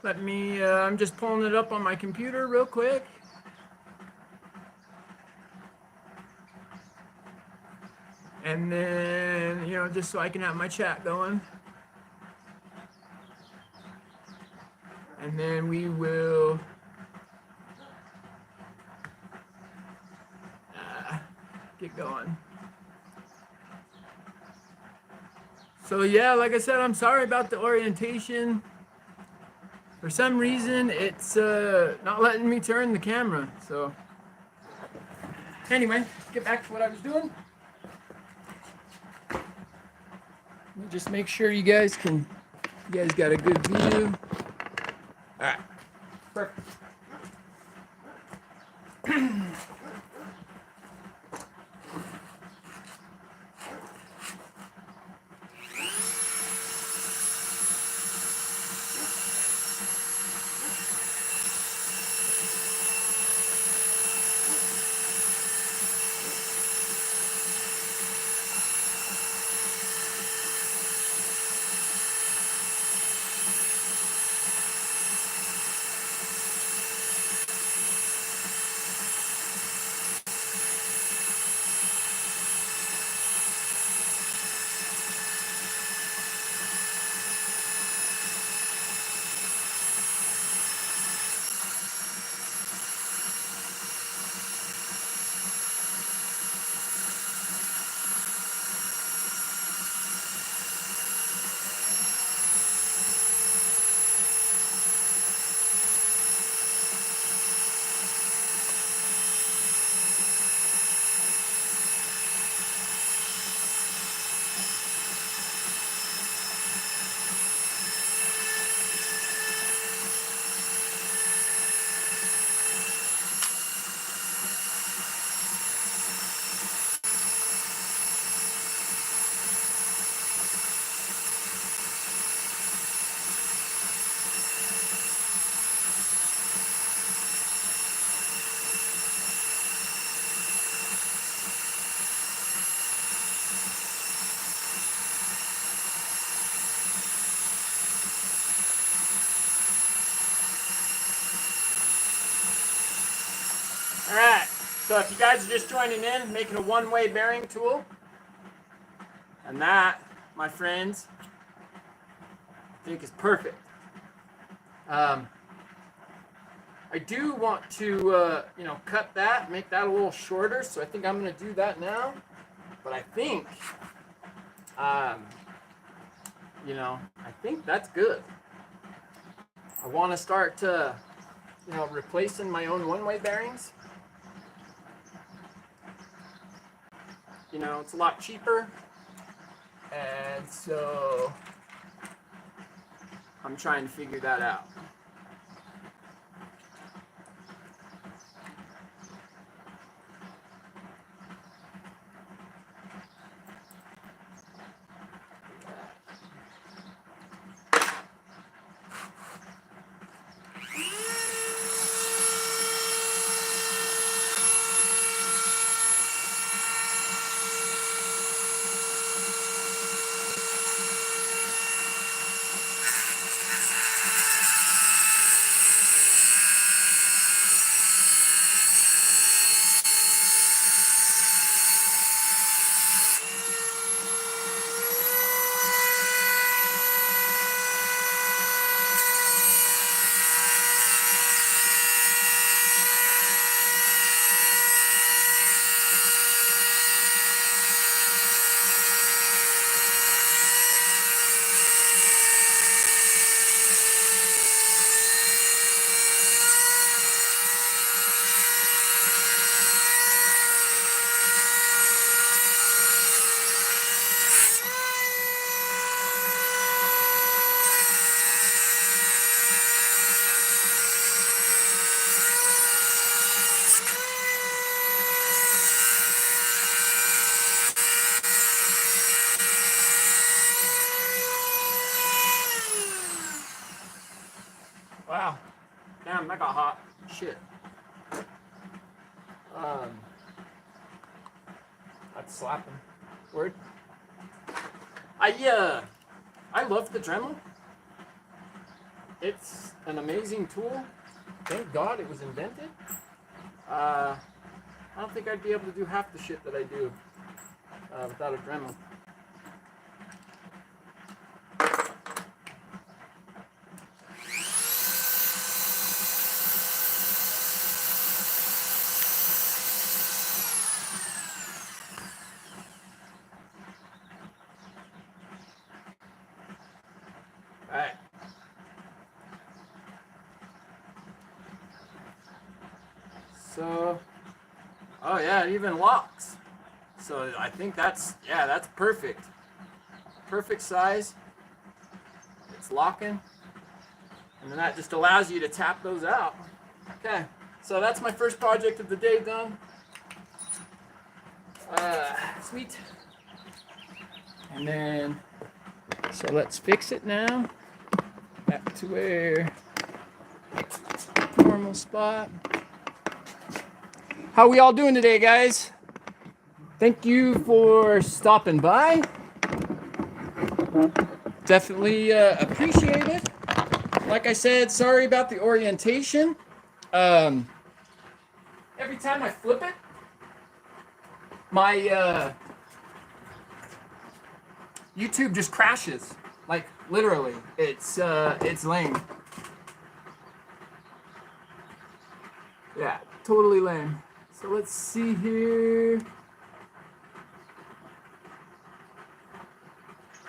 Let me, I'm just pulling it up on my computer real quick. And then, just so I can have my chat going. And then we will get going. So yeah, like I said, I'm sorry about the orientation. For some reason, it's not letting me turn the camera. So anyway, get back to what I was doing. Just make sure you guys got a good view. All right, perfect. All right, so if you guys are just joining in, making a one-way bearing tool, and that, my friends, I think is perfect. I do want to, cut that, make that a little shorter, so I think I'm going to do that now. But I think, I think that's good. I want to start, replacing my own one-way bearings. It's a lot cheaper, and so I'm trying to figure that out. Wow. Damn, that got hot. Shit. That's slapping. Word. I love the Dremel. it's an amazing tool. Thank God it was invented. I don't think I'd be able to do half the shit that I do without a Dremel. Alright. So, oh yeah, it even locks. So I think that's perfect. Perfect size. It's locking. And then that just allows you to tap those out. Okay, so that's my first project of the day done. Sweet. And then, so let's fix it now. Back to where normal spot. How we all doing today, guys? Thank you for stopping by. Definitely appreciate it. Like I said, sorry about the orientation. Every time I flip it, my YouTube just crashes. Like literally, it's lame. Yeah, totally lame. So let's see here.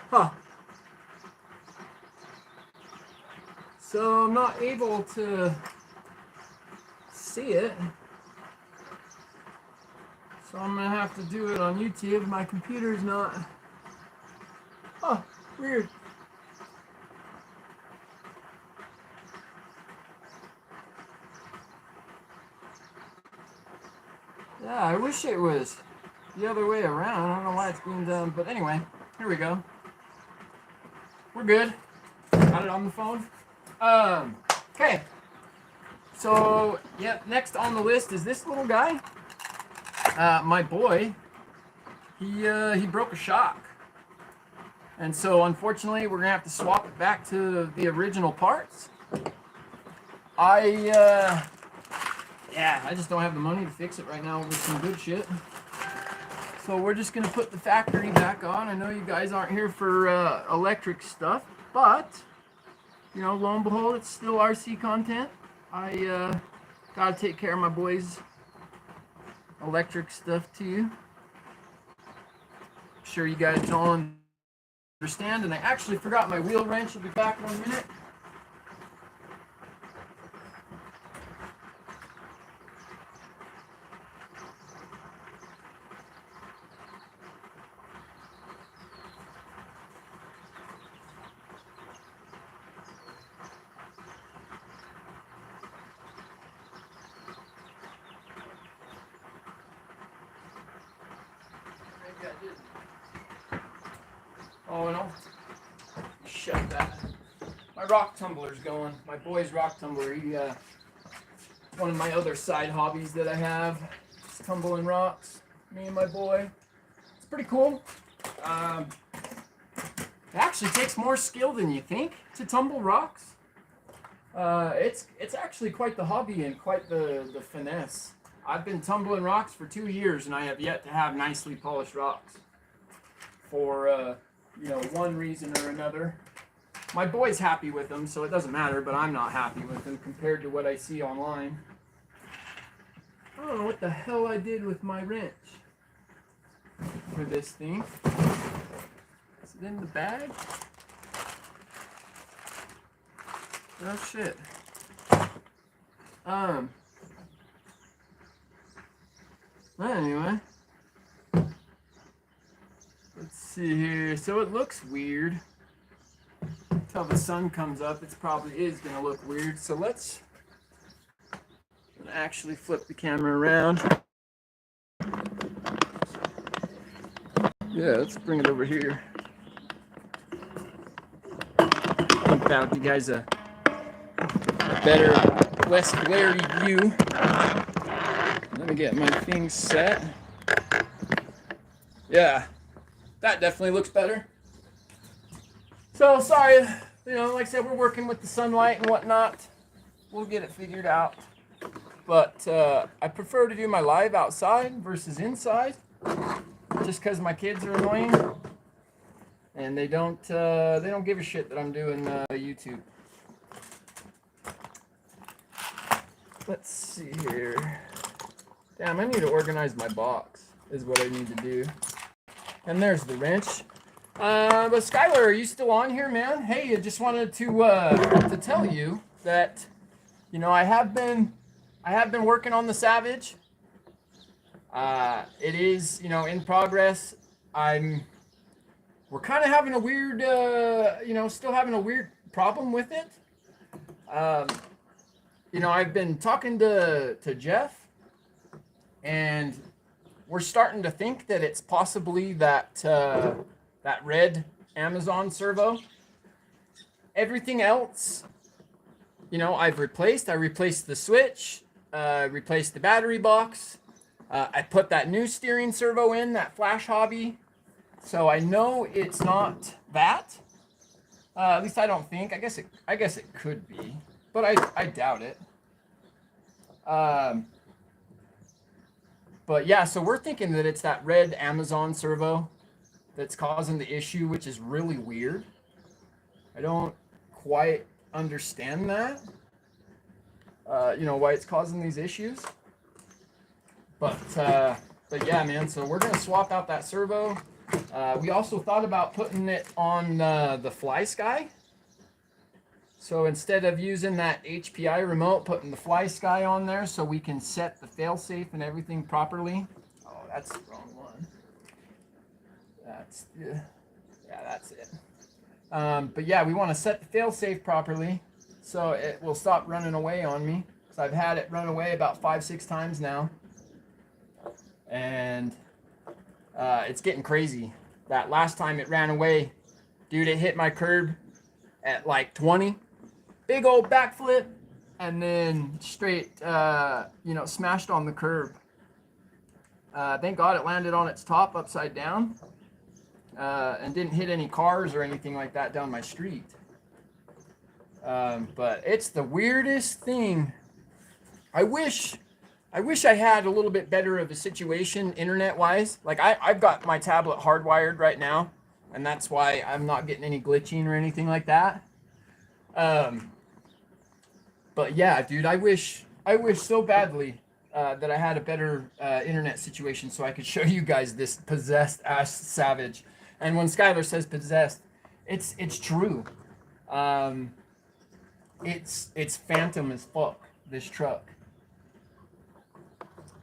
Huh. So I'm not able to see it. So I'm gonna have to do it on YouTube. My computer's not. Oh, weird. Yeah, I wish it was the other way around. I don't know why it's being done, but anyway, here we go. We're good. Got it on the phone. Okay. So, yeah, next on the list is this little guy. My boy, he broke a shock. And so, unfortunately, we're going to have to swap it back to the original parts. I just don't have the money to fix it right now with some good shit. So we're just going to put the factory back on. I know you guys aren't here for electric stuff, but, you know, lo and behold, it's still RC content. I got to take care of my boys' electric stuff too. I'm sure you guys all understand. And I actually forgot my wheel wrench. I'll be back in 1 minute. Oh no. Shut that. My rock tumbler's going. My boy's rock tumbler. He, one of my other side hobbies that I have is tumbling rocks. Me and my boy. It's pretty cool. It actually takes more skill than you think to tumble rocks. It's actually quite the hobby and quite the finesse. I've been tumbling rocks for 2 years and I have yet to have nicely polished rocks. For you know, one reason or another. My boy's happy with them, so it doesn't matter, but I'm not happy with them compared to what I see online. I don't know what the hell I did with my wrench for this thing. Is it in the bag? Oh shit. Anyway. Let's see here. So it looks weird. Until the sun comes up, it probably is going to look weird. So let's actually flip the camera around. Yeah, let's bring it over here. I think that would give you guys a better, less glary view. Let me get my things set. Yeah. That definitely looks better. So sorry you know, like I said, we're working with the sunlight and whatnot. We'll get it figured out. But I prefer to do my live outside versus inside, just because my kids are annoying and they don't give a shit that I'm doing YouTube. Let's see here. Damn, I need to organize my box. Is what I need to do. And there's the wrench. But Skylar, are you still on here, man? Hey, I just wanted to tell you that, you know, I have been working on the Savage. It is, you know, in progress. We're kind of having a weird, you know, still having a weird problem with it. You know, I've been talking to Jeff, and we're starting to think that it's possibly that that red Amazon servo. Everything else, you know, I've replaced. I replaced the switch, replaced the battery box. I put that new steering servo in, that Flash Hobby. So I know it's not that. At least I don't think. I guess it could be, but I doubt it. But yeah, so we're thinking that it's that red Amazon servo that's causing the issue, which is really weird. I don't quite understand that. You know, why it's causing these issues. But yeah, man, so we're gonna swap out that servo. We also thought about putting it on the Fly Sky. So instead of using that HPI remote, putting the Fly Sky on there so we can set the failsafe and everything properly. Oh, that's the wrong one. Yeah, that's it. But yeah, we want to set the failsafe properly so it will stop running away on me. So I've had it run away about 5-6 times now. And it's getting crazy. That last time it ran away, dude, it hit my curb at like 20. Big old backflip, and then straight, you know, smashed on the curb. Thank God it landed on its top upside down, and didn't hit any cars or anything like that down my street. But it's the weirdest thing. I wish I had a little bit better of a situation internet-wise. Like I've got my tablet hardwired right now, and that's why I'm not getting any glitching or anything like that. But yeah, dude, I wish so badly that I had a better internet situation so I could show you guys this possessed ass Savage. And when Skylar says possessed, it's true. It's phantom as fuck, this truck.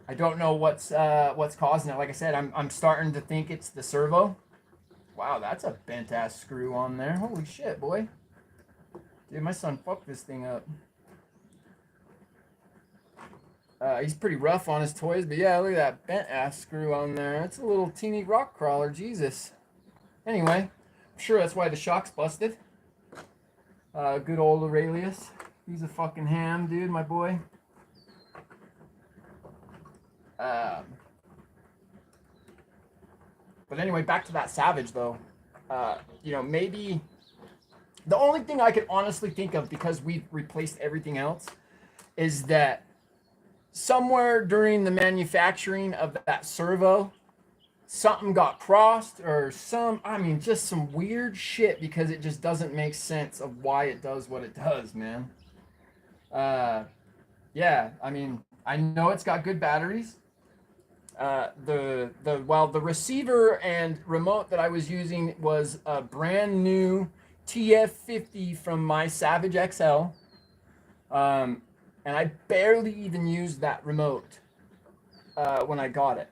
I don't know what's causing it. Like I said, I'm starting to think it's the servo. Wow, that's a bent ass screw on there. Holy shit, boy. Dude, my son fucked this thing up. He's pretty rough on his toys, but yeah, look at that bent ass screw on there. It's a little teeny rock crawler, Jesus. Anyway, I'm sure that's why the shock's busted. Good old Aurelius. He's a fucking ham, dude, my boy. But anyway, back to that Savage though. You know, maybe the only thing I could honestly think of, because we've replaced everything else, is that somewhere during the manufacturing of that servo, something got crossed or just some weird shit, because it just doesn't make sense of why it does what it does, man. Yeah, I mean, I know it's got good batteries. The receiver and remote that I was using was a brand new TF50 from my Savage XL. And I barely even used that remote when I got it.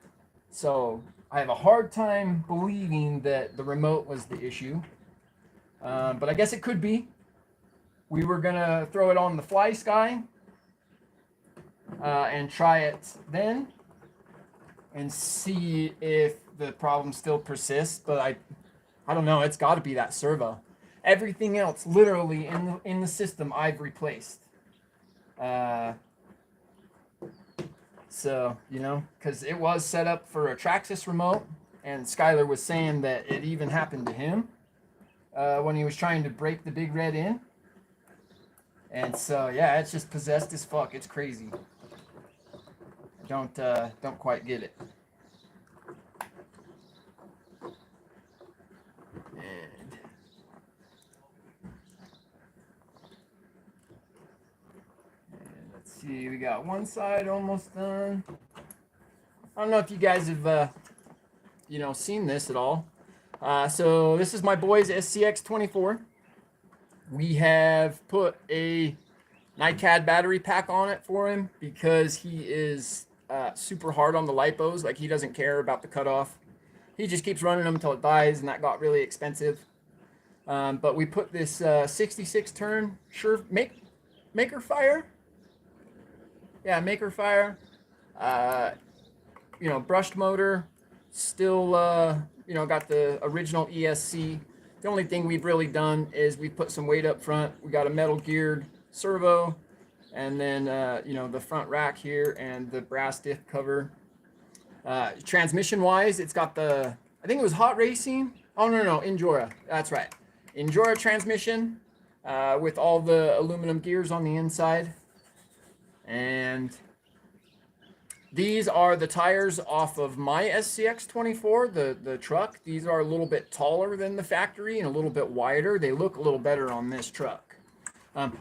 So I have a hard time believing that the remote was the issue. But I guess it could be. We were going to throw it on the Fly Sky and try it then and see if the problem still persists. But I don't know. It's got to be that servo. Everything else, literally in the system, I've replaced. So, you know, because it was set up for a Traxxas remote, and Skylar was saying that it even happened to him. when he was trying to break the big red in. And so yeah, it's just possessed as fuck. It's crazy. Don't quite get it. And let's see, we got one side almost done. I don't know if you guys have seen this at all. So this is my boy's SCX24. We have put a NiCad battery pack on it for him because he is super hard on the lipos. Like, he doesn't care about the cutoff. He just keeps running them until it dies, and that got really expensive. But we put this 66 turn Maker Fire. Yeah, Maker Fire. Brushed motor. Still, got the original ESC. The only thing we've really done is we put some weight up front. We got a metal geared servo, and then the front rack here and the brass diff cover. Transmission wise, it's got I think it was Hot Racing. Oh no, Injora. That's right, Injora transmission with all the aluminum gears on the inside. And these are the tires off of my SCX24, the truck. These are a little bit taller than the factory and a little bit wider. They look a little better on this truck.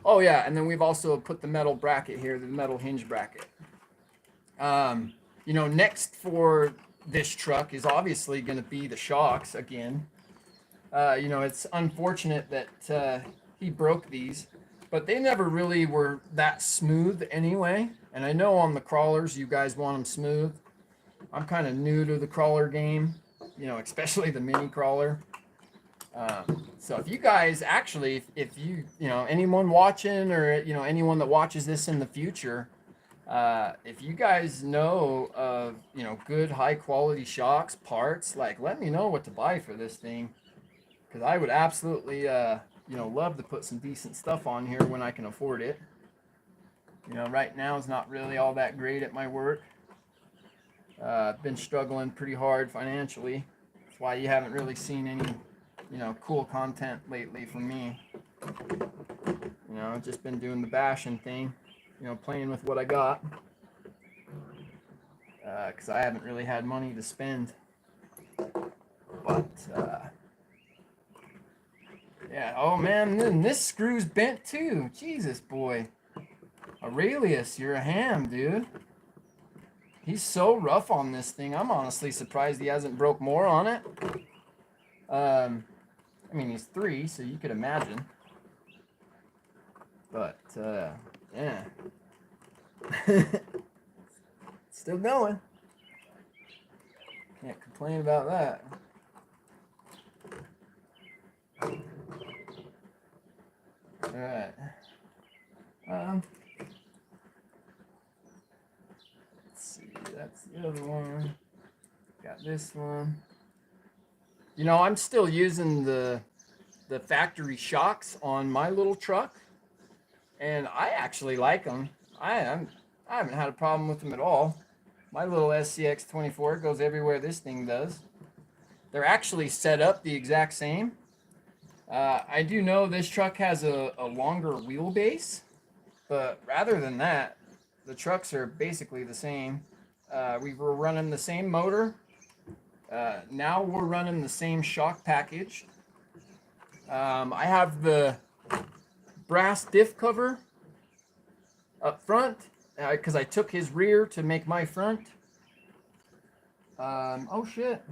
Oh yeah, and then we've also put the metal bracket here, the metal hinge bracket. Next for this truck is obviously going to be the shocks again. It's unfortunate that he broke these, but they never really were that smooth anyway. And I know on the crawlers, you guys want them smooth. I'm kind of new to the crawler game, especially the mini crawler. So if you guys actually, if you, anyone watching or, anyone that watches this in the future, if you guys know of, good high quality shocks, parts, like, let me know what to buy for this thing. Because I would absolutely, love to put some decent stuff on here when I can afford it. Right now is not really all that great at my work. I've been struggling pretty hard financially. That's why you haven't really seen any, cool content lately from me. I've just been doing the bashing thing, playing with what I got. Because I haven't really had money to spend. But, yeah, oh man, then this screw's bent too. Jesus, boy. Aurelius, you're a ham, dude. He's so rough on this thing. I'm honestly surprised he hasn't broke more on it. He's 3, so you could imagine. But, yeah. Still going. Can't complain about that. Alright. Let's see, that's the other one. Got this one. I'm still using the factory shocks on my little truck, and I actually like them. I haven't had a problem with them at all. My little SCX24 goes everywhere this thing does. They're actually set up the exact same. I do know this truck has a longer wheelbase, but rather than that, the trucks are basically the same. We were running the same motor. Now we're running the same shock package. I have the brass diff cover up front because I took his rear to make my front. Oh shit.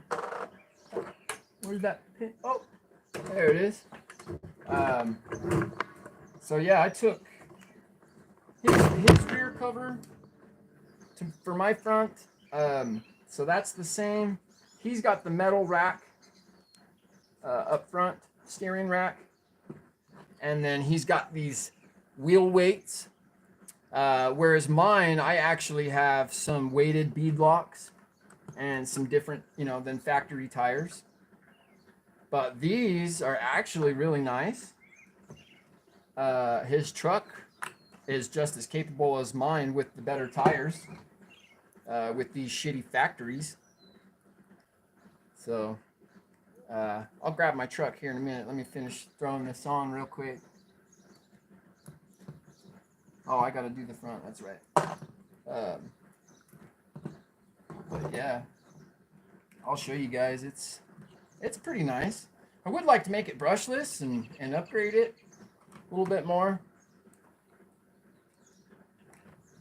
Where's that pin? Oh, there it is. So yeah, I took his rear cover for my front. So that's the same. He's got the metal rack up front, steering rack. And then he's got these wheel weights. Whereas mine, I actually have some weighted bead locks and some different, than factory tires. But these are actually really nice. His truck is just as capable as mine with the better tires, with these shitty factories. So, I'll grab my truck here in a minute. Let me finish throwing this on real quick. Oh, I gotta do the front. That's right. But yeah, I'll show you guys. It's pretty nice. I would like to make it brushless and upgrade it a little bit more.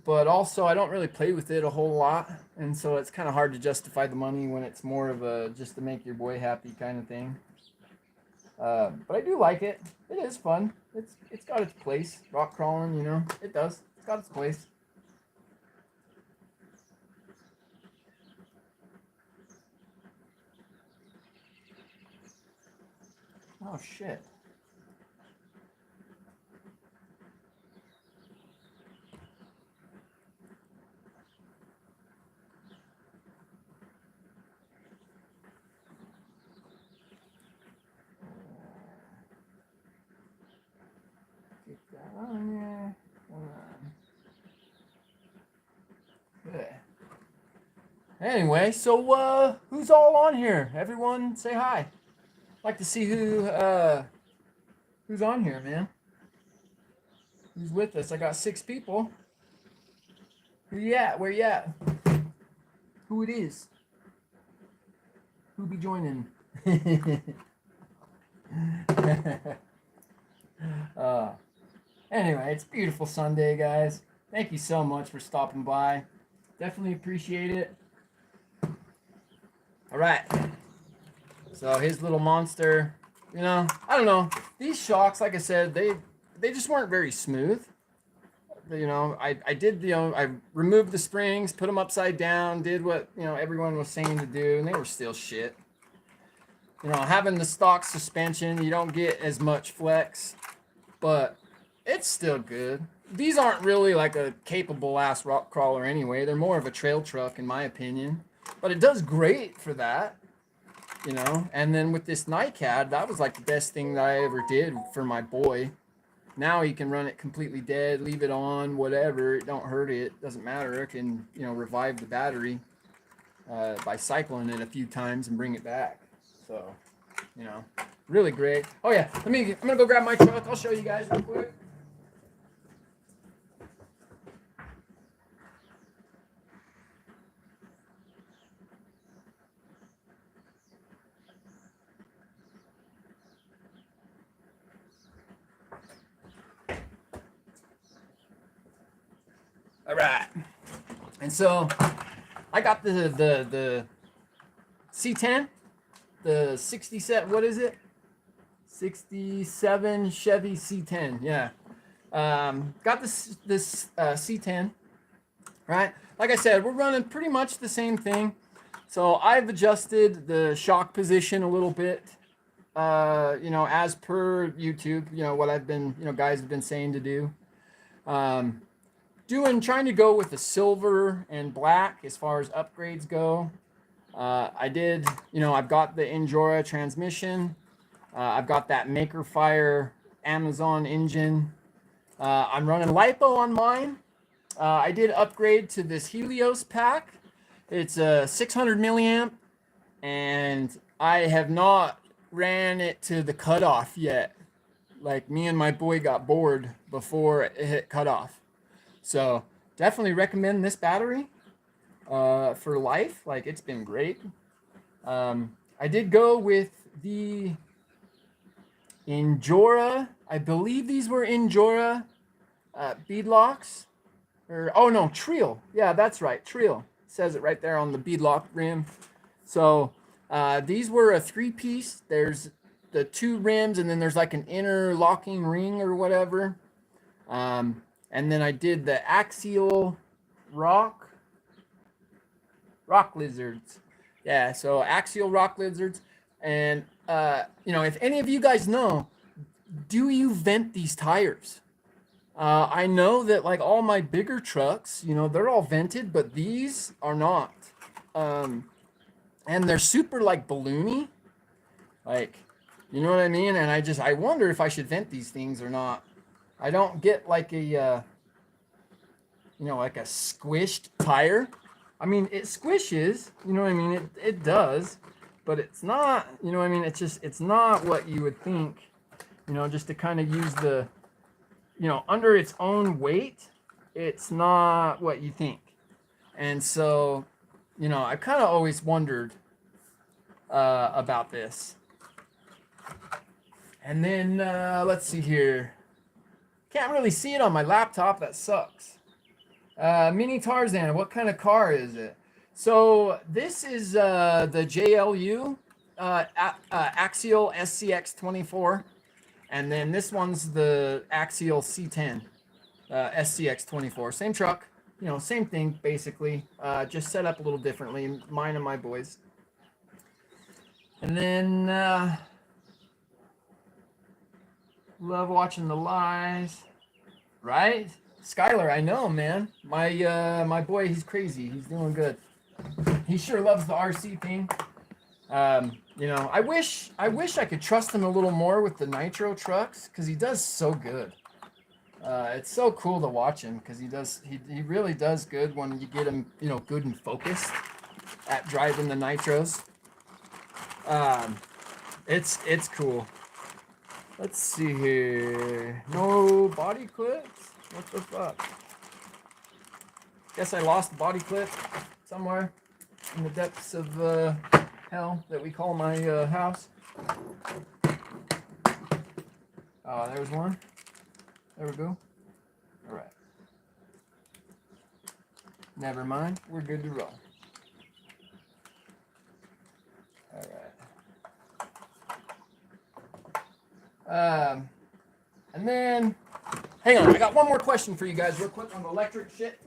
But also, I don't really play with it a whole lot, and so it's kind of hard to justify the money when it's more of a just to make your boy happy kind of thing. But I do like it. It is fun. It's got its place. Rock crawling, you know, it does. It's got its place. Oh shit. Get that on there. Hold on. Good. Anyway, so who's all on here? Everyone say hi. Like to see who's on here, man. Who's with us? I got 6 people. Who you at? Where you at? Who it is? Who be joining? Anyway, it's a beautiful Sunday, guys. Thank you so much for stopping by. Definitely appreciate it. All right. So his little monster, you know, I don't know. These shocks, like I said, they just weren't very smooth. You know, I did, you know, I removed the springs, put them upside down, did what, you know, everyone was saying to do, and they were still shit. You know, having the stock suspension, you don't get as much flex, but it's still good. These aren't really like a capable ass rock crawler anyway. They're more of a trail truck in my opinion, but it does great for that. You know, and then with this NiCad, that was like the best thing that I ever did for my boy. Now he can run it completely dead, leave it on, whatever. It don't hurt it. Doesn't matter. It can, you know, revive the battery by cycling it a few times and bring it back. So, you know, really great. Oh yeah, I'm gonna go grab my truck. I'll show you guys real quick. All right, and so I got the C10, the 67. What is it? 67 Chevy C10. Yeah, got this C10. Right, like I said, we're running pretty much the same thing. So I've adjusted the shock position a little bit. You know, as per YouTube. You know what I've been, you know, guys have been saying to do. Trying to go with the silver and black as far as upgrades go. I did, you know, I've got the Endura transmission. I've got that Maker Fire Amazon engine. I'm running LiPo on mine. I did upgrade to this Helios pack. It's a 600 milliamp, and I have not ran it to the cutoff yet. Like, me and my boy got bored before it hit cutoff. So definitely recommend this battery for life. Like, it's been great. I did go with the Endura. I believe these were Endura beadlocks. Or, oh no, Trio. Yeah, that's right, Trio. It says it right there on the beadlock rim. So these were a 3-piece. There's the 2 rims, and then there's like an inner locking ring or whatever. And then I did the axial rock lizards. Yeah, so axial rock lizards. And, you know, if any of you guys know, do you vent these tires? I know that like all my bigger trucks, you know, they're all vented, but these are not. And they're super like balloony. Like, you know what I mean? And I wonder if I should vent these things or not. I don't get like a, you know, like a squished tire. I mean, it squishes, you know what I mean? It does, but it's not, you know what I mean? It's not what you would think, you know, just to kind of use the, you know, under its own weight, it's not what you think. And so, you know, I kind of always wondered about this. And then, let's see here. Can't really see it on my laptop. That sucks. Mini Tarzan, what kind of car is it? So this is the JLU Axial SCX24. And then this one's the Axial C10 SCX24. Same truck, you know, same thing basically. Just set up a little differently, mine and my boys. And then love watching the lives, right? Skylar, I know, man. My boy, he's crazy. He's doing good. He sure loves the RC thing. You know, I wish I could trust him a little more with the Nitro trucks because he does so good. It's so cool to watch him because he really does good when you get him, you know, good and focused at driving the Nitros. It's cool. Let's see here. No body clips? What the fuck? Guess I lost the body clip somewhere in the depths of hell that we call my house. Oh, there's one. There we go. All right. Never mind. We're good to roll. All right. And then, hang on. I got one more question for you guys real quick on the electric shit.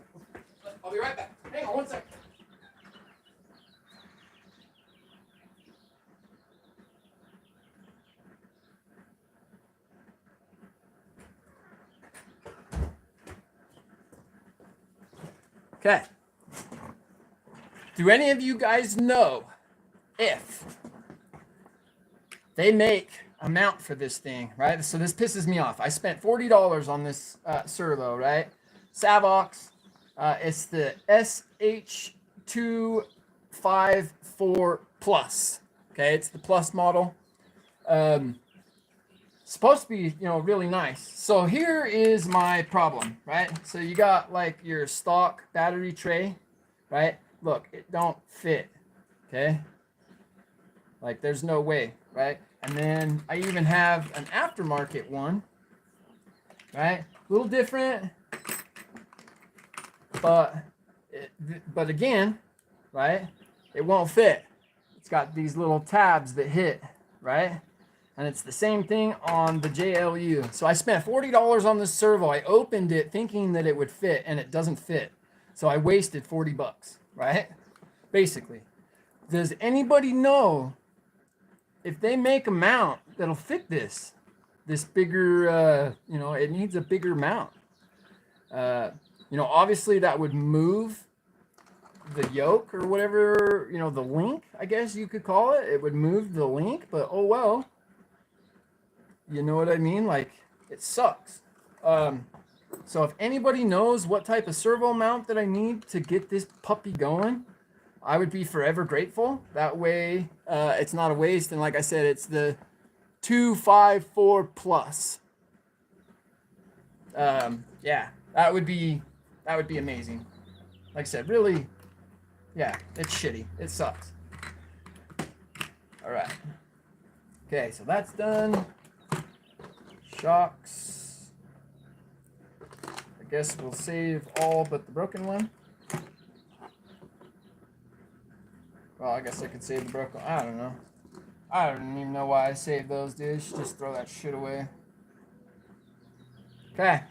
I'll be right back. Hang on one second. Okay. Do any of you guys know if they make a mount for this thing, right? So this pisses me off. I spent $40 on this servo, right? Savox. It's the SH254 Plus. Okay, it's the Plus model. Supposed to be, you know, really nice. So here is my problem, right? So you got like your stock battery tray, right? Look, it don't fit, okay? Like there's no way, right? And then I even have an aftermarket one, right? A little different, but again, right? It won't fit. It's got these little tabs that hit, right? And it's the same thing on the JLU. So I spent $40 on this servo. I opened it thinking that it would fit, and it doesn't fit. So I wasted $40, right? Basically. Does anybody know if they make a mount that'll fit this bigger, you know, it needs a bigger mount. You know, obviously that would move the yoke or whatever, you know, the link, I guess you could call it. It would move the link, but oh well. You know what I mean? Like, it sucks. So if anybody knows what type of servo mount that I need to get this puppy going, I would be forever grateful. That way, it's not a waste. And like I said, it's the 254 Plus. Yeah, that would be amazing. Like I said, really, yeah, it's shitty. It sucks. All right. Okay, so that's done. Shocks. I guess we'll save all but the broken one. Well, I guess I could save the broken one. I don't know. I don't even know why I saved those, dude. Just throw that shit away. Okay.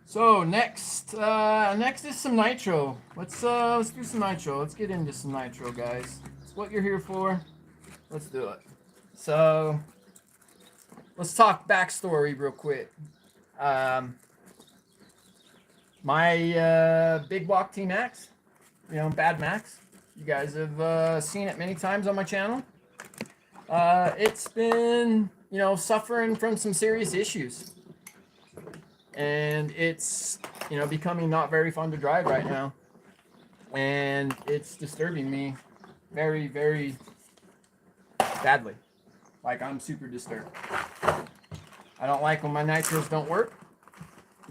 So next is some Nitro. Let's do some Nitro. Let's get into some Nitro, guys. It's what you're here for. Let's do it. So let's talk backstory real quick. My Big Walk T-Max, you know, Bad Max. You guys have seen it many times on my channel. It's been, you know, suffering from some serious issues. And it's, you know, becoming not very fun to drive right now. And it's disturbing me very, very badly. Like, I'm super disturbed. I don't like when my nitros don't work.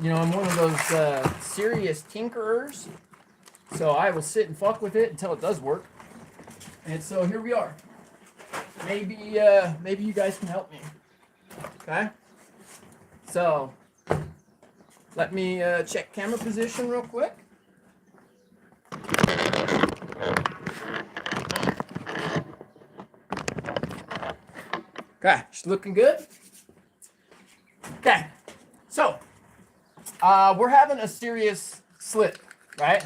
You know, I'm one of those serious tinkerers, so I will sit and fuck with it until it does work. And so here we are. Maybe you guys can help me. Okay? So, let me check camera position real quick. Okay, she's looking good. Okay, so we're having a serious slip, right?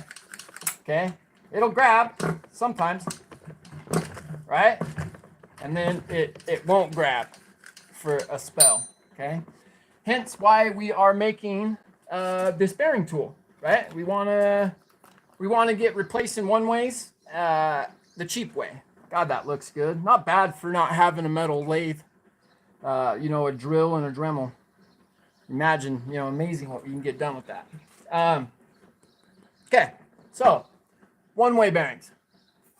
Okay, it'll grab sometimes, right? And then it won't grab for a spell, okay? Hence why we are making this bearing tool, right? We wanna get replacing one ways the cheap way. God, that looks good. Not bad for not having a metal lathe. You know, a drill and a Dremel. Imagine, you know, amazing what we can get done with that. Okay, so one-way bearings,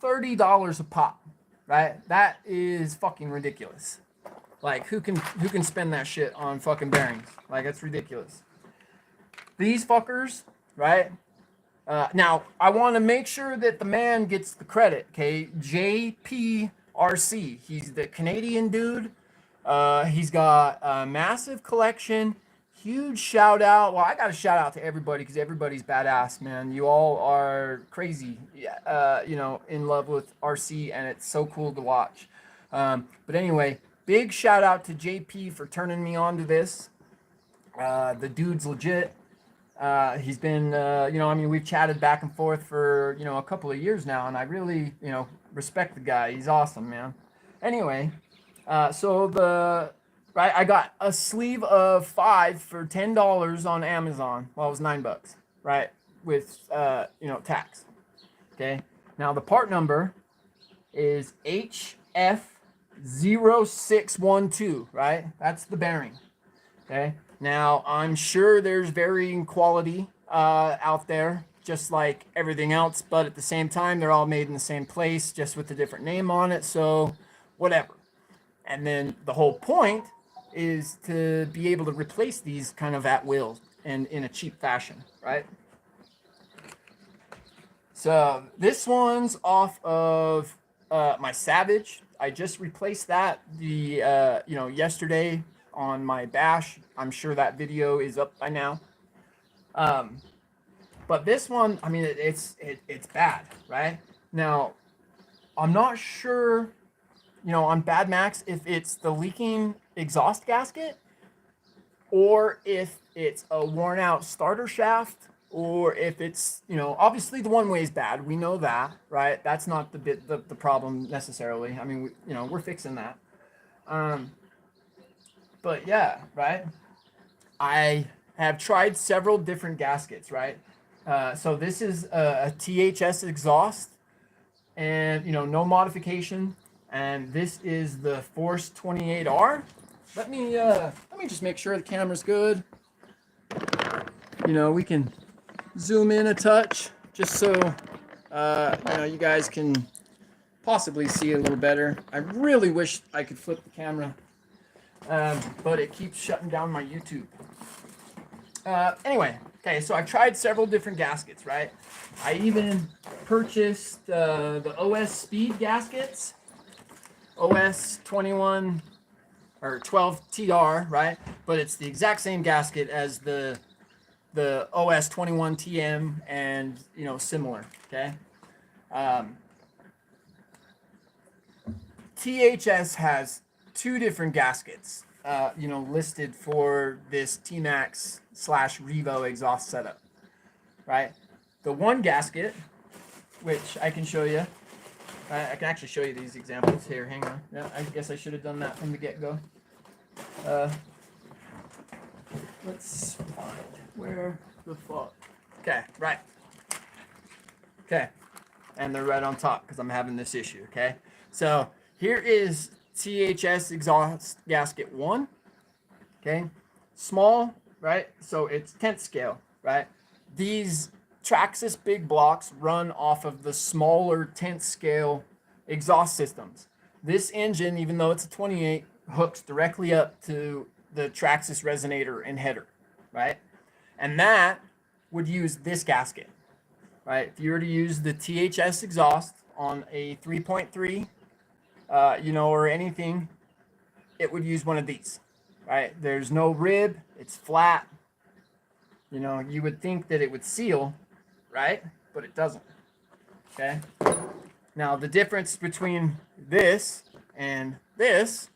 $30 a pop, right? That is fucking ridiculous. Like, who can spend that shit on fucking bearings? Like, that's ridiculous. These fuckers, right? Now, I want to make sure that the man gets the credit, okay? JPRC. He's the Canadian dude. He's got a massive collection. Huge shout out. Well, I got to shout out to everybody because everybody's badass, man. You all are crazy, you know, in love with RC, and it's so cool to watch. But anyway, big shout out to JP for turning me on to this. The dude's legit. He's been, you know, I mean, we've chatted back and forth for, you know, a couple of years now, and I really, you know, respect the guy. He's awesome, man. Anyway, so I got a sleeve of 5 for $10 on Amazon. Well, it was $9, right? With, you know, tax. Okay. Now the part number is HF0612, right? That's the bearing. Okay. Now I'm sure there's varying quality out there, just like everything else, but at the same time, they're all made in the same place, just with a different name on it. So whatever. And then the whole point is to be able to replace these kind of at will and in a cheap fashion, right? So this one's off of my Savage. I just replaced that you know, yesterday on my Bash. I'm sure that video is up by now. But this one, I mean, it's bad, right? Now, I'm not sure, you know, on Bad Max, if it's the leaking exhaust gasket or if it's a worn out starter shaft or if it's, you know, obviously the one way is bad. We know that, right? That's not the problem necessarily. I mean, you know, we're fixing that. But yeah, right? I have tried several different gaskets, right? So this is a THS exhaust and, you know, no modification. And this is the Force 28R. Let me just make sure the camera's good. You know, we can zoom in a touch just so you know, you guys can possibly see a little better. I really wish I could flip the camera, but it keeps shutting down my YouTube. Anyway, okay, so I've tried several different gaskets, right? I even purchased the OS Speed gaskets. OS 21 or 12 TR, right? But it's the exact same gasket as the OS 21 TM and, you know, similar, okay? THS has 2 different gaskets, you know, listed for this T-Max / Revo exhaust setup, right? The one gasket, which I can show you, I can actually show you these examples here. Hang on. Yeah, I guess I should have done that from the get-go. Let's find where the fuck. Okay, right. Okay, and they're right on top because I'm having this issue. Okay, so here is THS exhaust gasket 1. Okay, small, right? So it's 10th scale, right? These Traxxas big blocks run off of the smaller 10th scale exhaust systems. This engine, even though it's a 28, hooks directly up to the Traxxas resonator and header, right? And that would use this gasket, right? If you were to use the THS exhaust on a 3.3, or anything, it would use one of these, right? There's no rib, it's flat. You would think that it would seal, right? But it doesn't, okay? Now, the difference between this and this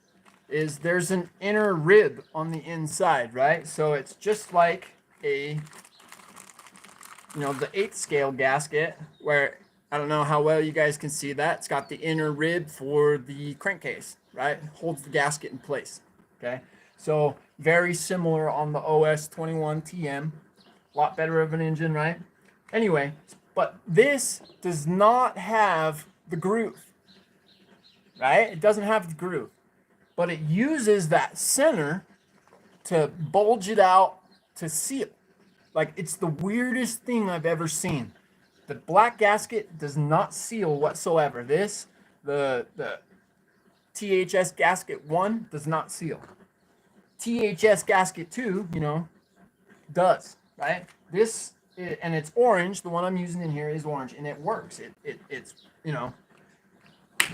is there's an inner rib on the inside, right? So it's just like the 8th scale gasket, where I don't know how well you guys can see that. It's got the inner rib for the crankcase, right? Holds the gasket in place, okay? So very similar on the OS 21 TM. A lot better of an engine, right? Anyway, but this does not have the groove, right? It doesn't have the groove, but it uses that center to bulge it out to seal. Like, it's the weirdest thing I've ever seen. The black gasket does not seal whatsoever. The THS gasket 1 does not seal. THS gasket 2, does, right? And it's orange. The one I'm using in here is orange, and it works. It's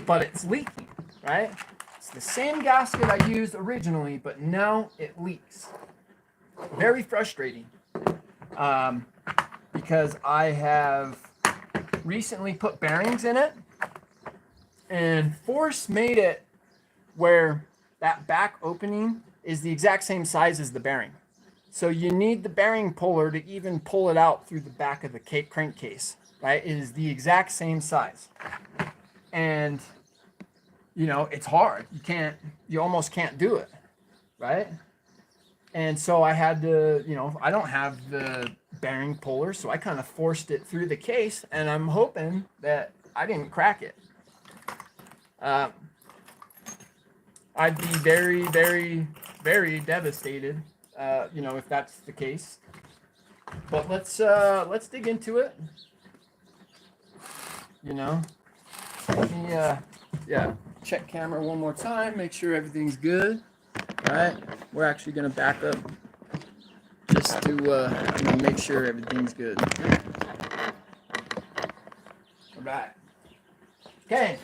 but it's leaking, right? It's the same gasket I used originally, but now it leaks. Very frustrating. Because I have recently put bearings in it, and Force made it where that back opening is the exact same size as the bearing. So you need the bearing puller to even pull it out through the back of the crankcase, right? It is the exact same size. And, it's hard. You almost can't do it, right? And so I had to, I don't have the bearing puller, so I kind of forced it through the case, and I'm hoping that I didn't crack it. I'd be very, very, very devastated, if that's the case. But let's dig into it. Let me, check camera one more time, make sure everything's good. All right, we're actually going to back up just to make sure everything's good. All right. Okay,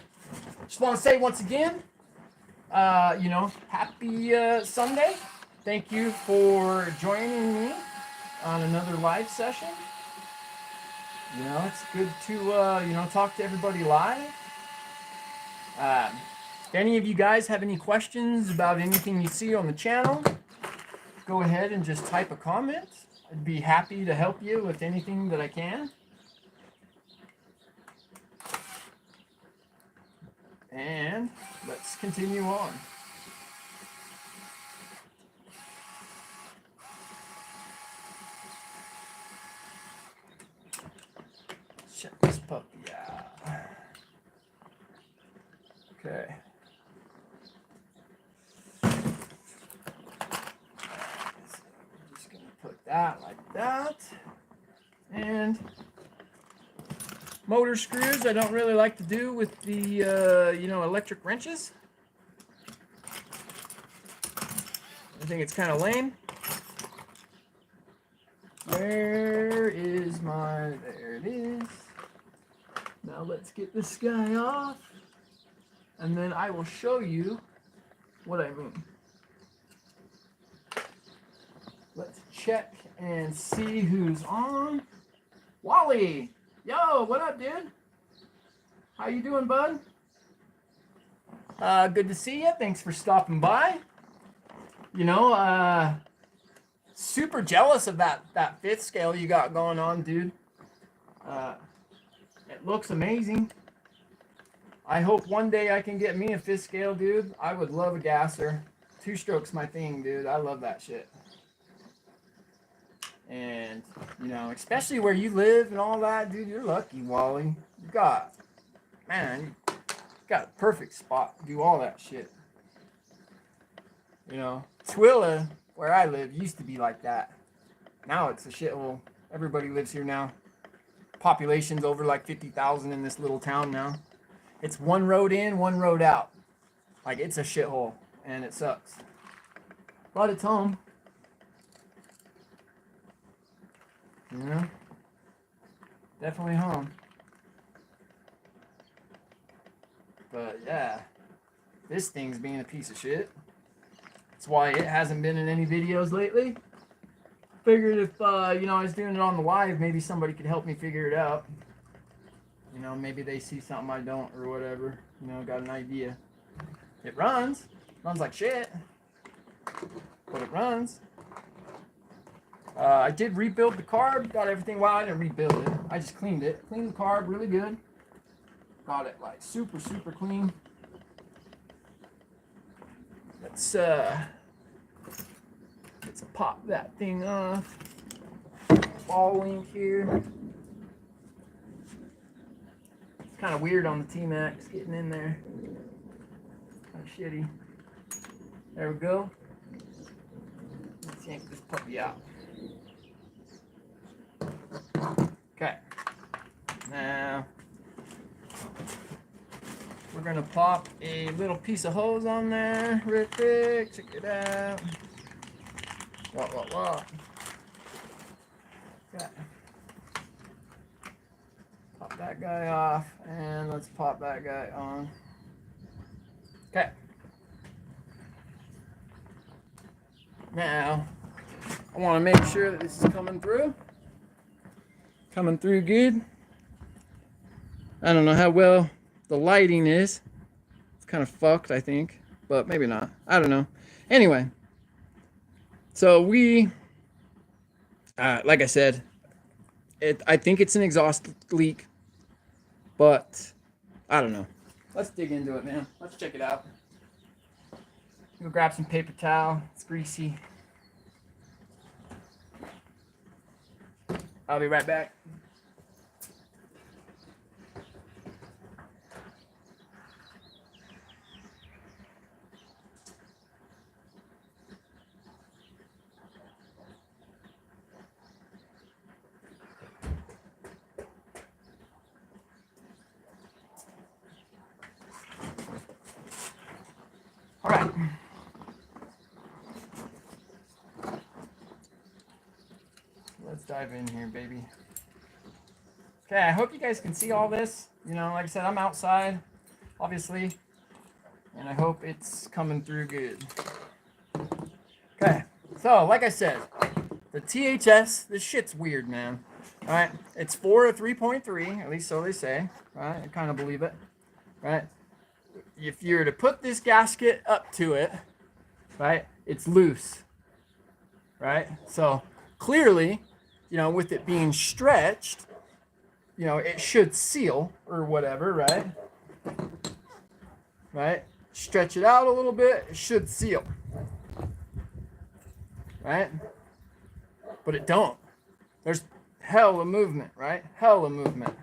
just want to say once again, happy Sunday. Thank you for joining me on another live session. It's good to, talk to everybody live. If any of you guys have any questions about anything you see on the channel, go ahead and just type a comment. I'd be happy to help you with anything that I can. And let's continue on. Check this puppy out. Okay. Just gonna put that like that. And motor screws I don't really like to do with the electric wrenches. I think it's kind of lame. There it is. Now let's get this guy off, and then I will show you what I mean. Let's check and see who's on. Wally! Yo, what up, dude? How you doing, bud? Good to see you. Thanks for stopping by. Super jealous of that fifth scale you got going on, dude. It looks amazing. I hope one day I can get me a fifth scale, dude. I would love a gasser. 2-stroke's my thing, dude. I love that shit. And, especially where you live and all that, dude, you're lucky, Wally. You got a perfect spot to do all that shit. Twilla, where I live, used to be like that. Now it's a shithole. Everybody lives here now. Population's over like 50,000 in this little town now. It's one road in, one road out. Like, it's a shithole, and it sucks. But it's home. You know? Definitely home. But, yeah. This thing's being a piece of shit. That's why it hasn't been in any videos lately. Figured if, you know, I was doing it on the live, maybe somebody could help me figure it out. You know, maybe they see something I don't or whatever. You know, got an idea. It runs. Runs like shit. But it runs. I did rebuild the carb. Got everything. Well, I didn't rebuild it. I just cleaned it. Cleaned the carb really good. Got it like super, super clean. Let's pop that thing off. Ball link here. It's kind of weird on the T-Max getting in there. Kind of shitty. There we go. Let's yank this puppy out. Okay. Now we're gonna pop a little piece of hose on there real quick. Check it out. What? Okay. Pop that guy off, and let's pop that guy on. Okay. Now, I want to make sure that this is coming through. Coming through good. I don't know how well the lighting is. It's kind of fucked, I think, but maybe not. I don't know. Anyway, so we, like I said, I think it's an exhaust leak, but I don't know. Let's dig into it, man. Let's check it out. Go grab some paper towel. It's greasy. I'll be right back. All right. Let's dive in here, baby. Okay, I hope you guys can see all this. You know, like I said, I'm outside, obviously, and I hope it's coming through good. Okay, so like I said, the THS, this shit's weird, man. All right, it's for a 3.3, at least so they say. Right, I kind of believe it. Right. If you were to put this gasket up to it, right, it's loose, right? So clearly, you know, with it being stretched, you know, it should seal or whatever, right? Right? Stretch it out a little bit, it should seal, right? But it don't. There's hella movement, right? Hella movement,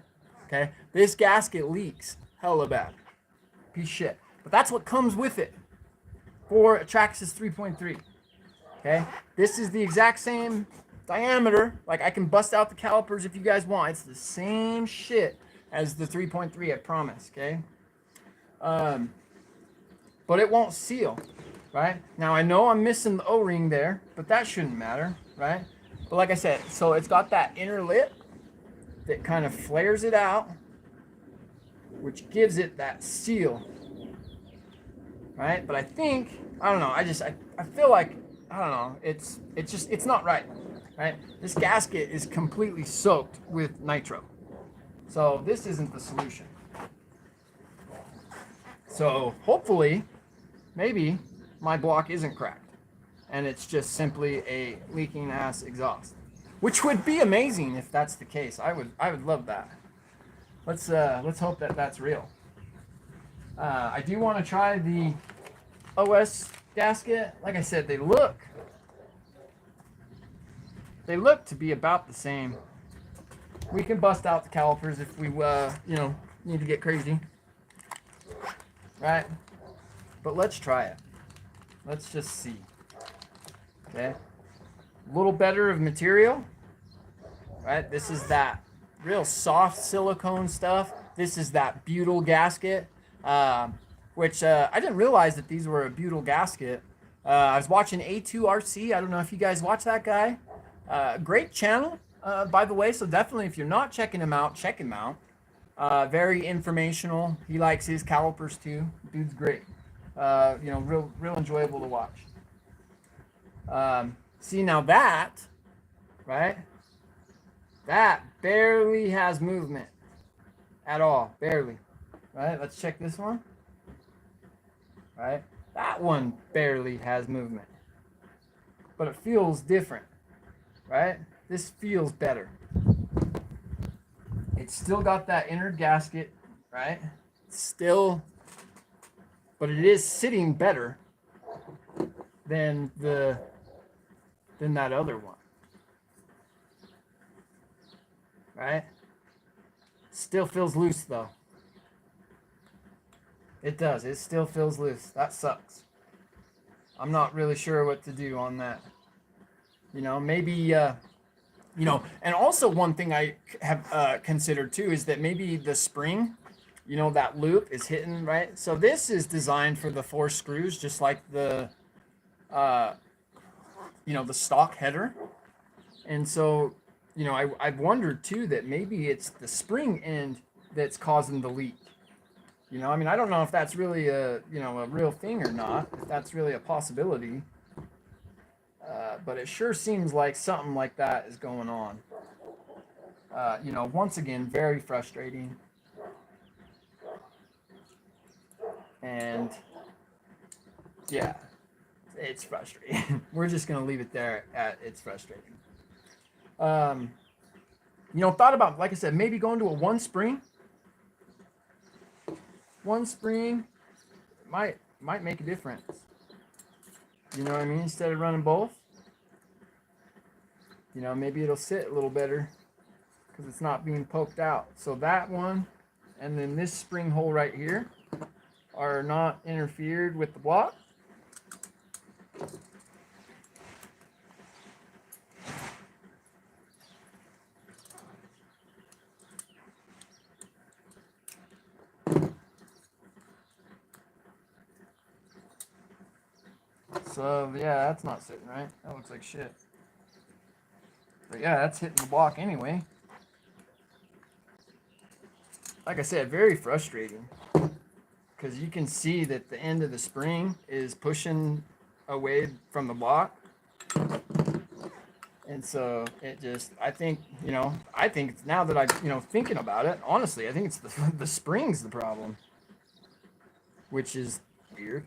okay? This gasket leaks hella bad. Piece of shit. But that's what comes with it for a Traxxas 3.3. Okay? This is the exact same diameter. Like, I can bust out the calipers if you guys want. It's the same shit as the 3.3, I promise. Okay? But it won't seal. Right? Now, I know I'm missing the O-ring there, but that shouldn't matter. Right? But like I said, so it's got that inner lip that kind of flares it out, which gives it that seal, right? But I think, I don't know, I feel like, I don't know, it's not right, right? This gasket is completely soaked with nitro. So this isn't the solution. So hopefully, maybe my block isn't cracked and it's just simply a leaking ass exhaust, which would be amazing if that's the case. I would love that. Let's hope that that's real. I do want to try the OS gasket. Like I said, they look to be about the same. We can bust out the calipers if we you know, need to get crazy, right? But let's try it. Let's just see. Okay, a little better of material, right? This is that real soft silicone stuff. This is that butyl gasket. which I didn't realize that these were a butyl gasket. I was watching A2RC. I don't know if you guys watch that guy. Great channel, by the way. So definitely, if you're not checking him out, check him out. Very informational. He likes his calipers too. Dude's great. Real enjoyable to watch. See now that, right? That barely has movement at all, barely. Right? Let's check this one. Right? That one barely has movement, but it feels different, right? This feels better. It's still got that inner gasket, right? Still, but it is sitting better than that other one, right? Still feels loose though. It does. It still feels loose. That sucks. I'm not really sure what to do on that. Maybe, and also one thing I have considered too is that maybe the spring, that loop is hitting, right? So this is designed for the 4 screws, just like the stock header. And so, I've wondered too that maybe it's the spring end that's causing the leak. I don't know if that's really a real thing or not, if that's really a possibility. But it sure seems like something like that is going on. Once again, very frustrating. And yeah, it's frustrating. We're just going to leave it there at it's frustrating. Thought about, like I said, maybe going to a one spring might make a difference. You know what I mean? Instead of running both, maybe it'll sit a little better because it's not being poked out. So that one and then this spring hole right here are not interfered with the block. So yeah, that's not sitting right. That looks like shit. But yeah, that's hitting the block anyway. Like I said, very frustrating. Because you can see that the end of the spring is pushing away from the block. And so it just, I think it's now that I, thinking about it, honestly, I think it's the spring's the problem. Which is weird.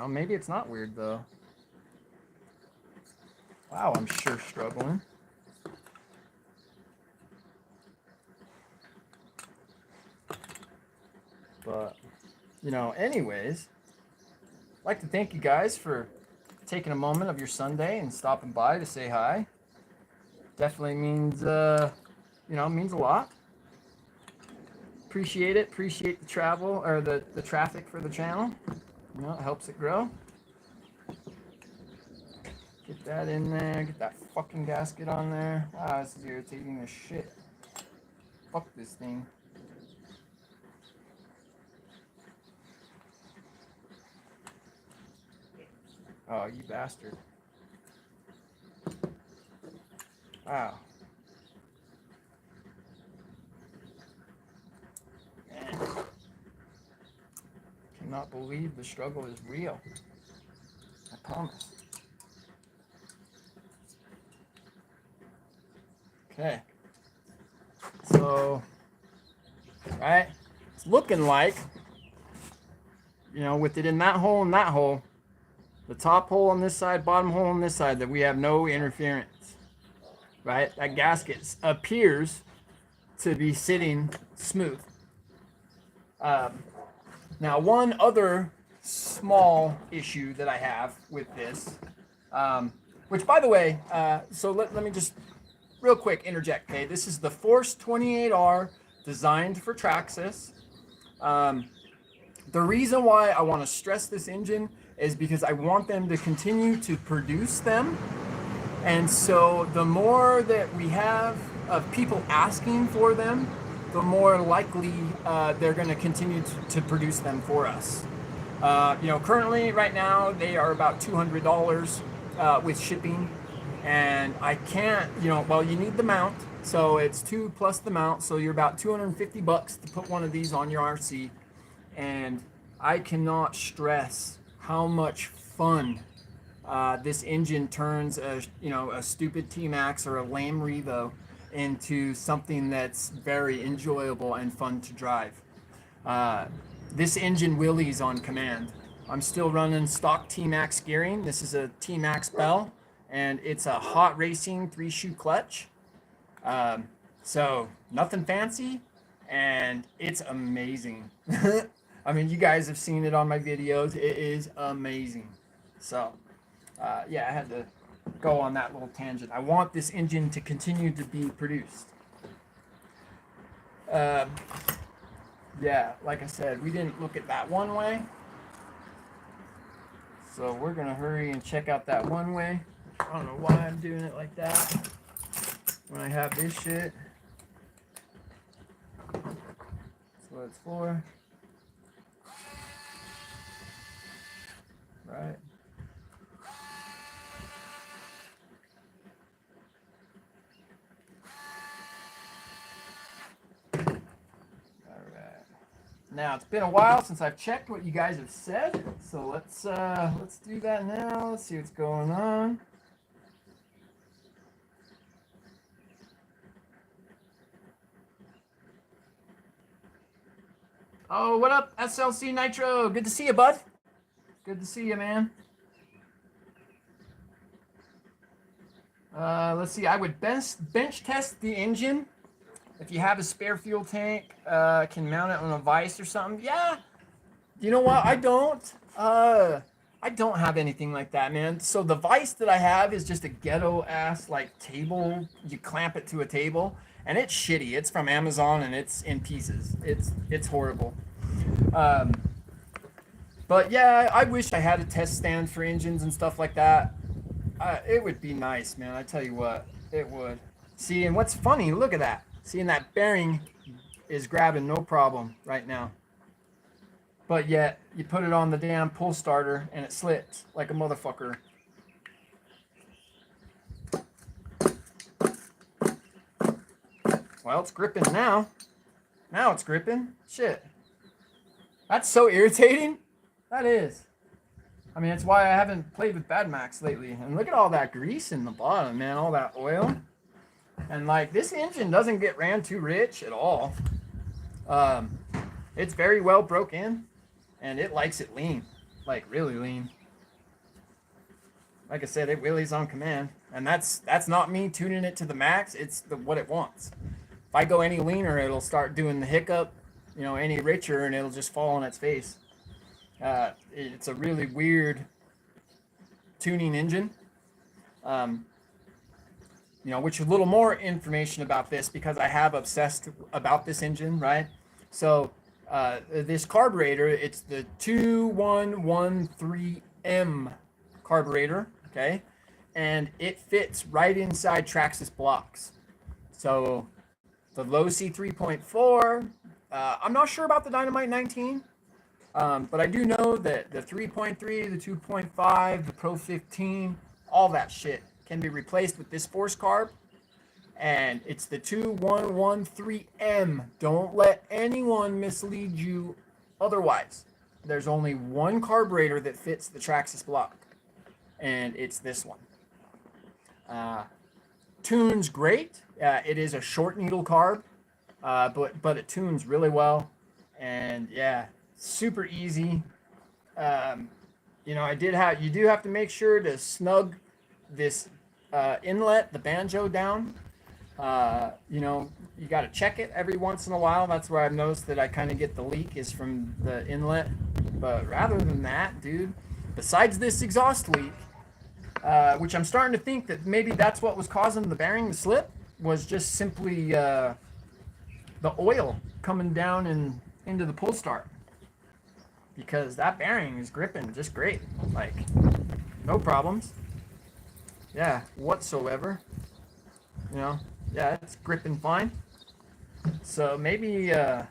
Maybe it's not weird though. Wow, I'm sure struggling. But, anyways, I'd like to thank you guys for taking a moment of your Sunday and stopping by to say hi. Definitely means, means a lot. Appreciate it. Appreciate the travel or the traffic for the channel. It helps it grow. Get that in there. Get that fucking gasket on there. Wow, this is irritating as shit. Fuck this thing. Oh, you bastard. Wow. Man. Cannot believe the struggle is real. I promise. Okay. So, right, it's looking like, with it in that hole and that hole, the top hole on this side, bottom hole on this side, that we have no interference, right? That gasket appears to be sitting smooth. Now, one other small issue that I have with this, which, by the way, so let me just real quick interject, okay? This is the Force 28R designed for Traxxas. The reason why I want to stress this engine is because I want them to continue to produce them. And so the more that we have of people asking for them, the more likely they're going to continue to produce them for us. Currently, right now, they are about $200 with shipping. And I can't, well, you need the mount. So it's 2 plus the mount. So you're about $250 to put one of these on your RC. And I cannot stress how much fun this engine turns a stupid T-Max or a lame Revo into something that's very enjoyable and fun to drive. This engine wheelies on command. I'm still running stock T-Max gearing. This is a T-Max Bell, and it's a hot racing 3-shoe clutch. So nothing fancy, and it's amazing. I mean, you guys have seen it on my videos. It is amazing. So, yeah, I had to go on that little tangent. I want this engine to continue to be produced. Yeah, like I said, we didn't look at that one way. So we're going to hurry and check out that one way. I don't know why I'm doing it like that when I have this shit. That's what it's for. Right. Now, it's been a while since I've checked what you guys have said, so let's do that now. Let's see what's going on. Oh, what up, SLC Nitro? Good to see you, bud. Good to see you, man. Let's see. I would bench test the engine. If you have a spare fuel tank, can mount it on a vise or something. Yeah. You know what? I don't have anything like that, man. So the vise that I have is just a ghetto ass like table. You clamp it to a table, and it's shitty. It's from Amazon, and it's in pieces. It's horrible. But yeah, I wish I had a test stand for engines and stuff like that. It would be nice, man. I tell you what, it would. See, and what's funny? Look at that. Seeing that bearing is grabbing no problem right now. But yet, you put it on the damn pull starter and it slips like a motherfucker. Well, it's gripping now. Now it's gripping. Shit. That's so irritating. That is. I mean, it's why I haven't played with Bad Max lately. And look at all that grease in the bottom, man. All that oil. And like, this engine doesn't get ran too rich at all. It's very well broke in, and it likes it lean, like really lean. Like I said, it wheelies on command, and that's not me tuning it to the max. It's what it wants. If I go any leaner, it'll start doing the hiccup, any richer, and it'll just fall on its face. It's a really weird tuning engine. Which a little more information about this because I have obsessed about this engine, right? So this carburetor, it's the 2113M carburetor, okay? And it fits right inside Traxxas blocks. So the low C 3.4, I'm not sure about the Dynamite 19, but I do know that the 3.3, the 2.5, the Pro 15, all that shit can be replaced with this force carb, and it's the 2113M. Don't let anyone mislead you otherwise. There's only one carburetor that fits the Traxxas block, and it's this one. Tunes great. It is a short needle carb, but it tunes really well, and yeah, super easy. You do have to make sure to snug this inlet, the banjo down. You got to check it every once in a while. That's where I've noticed that I kind of get the leak is from the inlet. But rather than that, dude, besides this exhaust leak, which I'm starting to think that maybe that's what was causing the bearing to slip, was just simply the oil coming down and into the pull start. Because that bearing is gripping just great. Like, no problems. Yeah, whatsoever. Yeah, it's gripping fine. So maybe, yeah,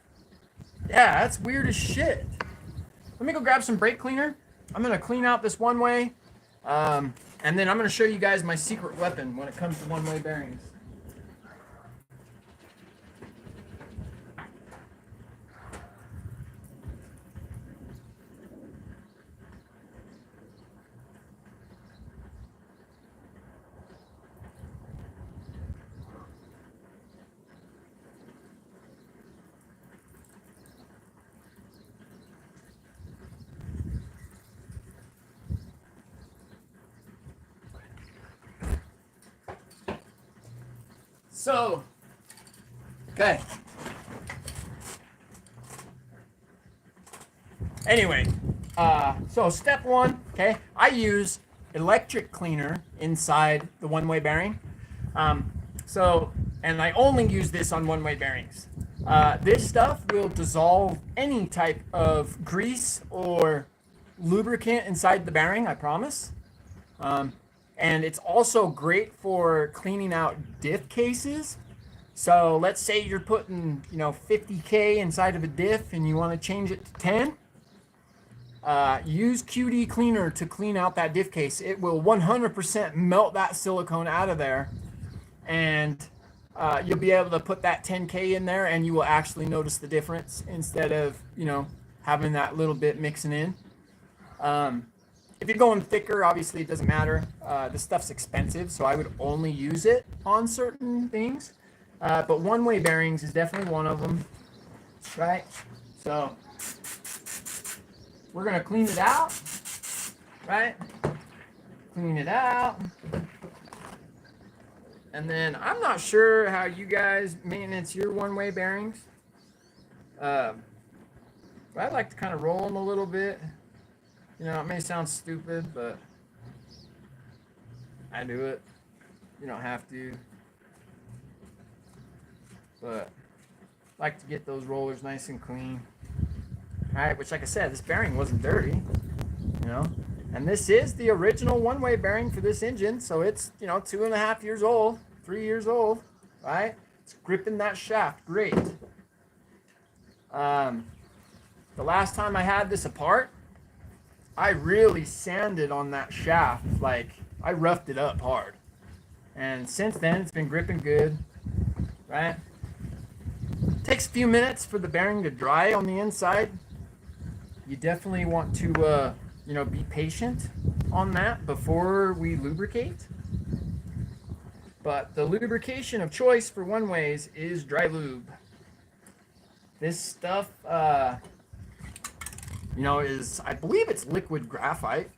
that's weird as shit. Let me go grab some brake cleaner. I'm gonna clean out this one way, and then I'm gonna show you guys my secret weapon when it comes to one-way bearings. So, okay. Anyway, so step one, okay, I use electric cleaner inside the one-way bearing. And I only use this on one-way bearings. This stuff will dissolve any type of grease or lubricant inside the bearing, I promise. And it's also great for cleaning out diff cases. So let's say you're putting, 50K inside of a diff and you want to change it to 10. Use QD cleaner to clean out that diff case. It will 100% melt that silicone out of there, and you'll be able to put that 10K in there, and you will actually notice the difference instead of having that little bit mixing in. If you're going thicker, obviously it doesn't matter. This stuff's expensive, so I would only use it on certain things. But one-way bearings is definitely one of them, right? So we're gonna clean it out, right? Clean it out. And then I'm not sure how you guys maintenance your one-way bearings. But I like to kind of roll them a little bit. It may sound stupid, but I do it. You don't have to. But I like to get those rollers nice and clean. Alright, which like I said, this bearing wasn't dirty. And this is the original one-way bearing for this engine, so it's 2.5 years old, 3 years old, right? It's gripping that shaft great. The last time I had this apart, I really sanded on that shaft, like I roughed it up hard. And since then it's been gripping good, right? It takes a few minutes for the bearing to dry on the inside. You definitely want to be patient on that before we lubricate. But the lubrication of choice for one-ways is dry lube. This stuff, I believe it's liquid graphite.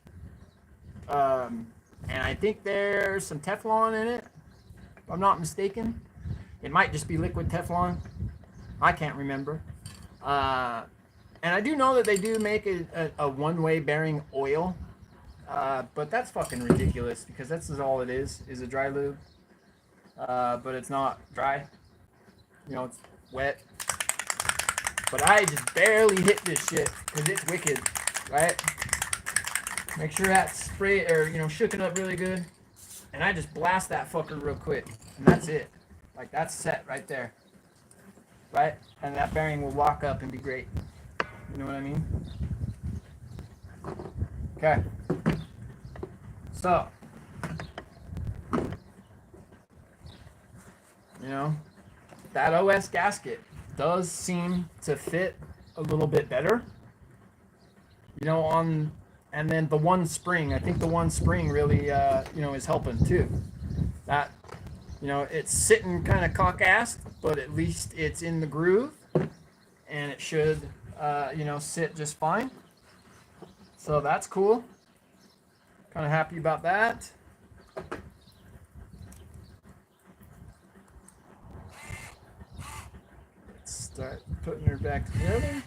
And I think there's some Teflon in it, if I'm not mistaken. It might just be liquid Teflon. I can't remember. And I do know that they do make a one-way bearing oil, but that's fucking ridiculous because that's all it is a dry lube. But it's not dry. It's wet. But I just barely hit this shit because it's wicked, right? Make sure that's spray or shooken up really good, and I just blast that fucker real quick, and that's it. Like that's set right there, right? And that bearing will lock up and be great. You know what I mean? Okay. So, that OS gasket does seem to fit a little bit better. And then the one spring, I think the one spring really, is helping too. That, it's sitting kind of cock-assed, but at least it's in the groove, and it should, sit just fine. So that's cool. Kind of happy about that. Let's start putting her back together.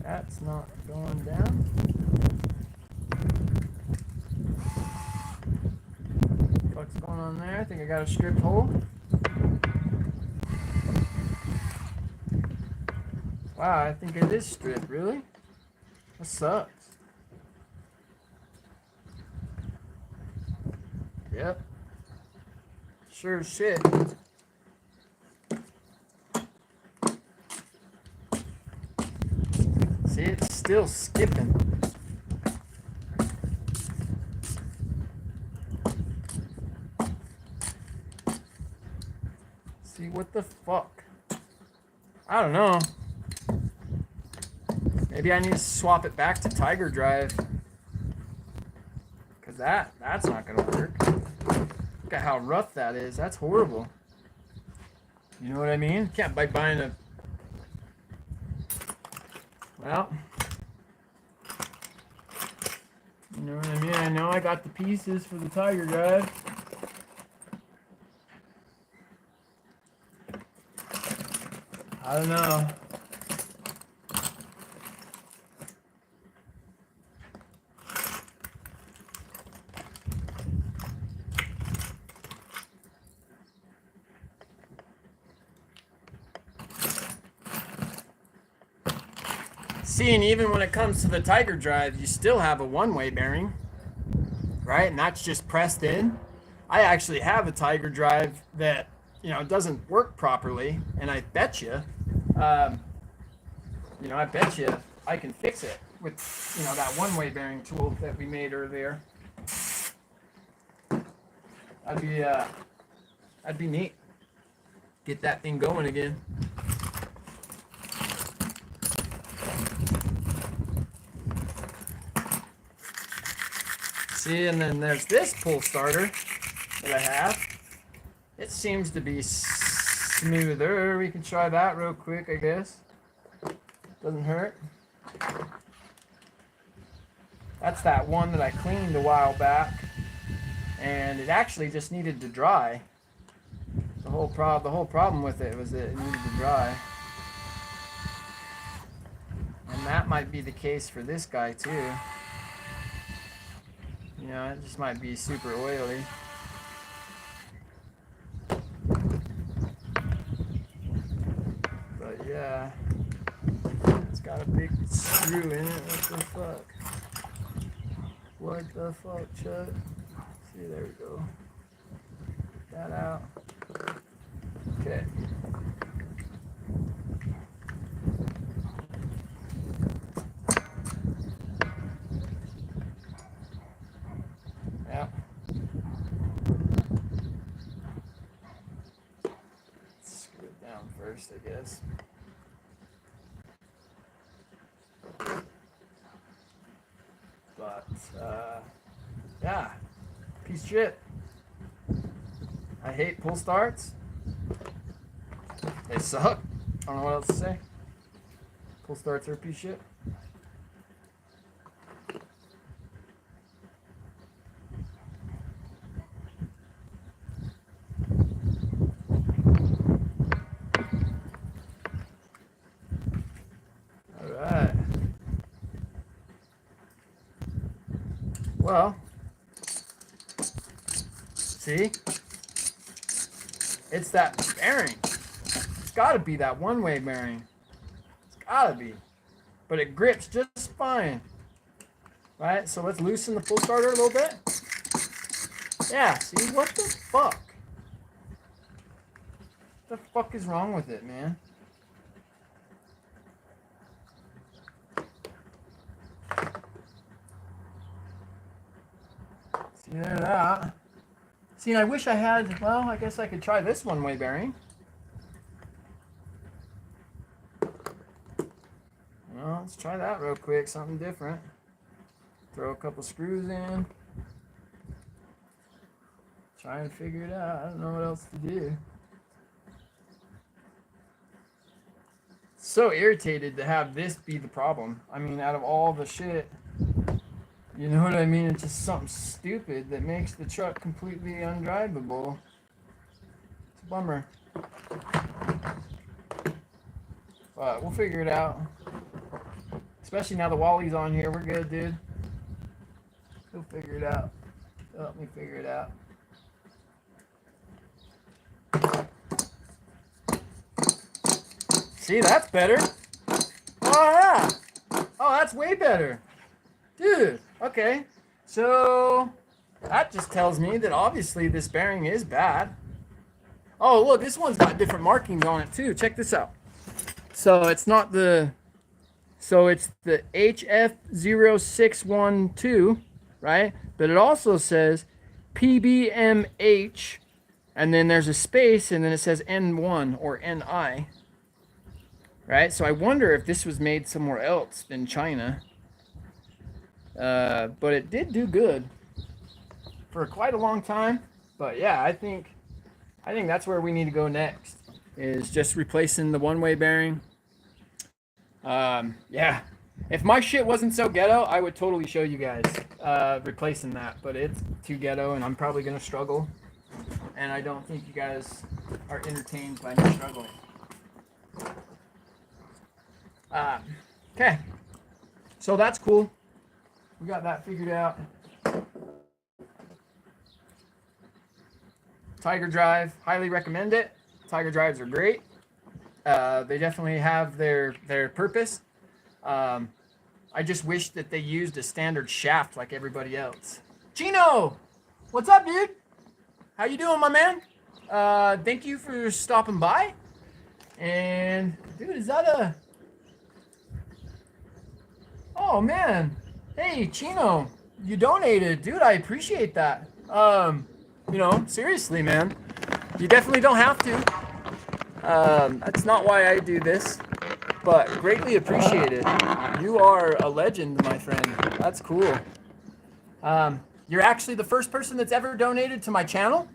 That's not going down. What's going on there? I think I got a stripped hole. Wow, I think it is stripped, really? That sucks. Yep. Sure as shit. See, it's still skipping. See, what the fuck? I don't know. Maybe I need to swap it back to Tiger Drive. Because that's not going to work. Look at how rough that is. That's horrible. You know what I mean? Can't by buying a... Well... You know what I mean? I know I got the pieces for the Tiger Drive. I don't know. See, and even when it comes to the Tiger Drive, you still have a one-way bearing, right? And that's just pressed in. I actually have a Tiger Drive that, you know, doesn't work properly, and I bet you, I bet you I can fix it with, you know, that one-way bearing tool that we made earlier. That'd be neat. Get that thing going again. See, and then there's this pull starter that I have. It seems to be smoother. We can try that real quick, I guess. Doesn't hurt. That's that one that I cleaned a while back, and it actually just needed to dry. The whole problem with it was that it needed to dry. And that might be the case for this guy too. You know, it just might be super oily. But yeah, it's got a big screw in it. What the fuck? What the fuck, Chuck? See, there we go. Get that out. Okay. Yep. Screw it down first, I guess. But, yeah, piece of shit. I hate pull starts. They suck. I don't know what else to say. Pull starts are a piece of shit. Alright. Well, see? It's that bearing. It's got to be that one-way bearing. It's got to be. But it grips just fine. Right? So let's loosen the pull starter a little bit. Yeah, see? What the fuck? What the fuck is wrong with it, man? See there, that. See, I wish I had, well, I guess I could try this one-way bearing. Well, let's try that real quick, something different. Throw a couple screws in. Try and figure it out. I don't know what else to do. So irritated to have this be the problem. I mean, out of all the shit, you know what I mean? It's just something stupid that makes the truck completely undrivable. It's a bummer. But we'll figure it out. Especially now the Wally's on here. We're good, dude. He'll figure it out. He'll help me figure it out. See, that's better. Oh, yeah. Oh, that's way better. Dude, okay. So, That just tells me that obviously this bearing is bad. Oh, look, this one's got different markings on it too. Check this out. So it's not the, so it's the HF0612, right? But it also says PBMH, and then there's a space, and then it says N1 or NI, right? So I wonder if this was made somewhere else than China. But it did do good for quite a long time. But yeah, I think that's where we need to go next, is just replacing the one-way bearing. Yeah, if my shit wasn't so ghetto, I would totally show you guys replacing that, but it's too ghetto and I'm probably gonna struggle, and I don't think you guys are entertained by me struggling. Okay, so that's cool. We got that figured out. Tiger Drive, highly recommend it. Tiger Drives are great. They definitely have their purpose. I just wish that they used a standard shaft like everybody else. Chino, what's up, dude? How you doing, my man? Thank you for stopping by. And dude, is that a? Oh man, hey Chino, you donated, dude. I appreciate that. You know, seriously, man, you definitely don't have to. That's not why I do this, but greatly appreciated. You are a legend, my friend. That's cool. You're actually the first person that's ever donated to my channel.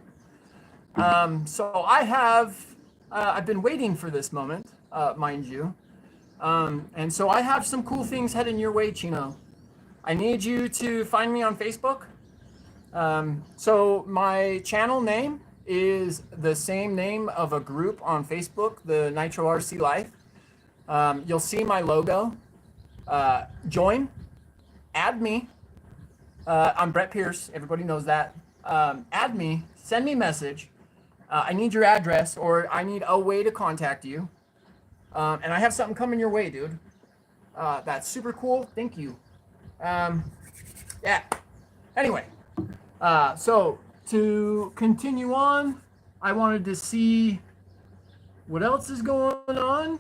So I have, I've been waiting for this moment, mind you. And so I have some cool things heading your way, Chino. I need you to find me on Facebook. So my channel name is the same name of a group on Facebook, the Nitro RC Life. You'll see my logo. Join, add me. I'm Brett Pierce. Everybody knows that. Add me, send me a message. I need your address, or I need a way to contact you. And I have something coming your way, dude. That's super cool. Thank you. Yeah. Anyway, so to continue on, I wanted to see what else is going on.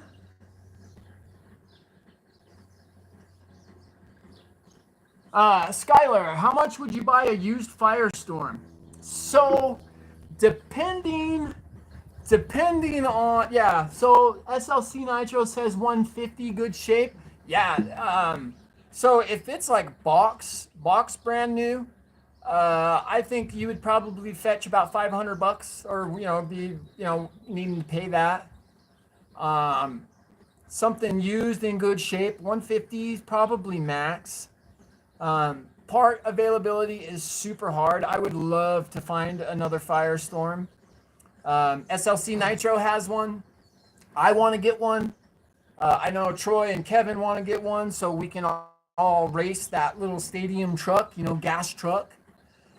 Skylar, how much would you buy a used Firestorm? So depending on, yeah, so SLC Nitro says 150, good shape. Yeah, so if it's like box brand new, I think you would probably fetch about $500, or be needing to pay that. Something used in good shape, 150 is probably max. Part availability is super hard. I would love to find another Firestorm. SLC Nitro has one. I want to get one. I know Troy and Kevin want to get one, so we can all race that little stadium truck, gas truck.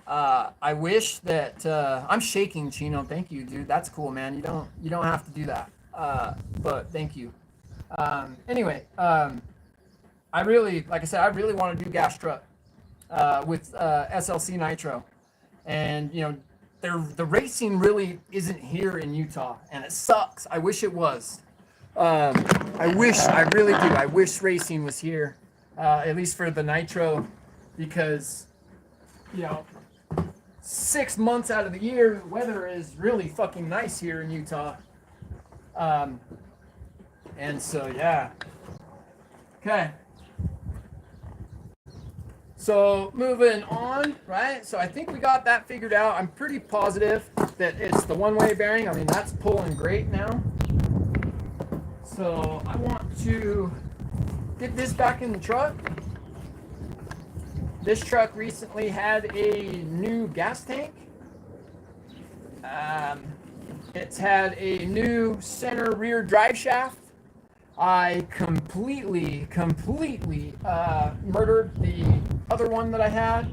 I wish that I'm shaking, Chino. Thank you, dude. That's cool, man. You don't have to do that. But thank you. Anyway, I really want to do gas truck with SLC Nitro, and the racing really isn't here in Utah, and it sucks. I wish it was. I really do. I wish racing was here, at least for the Nitro, because 6 months out of the year, the weather is really fucking nice here in Utah. And so, yeah. Okay. So moving on, right? So I think we got that figured out. I'm pretty positive that it's the one-way bearing. I mean, that's pulling great now. So I want to get this back in the truck. This truck recently had a new gas tank. It's had a new center rear drive shaft. I completely murdered the other one that I had.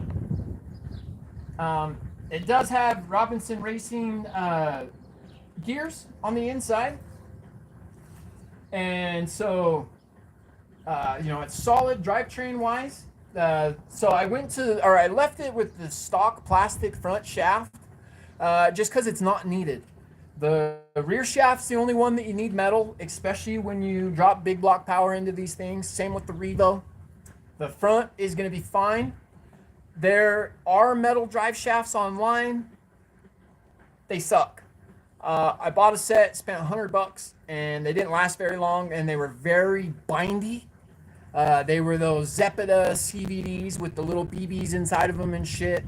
It does have Robinson Racing gears on the inside. And so, it's solid drivetrain wise. So I I left it with the stock plastic front shaft, just because it's not needed. The rear shaft's the only one that you need metal, especially when you drop big block power into these things. Same with the Revo. The front is going to be fine. There are metal drive shafts online. They suck. I bought a set, spent $100, and they didn't last very long, and they were very bindy. They were those Zepeda CVDs with the little BBs inside of them and shit.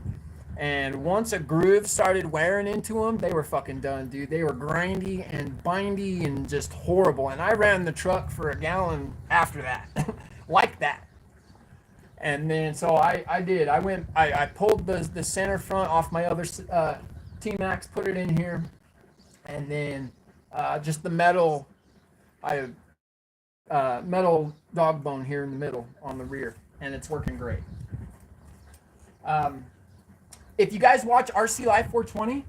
And once a groove started wearing into them, they were fucking done, dude. They were grindy and bindy and just horrible. And I ran the truck for a gallon after that, like that. And then so I did. I pulled the center front off my other T-Max, put it in here, and then just the metal metal dog bone here in the middle on the rear, and it's working great. If you guys watch RC Life 420,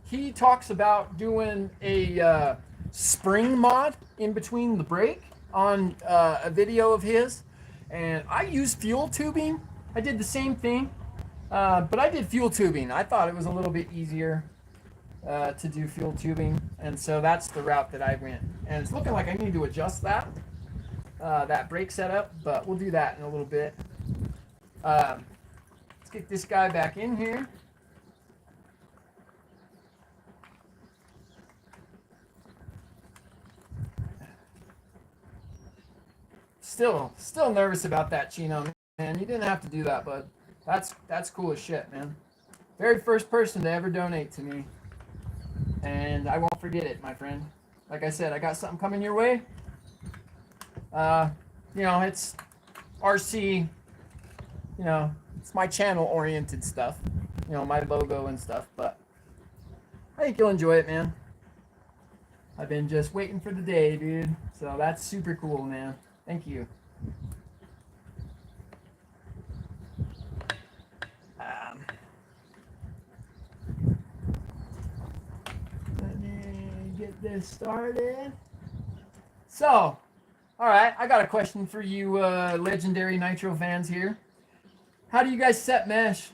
he talks about doing a spring mod in between the brake on a video of his, and I use fuel tubing. I did the same thing, but I did fuel tubing. I thought it was a little bit easier to do fuel tubing, and so that's the route that I went. And it's looking like I need to adjust that brake setup, but we'll do that in a little bit. Let's get this guy back in here. Still nervous about that, Chino, man. You didn't have to do that, bud. That's cool as shit, man. Very first person to ever donate to me, and I won't forget it, my friend. Like I said, I got something coming your way. You know, it's RC, you know, it's my channel oriented stuff, you know, my logo and stuff, but I think you'll enjoy it, man. I've been just waiting for the day, dude. So that's super cool, man. Thank you. Let me get this started. So, all right, I got a question for you legendary Nitro fans here. How do you guys set mesh?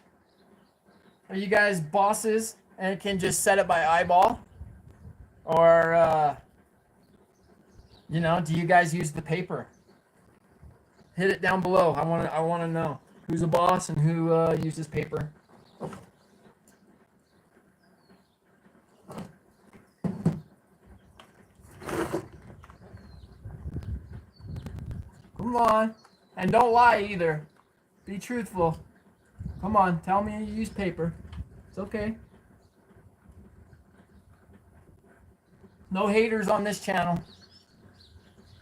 Are you guys bosses and can just set it by eyeball? Or, you know, do you guys use the paper? Hit it down below. I want to know who's a boss and who uses paper. Come on. And don't lie either. Be truthful. Come on, tell me you use paper. It's okay. No haters on this channel.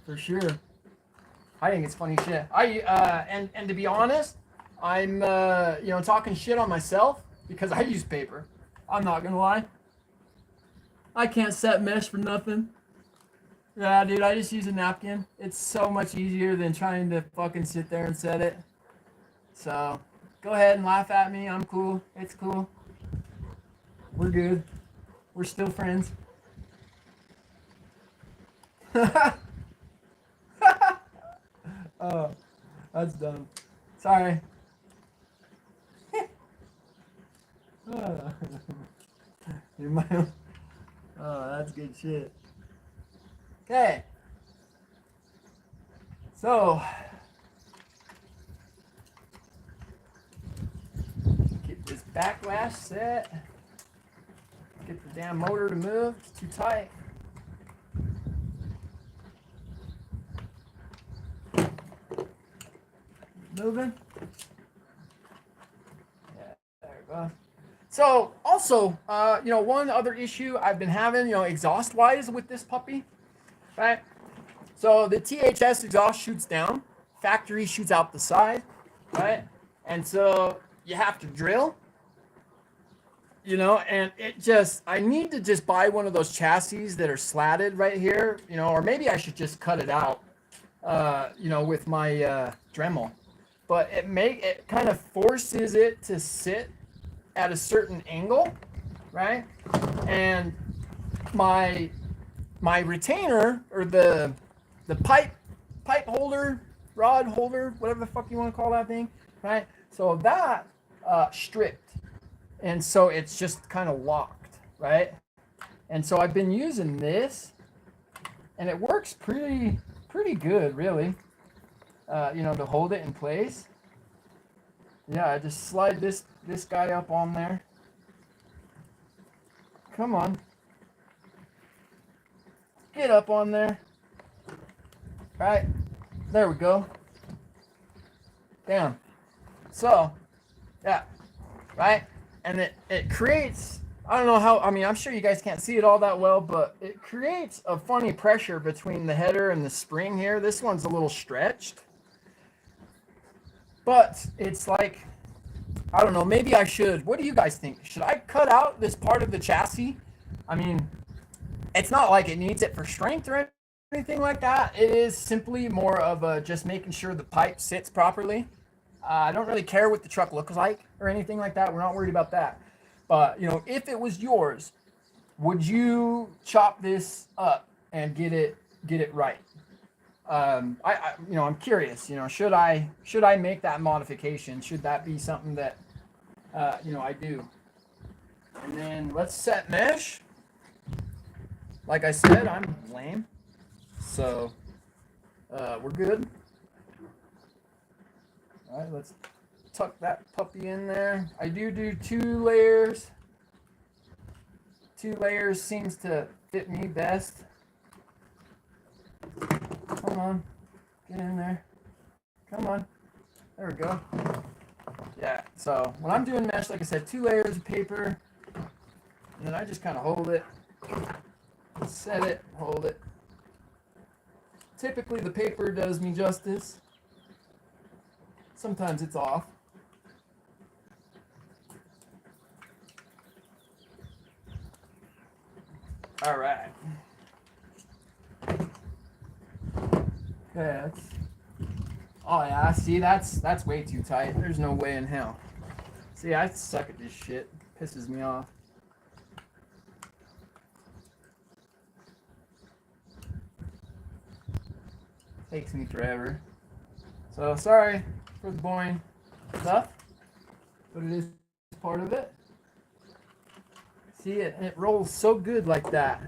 For sure. I think it's funny shit. And to be honest, I'm you know, talking shit on myself because I use paper. I'm not gonna lie. I can't set mesh for nothing. Yeah, dude, I just use a napkin. It's so much easier than trying to fucking sit there and set it. So, go ahead and laugh at me. I'm cool. It's cool. We're good. We're still friends. Oh, that's dumb. Sorry. Oh, that's good shit. Okay. So, get this backlash set. Get the damn motor to move. It's too tight. Moving. Yeah, there we go. So also, you know, one other issue I've been having, you know, exhaust wise with this puppy, right? So the THS exhaust shoots down, factory shoots out the side, right? And so you have to drill, you know, and it just, I need to just buy one of those chassis that are slatted right here, you know, or maybe I should just cut it out, you know, with my Dremel. But it kind of forces it to sit at a certain angle, right? And my retainer, or the pipe holder, rod holder, whatever the fuck you want to call that thing, right? So that stripped, and so it's just kind of locked, right? And so I've been using this, and it works pretty good, really. To hold it in place. Yeah, I just slide this guy up on there. Come on. Get up on there. Right. There we go. Down. So, yeah. Right? And it creates, I don't know how, I mean, I'm sure you guys can't see it all that well, but it creates a funny pressure between the header and the spring here. This one's a little stretched. But it's like, I don't know, maybe I should. What do you guys think? Should I cut out this part of the chassis? I mean, it's not like it needs it for strength or anything like that. It is simply more of a just making sure the pipe sits properly. I don't really care what the truck looks like or anything like that. We're not worried about that. But, if it was yours, would you chop this up and get it right? I'm curious, should I make that modification? Should that be something that, I do? And then let's set mesh. Like I said, I'm lame. So, we're good. All right, let's tuck that puppy in there. I do 2 layers. 2 layers seems to fit me best. Come on, get in there. Come on. There we go. Yeah, so when I'm doing mesh, like I said, 2 layers of paper, and then I just kind of hold it, set it, hold it. Typically the paper does me justice. Sometimes it's off. All right. Okay, oh yeah, see, that's way too tight. There's no way in hell. See, I suck at this shit. Pisses me off. Takes me forever. So sorry for the boring stuff, but it is part of it. See it, and it rolls so good like that.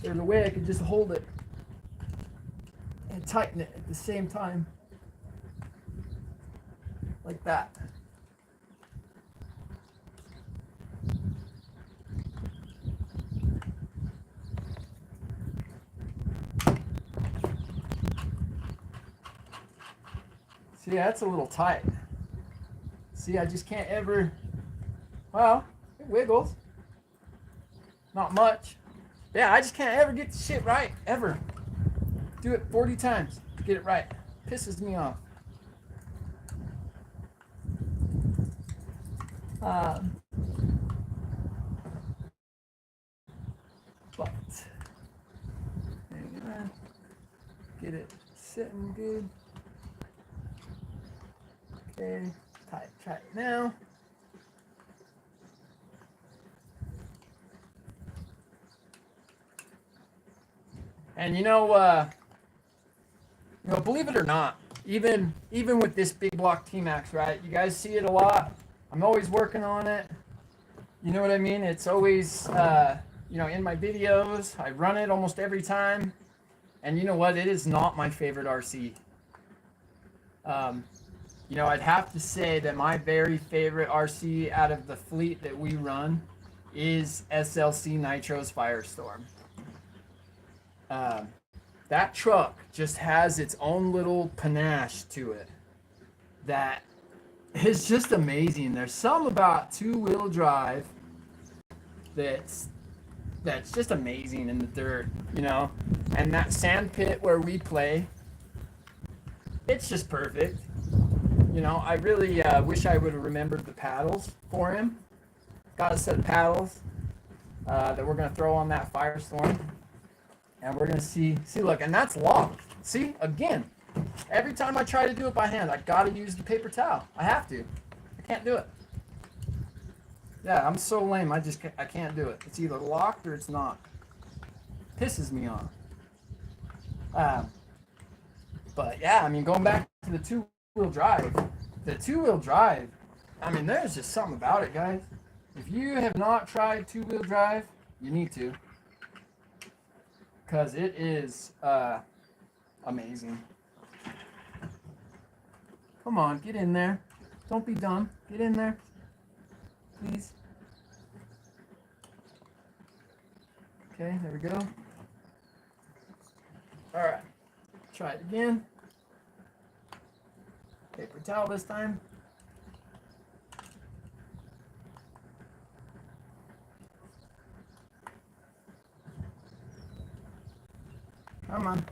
There's a way I could just hold it and tighten it at the same time, like that. See, that's a little tight. See, I just can't ever, well, it wiggles. Not much. Yeah, I just can't ever get the shit right, ever. Do it 40 times to get it right. Pisses me off. But get it sitting good. Okay, tight now. And believe it or not, even with this big block T-Max, right? You guys see it a lot. I'm always working on it. You know what I mean? It's always, in my videos. I run it almost every time. And you know what? It is not my favorite RC. I'd have to say that my very favorite RC out of the fleet that we run is SLC Nitro's Firestorm. That truck just has its own little panache to it that is just amazing. There's some about 2-wheel drive that's just amazing in the dirt, and that sand pit where we play, it's just perfect. I really wish I would have remembered the paddles for him. Got a set of paddles that we're going to throw on that Firestorm. And we're going to see, look, and that's locked. See, again, every time I try to do it by hand, I got to use the paper towel. I have to. I can't do it. Yeah, I'm so lame. I can't do it. It's either locked or it's not. Pisses me off. But yeah, I mean, going back to the 2-wheel drive, the two-wheel drive, I mean, there's just something about it, guys. If you have not tried two-wheel drive, you need to, because it is amazing. Come on, get in there. Don't be dumb. Get in there, please. Okay, there we go. All right, try it again. Paper towel this time. Come on.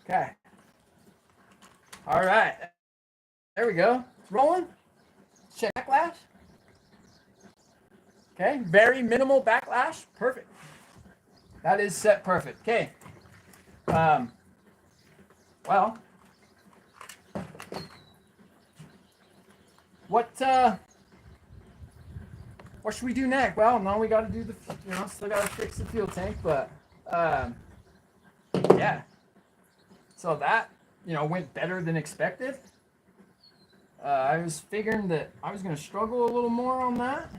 Okay. All right. There we go. It's rolling. Check backlash. Okay. Very minimal backlash. Perfect. That is set perfect. Okay. Well, what should we do next? Well, now we got to do the, still got to fix the fuel tank, but yeah. So that, went better than expected. I was figuring that I was going to struggle a little more on that.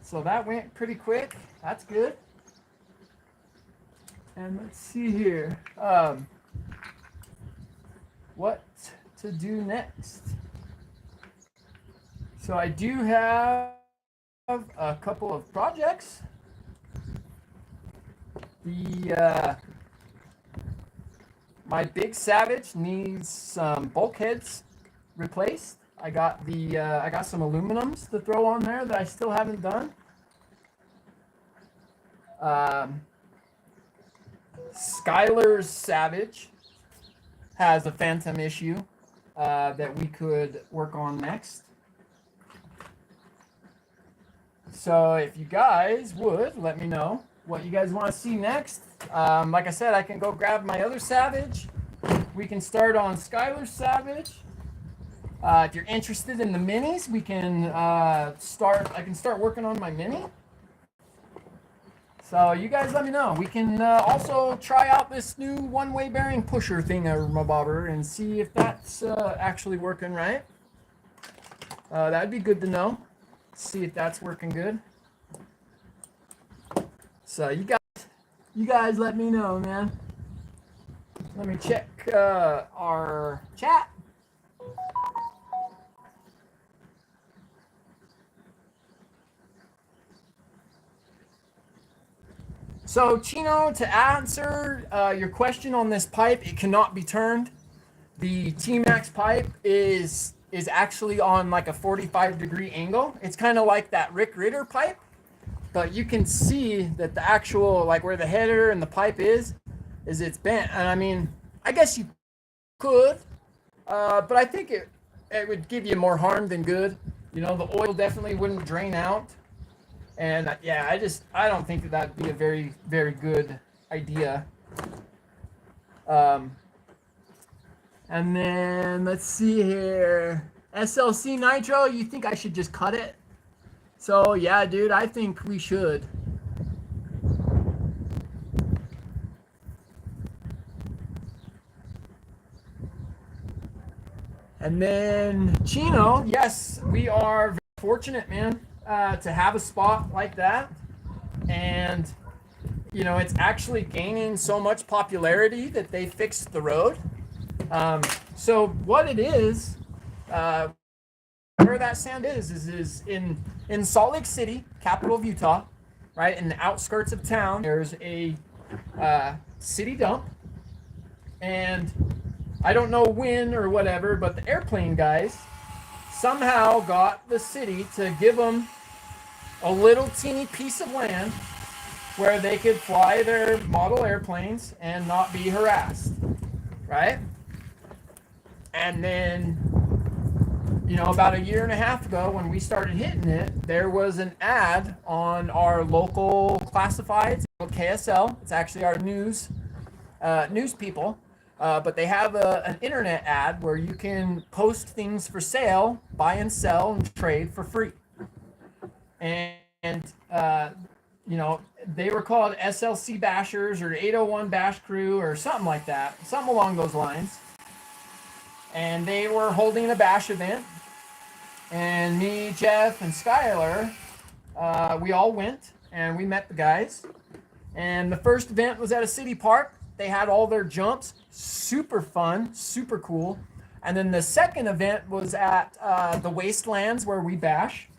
So that went pretty quick. That's good. And let's see here. What to do next? So I do have a couple of projects. My big Savage needs some bulkheads replaced. I got some aluminums to throw on there that I still haven't done. Skylar's Savage has a phantom issue that we could work on next. So if you guys would let me know what you guys want to see next. Like I said, I can go grab my other Savage. We can start on Skylar's Savage. If you're interested in the minis, we can I can start working on my mini. So you guys let me know. We can also try out this new one-way bearing pusher thingamabobber and see if that's actually working right. That'd be good to know. See if that's working good. So you guys let me know, man. Let me check our chat. So Chino, to answer your question on this pipe, it cannot be turned. The T-Max pipe is actually on like a 45-degree angle. It's kind of like that Rick Ritter pipe, but you can see that the actual, like where the header and the pipe is it's bent. And I mean, I guess you could, but I think it would give you more harm than good. The oil definitely wouldn't drain out. And yeah, I don't think that'd be a very, very good idea. And then let's see here. SLC Nitro, you think I should just cut it? So yeah, dude, I think we should. And then Chino, yes, we are very fortunate, man, to have a spot like that. And it's actually gaining so much popularity that they fixed the road. So what it is, where that sand is in Salt Lake City, capital of Utah, right in the outskirts of town. There's a city dump, and I don't know when or whatever, but the airplane guys somehow got the city to give them a little teeny piece of land where they could fly their model airplanes and not be harassed, right? And then, about a year and a half ago when we started hitting it, there was an ad on our local classifieds, KSL. It's actually our news people, but they have an internet ad where you can post things for sale, buy and sell, and trade for free. And they were called SLC Bashers or 801 Bash Crew or something like that, something along those lines. and they were holding a bash event. And me, Jeff, and Skylar, we all went and we met the guys. And the first event was at a city park. They had all their jumps, super fun, super cool. And then the second event was at the Wastelands where we bash.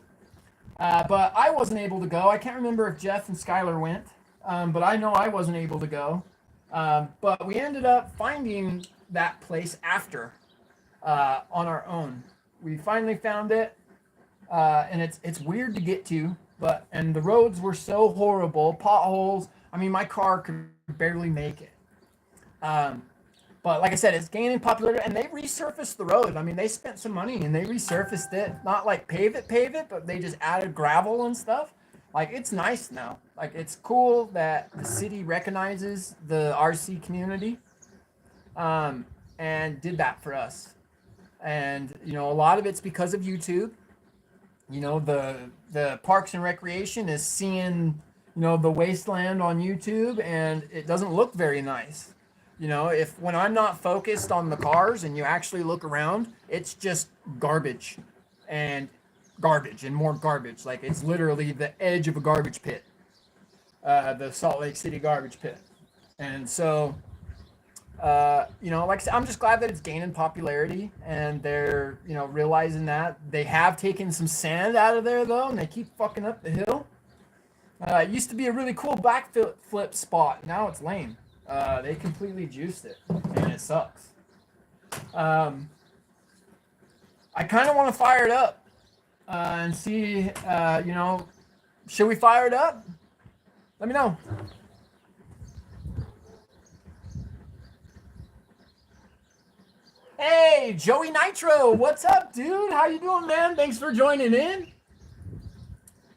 But I wasn't able to go. I can't remember if Jeff and Skylar went, but I know I wasn't able to go. But we ended up finding that place after on our own. We finally found it, and it's weird to get to, and the roads were so horrible, potholes. I mean, my car could barely make it. But like I said, it's gaining popularity, and they resurfaced the road. I mean, they spent some money and they resurfaced it. Not like pave it, but they just added gravel and stuff. Like, it's nice now. Like, it's cool that the city recognizes the RC community, and did that for us. And, you know, a lot of it's because of YouTube. You know, the Parks and Recreation is seeing, you know, the wasteland on YouTube, and it doesn't look very nice. You know, when I'm not focused on the cars and you actually look around, it's just garbage and more garbage. Like, it's literally the edge of a garbage pit, the Salt Lake City garbage pit. And so, you know, like I said, I'm just glad that it's gaining popularity, and they're, you know, realizing that. They have taken some sand out of there, though, and they keep fucking up the hill. It used to be a really cool backflip spot. Now it's lame. They completely juiced it, and it sucks. I kind of want to fire it up and see, you know, should we fire it up? Let me know. Hey, Joey Nitro, what's up, dude? How you doing, man? Thanks for joining in.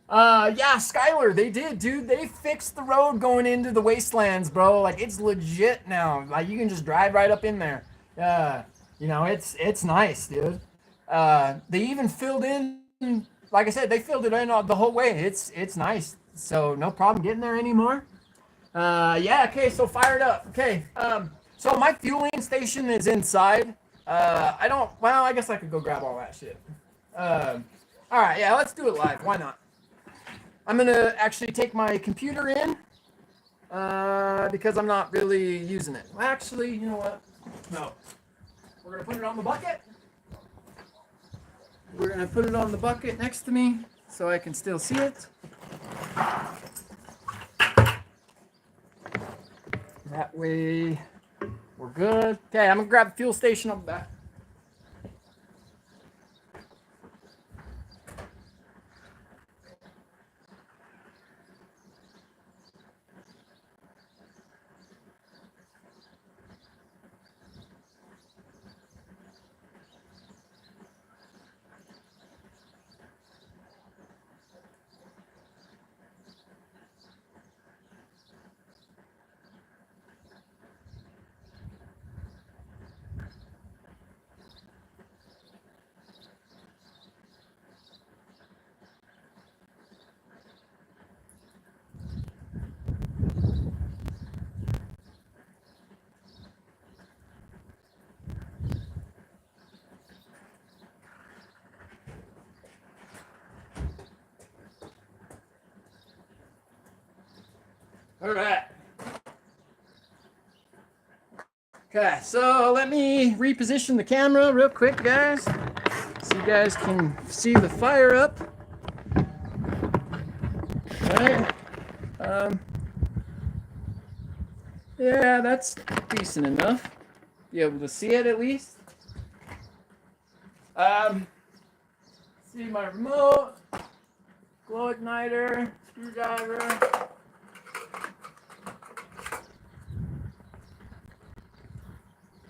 Yeah, Skylar, they did, dude. They fixed the road going into the Wastelands, bro. Like, it's legit now. Like, you can just drive right up in there. You know, it's nice, dude. They even filled in, like I said, they filled it in the whole way. It's nice. So no problem getting there anymore. Yeah, okay, so fire it up. Okay, so my fueling station is inside. I guess I could go grab all that shit. All right, yeah, let's do it live. Why not? I'm going to actually take my computer in because I'm not really using it. Actually, you know what? No. We're going to put it on the bucket. We're going to put it on the bucket next to me so I can still see it. That way we're good. Okay, I'm going to grab the fuel station up back. All right. Okay, so let me reposition the camera real quick, guys, so you guys can see the fire up. All right. Yeah, that's decent enough. Be able to see it at least. See my remote, glow igniter, screwdriver.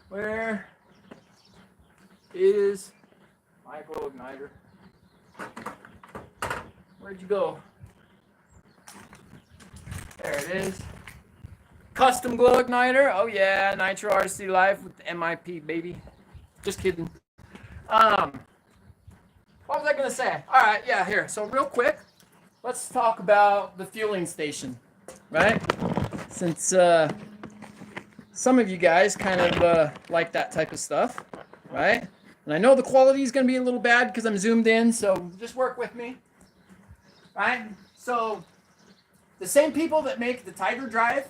Where is my glow igniter? Where'd you go? There it is. Custom glow igniter. Oh yeah, Nitro RC Live with the MIP, baby. Just kidding. What was I gonna say? All right, yeah, here. So real quick, let's talk about the fueling station, right? Since some of you guys kind of like that type of stuff. right? And I know the quality is going to be a little bad because I'm zoomed in, so just work with me, right? So the same people that make the Tiger Drive,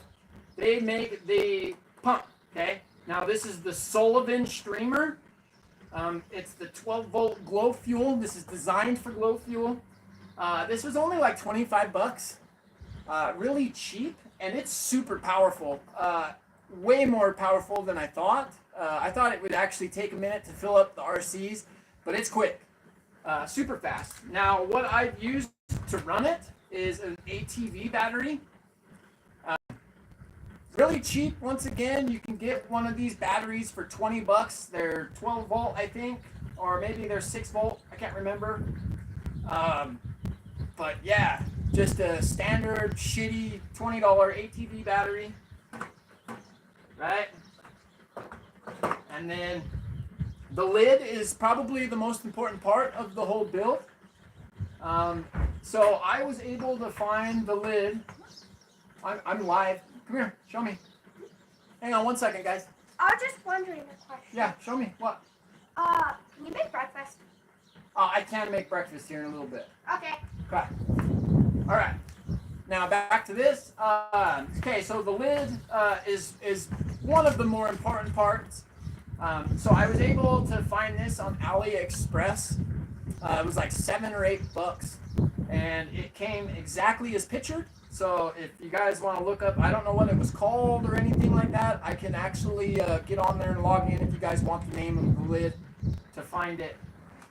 they make the pump, okay? Now this is the Sullivan Streamer. It's the 12-volt glow fuel. This is designed for glow fuel. This was only like 25 bucks. Really cheap, and it's super powerful. Way more powerful than I thought. I thought it would actually take a minute to fill up the RCs, but it's quick. Super fast. Now, what I've used to run it is an ATV battery. Really cheap. Once again, you can get one of these batteries for 20 bucks. They're 12 volt, I think, or maybe they're 6 volt. I can't remember. But yeah, just a standard shitty $20 ATV battery, right? And then the lid is probably the most important part of the whole build. So I was able to find the lid. I'm live. Come here, show me. Hang on one second, guys. I was just wondering a question. Yeah, show me. What? Can you make breakfast? I can make breakfast here in a little bit. Okay. Okay. All right. Now back to this. Okay, so the lid is one of the more important parts. So I was able to find this on AliExpress. It was like $7 or $8, and it came exactly as pictured. So if you guys want to look up, I don't know what it was called or anything like that. I can actually get on there and log in if you guys want the name of the lid to find it.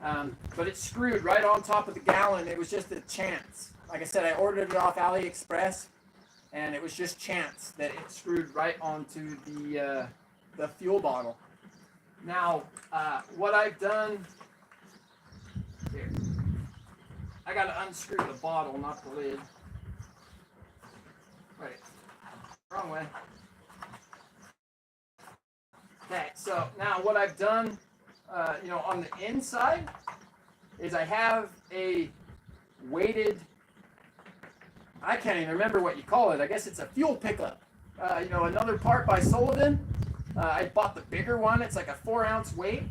But it's screwed right on top of the gallon. It was just a chance. Like I said, I ordered it off AliExpress, and it was just chance that it screwed right onto the fuel bottle. Now, what I've done here, I got to unscrew the bottle, not the lid. Wait, wrong way. Okay, so now what I've done, on the inside is I have a weighted, I can't even remember what you call it. I guess it's a fuel pickup. Another part by Sullivan. I bought the bigger one. It's like a 4-ounce weight.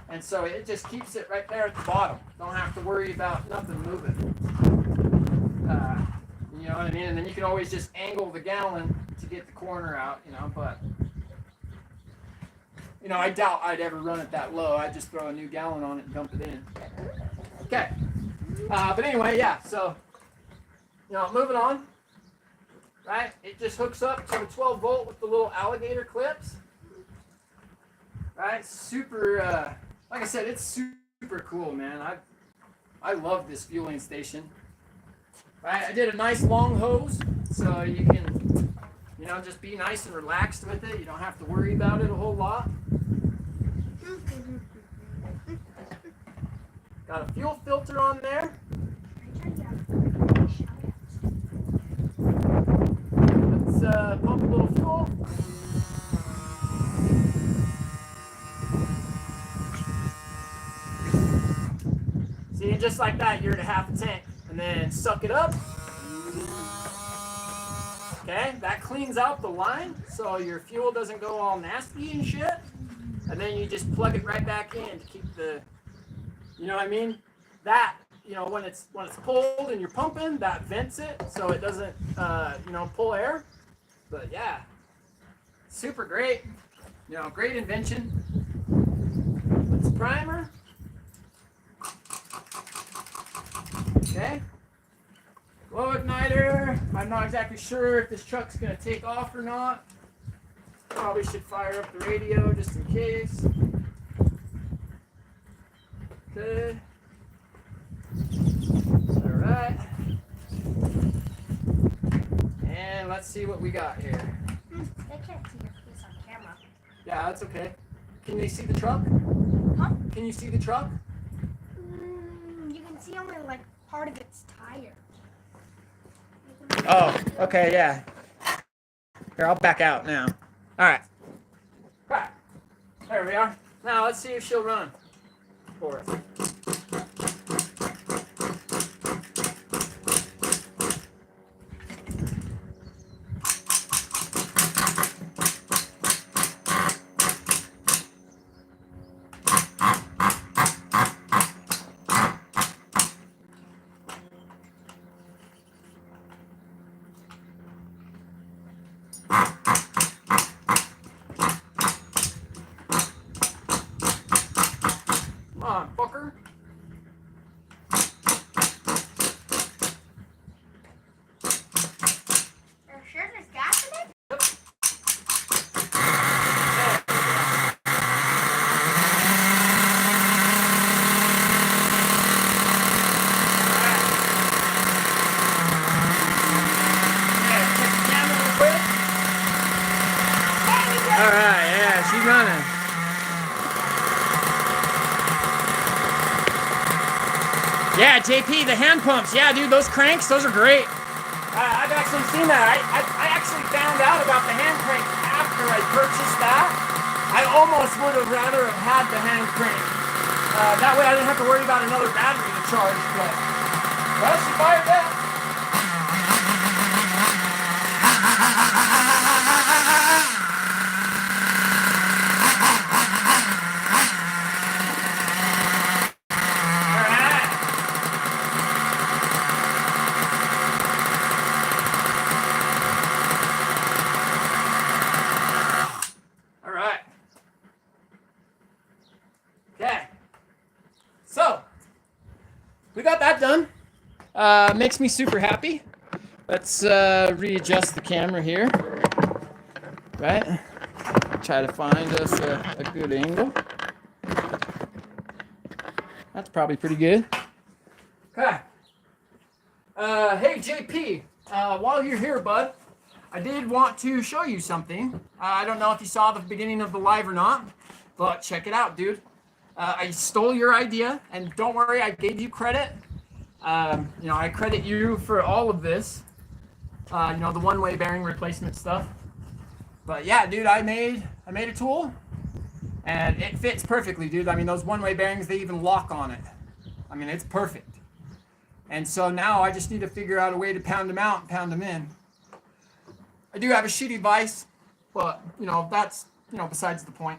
And so it just keeps it right there at the bottom. Don't have to worry about nothing moving. You know what I mean? And then you can always just angle the gallon to get the corner out, but I doubt I'd ever run it that low. I'd just throw a new gallon on it and dump it in. Okay. But anyway, yeah, so, moving on, right? It just hooks up to the 12 volt with the little alligator clips, right? Super, like I said, it's super cool, man. I love this fueling station. Right, I did a nice long hose, so you can, just be nice and relaxed with it. You don't have to worry about it a whole lot. Got a fuel filter on there. Let's pump a little fuel. See, just like that, you're at a half a tank. And then suck it up. Okay, that cleans out the line so your fuel doesn't go all nasty and shit. And then you just plug it right back in to keep the, you know what I mean? That, when it's pulled and you're pumping, that vents it so it doesn't, pull air. But yeah, super great. Great invention. Let's primer. Okay. Glow igniter. I'm not exactly sure if this truck's going to take off or not. Probably should fire up the radio just in case. Okay. Alright. And let's see what we got here. They can't see your face on camera. Yeah, that's okay. Can they see the truck? Huh? Can you see the truck? You can see only like part of its tire. Oh, okay, yeah. Here, I'll back out now. All right. There we are. Now let's see if she'll run for us. All right, yeah, she's running. Yeah, JP, the hand pumps. Yeah, dude, those cranks, those are great. I've actually seen that. I actually found out about the hand crank after I purchased that. I almost would have rather have had the hand crank. That way I didn't have to worry about another battery to charge. But well, she fired that. We got that done. Makes me super happy. Let's readjust the camera here. Right? Try to find us a good angle. That's probably pretty good. Okay. Hey JP, while you're here, bud, I did want to show you something. I don't know if you saw the beginning of the live or not, but check it out, dude. I stole your idea, and don't worry, I gave you credit. I credit you for all of this. The one-way bearing replacement stuff. But yeah, dude, I made a tool, and it fits perfectly, dude. I mean, those one-way bearings, they even lock on it. I mean, it's perfect. And so now I just need to figure out a way to pound them out and pound them in. I do have a shitty vise, but that's besides the point.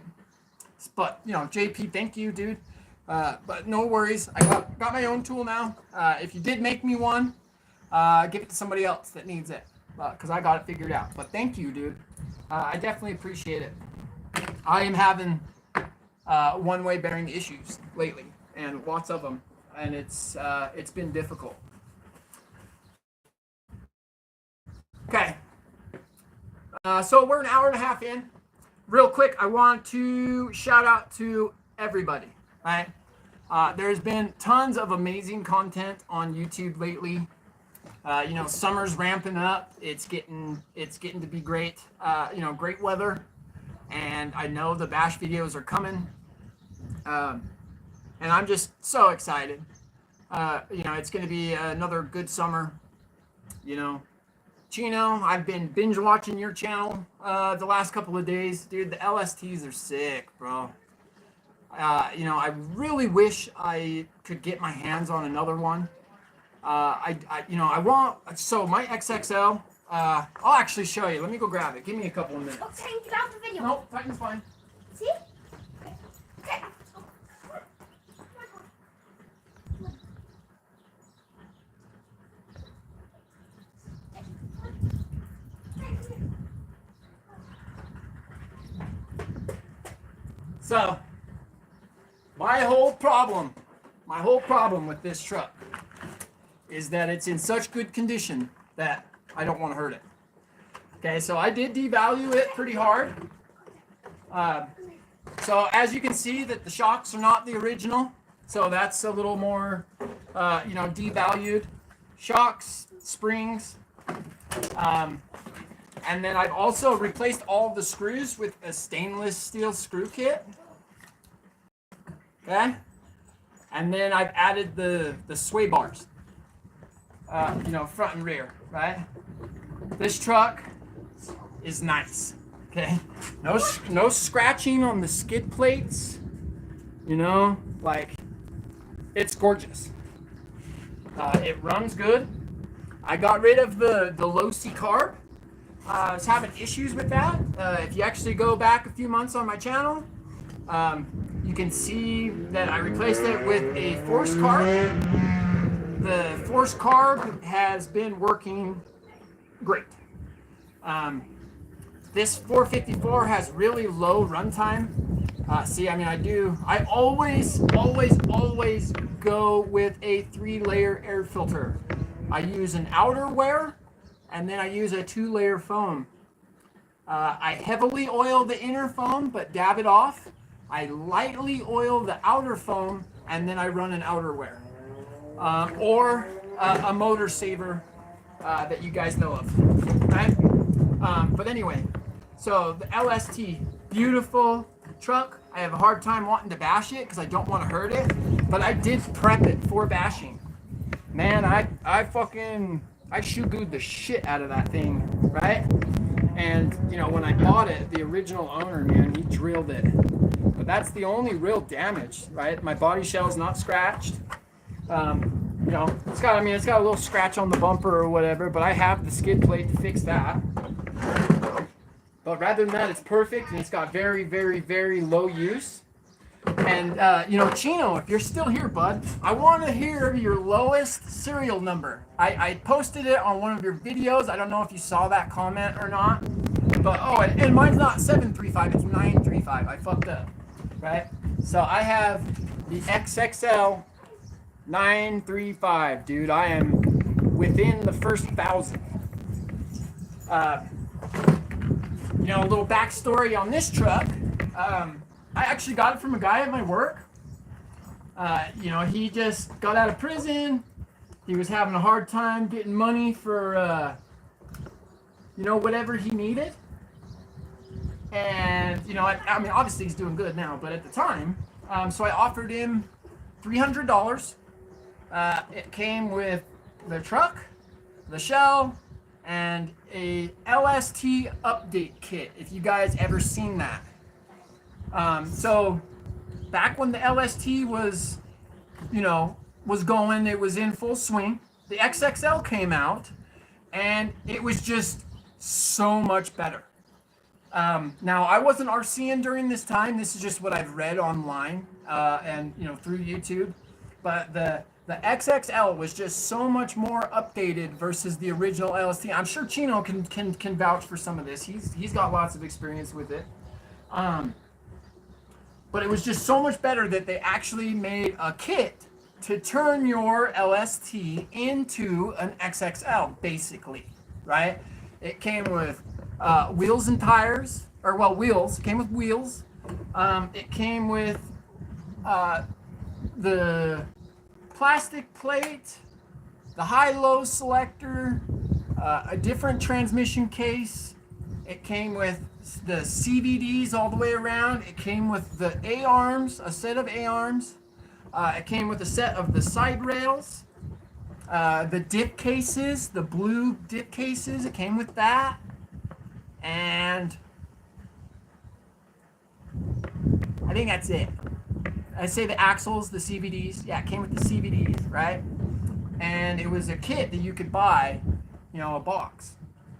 But JP, thank you, dude. But no worries. I got my own tool now. If you did make me one, give it to somebody else that needs it, because I got it figured out. But thank you, dude. I definitely appreciate it. I am having one-way bearing issues lately, and lots of them, and it's been difficult. Okay. So we're an hour and a half in. Real quick, I want to shout out to everybody, right? There's been tons of amazing content on YouTube lately. Summer's ramping up. It's getting to be great. Great weather, and I know the bash videos are coming. And I'm just so excited. It's going to be another good summer. Chino, I've been binge watching your channel the last couple of days. Dude, the LSTs are sick, bro. I really wish I could get my hands on another one. I want, so my XXL, I'll actually show you. Let me go grab it. Give me a couple of minutes. Okay, get out the video. Nope, Titan's fine. See? Okay. So, my whole problem with this truck is that it's in such good condition that I don't want to hurt it. Okay, so I did devalue it pretty hard. So as you can see that the shocks are not the original, so that's a little more, devalued. Shocks, springs, and then I've also replaced all the screws with a stainless steel screw kit. Okay, and then I've added the sway bars, front and rear, right? This truck is nice, okay? No scratching on the skid plates, it's gorgeous. It runs good. I got rid of the low C carb. I was having issues with that. If you actually go back a few months on my channel, you can see that I replaced it with a forced carb. The forced carb has been working great. This 454 has really low runtime. I always go with a 3-layer air filter. I use an outer wear, and then I use a 2-layer foam. I heavily oil the inner foam, but dab it off. I lightly oil the outer foam, and then I run an outer wear. Or a motor saver that you guys know of, right? But anyway, So the LST, beautiful truck. I have a hard time wanting to bash it because I don't want to hurt it, but I did prep it for bashing. Man, I shoot the shit out of that thing, right? And you know, when I bought it, the original owner, man, he drilled it. But that's the only real damage, right? My body shell's not scratched. You know, it's got a little scratch on the bumper or whatever, but I have the skid plate to fix that. But rather than that, it's perfect, and it's got very, very, very low use. And, you know, Chino, if you're still here, bud, I want to hear your lowest serial number. I posted it on one of your videos. I don't know if you saw that comment or not. But, oh, and mine's not 735, it's 935. I fucked up, right? So I have the XXL 935, dude. I am within the first 1,000. You know, a little backstory on this truck. I actually got it from a guy at my work. You know, he just got out of prison. He was having a hard time getting money for, you know, whatever he needed. And, you know, I mean, obviously he's doing good now, but at the time, so I offered him $300. It came with the truck, the shell, and a LST update kit, if you guys ever seen that. So back when the LST was, you know, was going, it was in full swing, the XXL came out, and it was just so much better. Now, I wasn't RCing during this time. This is just what I've read online and, you know, through YouTube. But the XXL was just so much more updated versus the original LST. I'm sure Chino can vouch for some of this. He's got lots of experience with it. But it was just so much better that they actually made a kit to turn your LST into an XXL, basically, right? It came with wheels and tires, or well, wheels. It came with wheels. It came with the plastic plate, the high-low selector, a different transmission case. It came with the CVDs all the way around. It came with the A-arms, a set of A-arms. It came with a set of the side rails, the dip cases, the blue dip cases. It came with that. And I think that's it. I say the axles, the CVDs. Yeah, it came with the CVDs, right? And it was a kit that you could buy, you know, a box.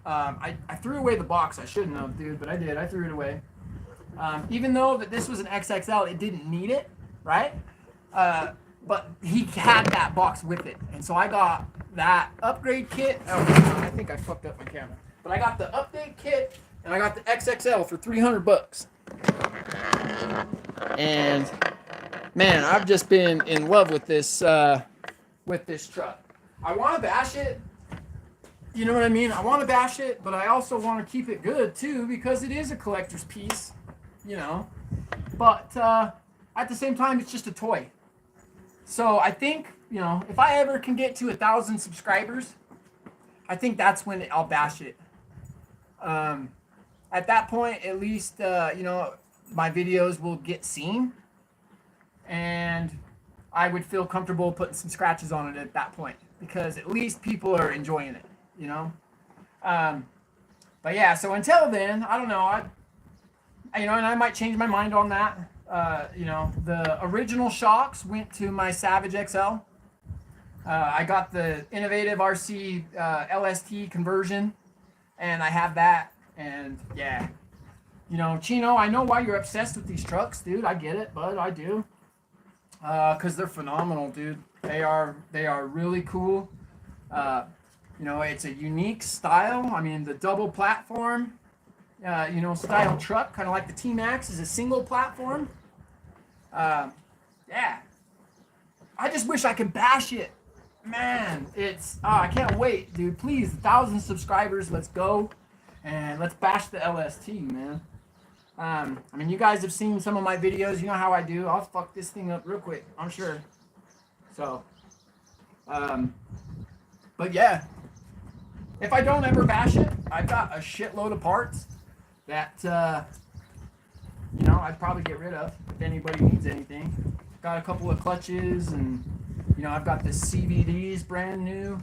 I threw away the box. I shouldn't have, dude, but I did. I threw it away. Even though that this was an XXL, it didn't need it, right? But he had that box with it. And so I got that upgrade kit. Oh, I think I fucked up my camera. But I got the update kit, and I got the XXL for $300. And man, I've just been in love with this truck. I want to bash it. You know what I mean? I want to bash it, but I also want to keep it good too because it is a collector's piece, you know. But at the same time, it's just a toy. So I think, you know, if I ever can get to 1,000 subscribers, I think that's when I'll bash it. At that point, at least, you know, my videos will get seen, and I would feel comfortable putting some scratches on it at that point because at least people are enjoying it, you know. But yeah, so until then, I don't know. You know, and I might change my mind on that. You know, the original shocks went to my Savage XL. I got the Innovative RC LST conversion, and I have that. And yeah, you know, Chino, I know why you're obsessed with these trucks, dude. I get it, bud. I do. Because they're phenomenal, dude. They are really cool. You know, it's a unique style. I mean, the double platform, you know, style truck, kind of like the T-Max, is a single platform. Yeah. I just wish I could bash it. Man, it's, I can't wait, dude. Please, 1,000 subscribers. Let's go. And let's bash the LST, man. I mean, you guys have seen some of my videos. You know how I do. I'll fuck this thing up real quick, I'm sure. So, but yeah. If I don't ever bash it, I've got a shitload of parts. that you know, I'd probably get rid of if anybody needs anything. Got a couple of clutches, and you know, I've got the CVDs brand new.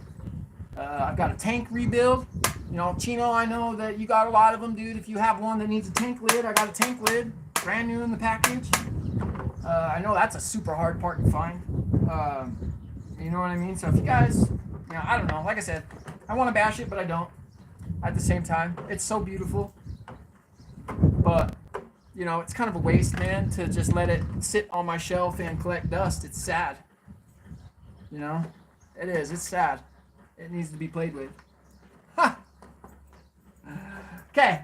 I've got a tank rebuild. You know, Chino, I know that you got a lot of them, dude. If you have one that needs a tank lid, I got a tank lid, brand new in the package. I know that's a super hard part to find. You know what I mean? So if you guys, you know, I don't know. Like I said, I want to bash it, but I don't. At the same time, it's so beautiful. But, you know, it's kind of a waste, man, to just let it sit on my shelf and collect dust. It's sad. You know? It is. It's sad. It needs to be played with. Ha! Okay.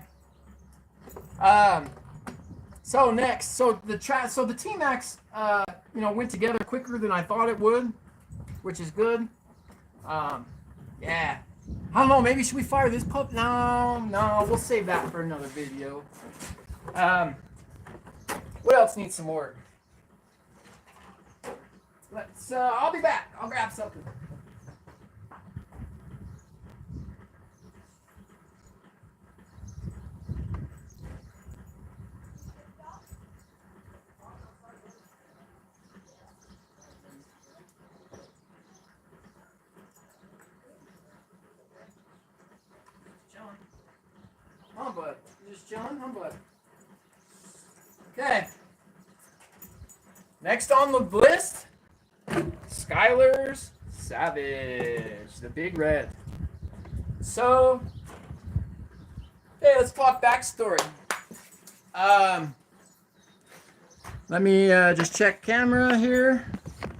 So next, so the T-Max, you know, went together quicker than I thought it would, which is good. Yeah. I don't know, maybe should we fire this pup? No, we'll save that for another video. What else needs some work? I'll be back. I'll grab something. Come on, bud. You just chilling? Come on, bud. Okay. Next on the list, Skylar's Savage, the big red. So, hey, let's talk backstory. Let me just check camera here.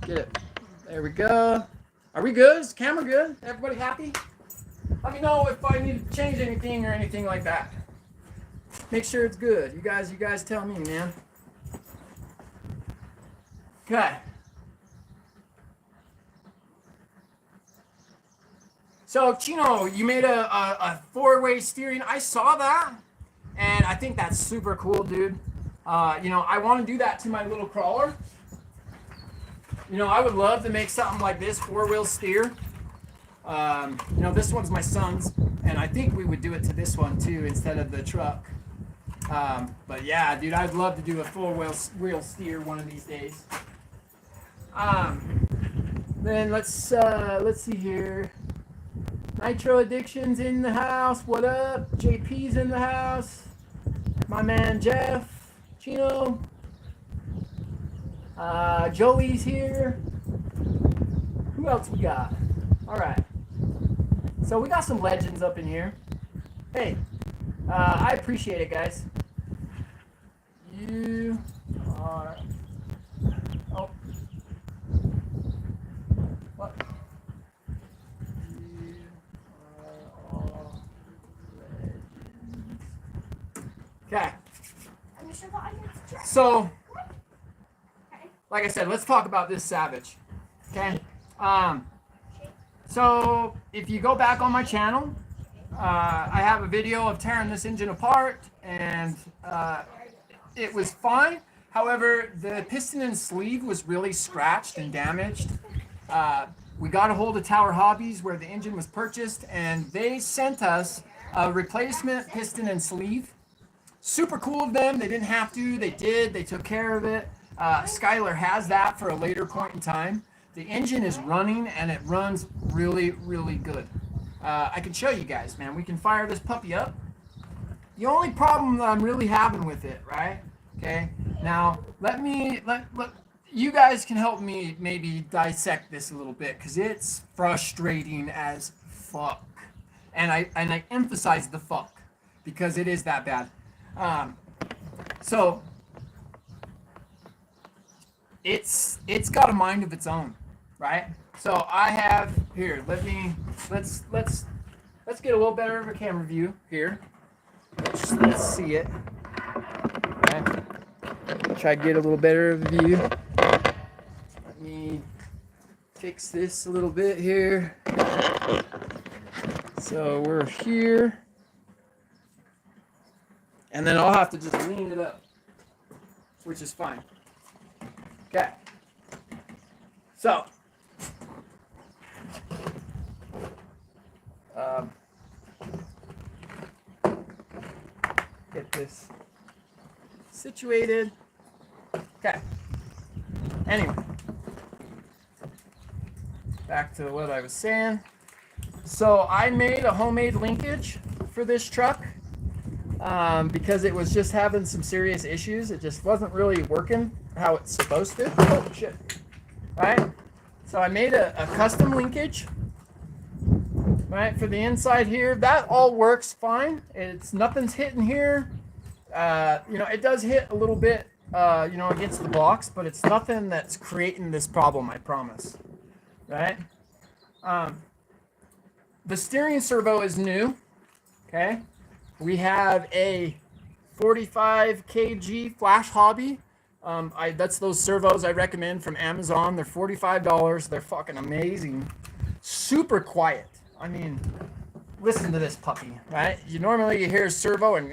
Get it. There we go. Are we good? Is the camera good? Everybody happy? Let me know if I need to change anything or anything like that. Make sure it's good. You guys tell me, man. Okay. So, Chino, you made a four-way steering. I saw that, and I think that's super cool, dude. You know, I want to do that to my little crawler. You know, I would love to make something like this, four-wheel steer. You know, this one's my son's, and I think we would do it to this one too instead of the truck. But yeah, dude, I'd love to do a four-wheel steer one of these days. Then let's see here. Nitro Addiction's in the house. What up? JP's in the house. My man Jeff, Chino. Joey's here. Who else we got? All right. So we got some legends up in here. Hey, I appreciate it, guys. You are. Oh. What? You are all legends. Okay. So, like I said, let's talk about this Savage. Okay. So if you go back on my channel, I have a video of tearing this engine apart, and it was fine. However, the piston and sleeve was really scratched and damaged. We got a hold of Tower Hobbies where the engine was purchased, and they sent us a replacement piston and sleeve. Super cool of them. They didn't have to. They did. They took care of it. Skylar has that for a later point in time. The engine is running, and it runs really, really good. I can show you guys, man. We can fire this puppy up. The only problem that I'm really having with it, right? Okay. Now, let you guys can help me maybe dissect this a little bit, because it's frustrating as fuck. And I emphasize the fuck, because it is that bad. So it's got a mind of its own, right? So I have here. Let's get a little better of a camera view here. Let's see it. Okay. Try to get a little better of a view. Let me fix this a little bit here. So we're here. And then I'll have to just lean it up, which is fine. Okay. So, get this situated. Okay. Anyway, back to what I was saying. So I made a homemade linkage for this truck because it was just having some serious issues. It just wasn't really working how it's supposed to. Oh shit! Right. So I made a custom linkage. Right, for the inside here, that all works fine. Nothing's hitting here. It does hit a little bit, against the blocks, but it's nothing that's creating this problem, I promise. Right? The steering servo is new. Okay? We have a 45 kg Flash Hobby. That's those servos I recommend from Amazon. They're $45. They're fucking amazing. Super quiet. I mean, listen to this puppy, right? You hear a servo and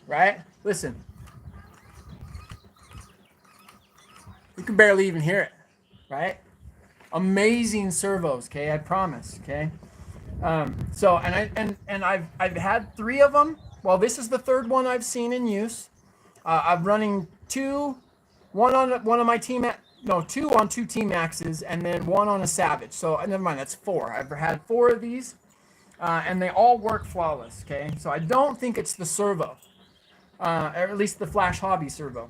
right? Listen. You can barely even hear it, right? Amazing servos, okay? I promise, okay? I've had 3 of them. Well, this is the 3rd one I've seen in use. I'm running 2, one on my team at. No, 2 on 2 T-Maxes, and then 1 on a Savage. So, never mind, that's 4. I've had 4 of these, and they all work flawless, okay? So I don't think it's the servo, or at least the Flash Hobby servo.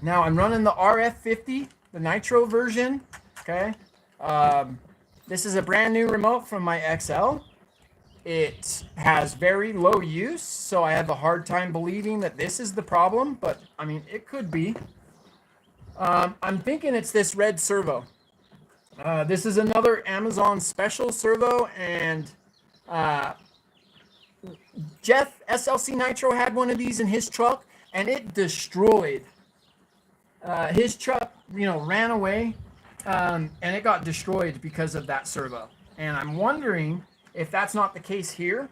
Now, I'm running the RF50, the Nitro version, okay? This is a brand new remote from my XL. It has very low use, so I have a hard time believing that this is the problem, but, I mean, it could be. I'm thinking it's this red servo. This is another Amazon special servo, and Jeff SLC Nitro had one of these in his truck, and it destroyed. His truck, ran away, and it got destroyed because of that servo. And I'm wondering if that's not the case here.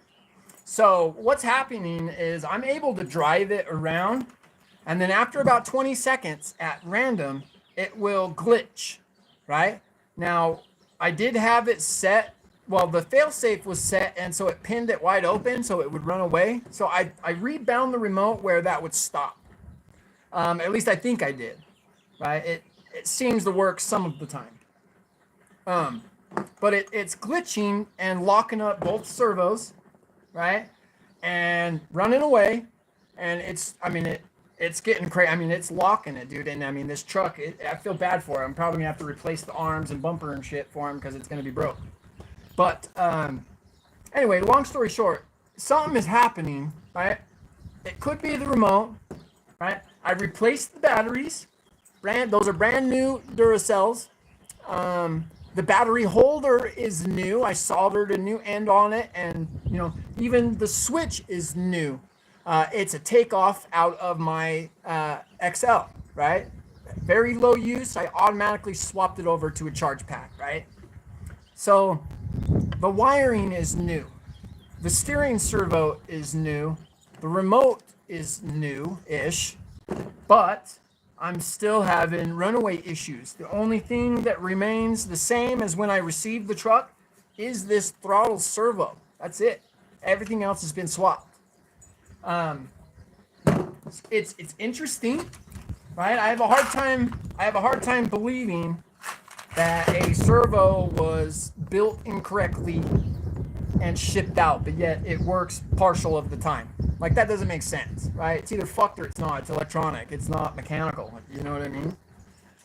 So what's happening is I'm able to drive it around, and then after about 20 seconds at random, it will glitch, right? Now, I did have it set. Well, the failsafe was set, and so it pinned it wide open so it would run away. So I rebound the remote where that would stop. At least I think I did, right? It seems to work some of the time. But it's glitching and locking up both servos, right? And running away, and it's getting crazy. I mean, it's locking it, dude. And I mean, this truck, I feel bad for it. I'm probably gonna have to replace the arms and bumper and shit for him because it's gonna be broke. But anyway, long story short, something is happening, right? It could be the remote, right? I replaced the batteries. Those are brand new Duracells. The battery holder is new. I soldered a new end on it, and even the switch is new. It's a takeoff out of my XL, right? Very low use. I automatically swapped it over to a charge pack, right? So the wiring is new. The steering servo is new. The remote is new-ish, but I'm still having runaway issues. The only thing that remains the same as when I received the truck is this throttle servo. That's it. Everything else has been swapped. It's interesting, right? I have a hard time believing that a servo was built incorrectly and shipped out, but yet it works partial of the time. Like, that doesn't make sense, right? It's either fucked or it's not. It's electronic. It's not mechanical. You know what I mean?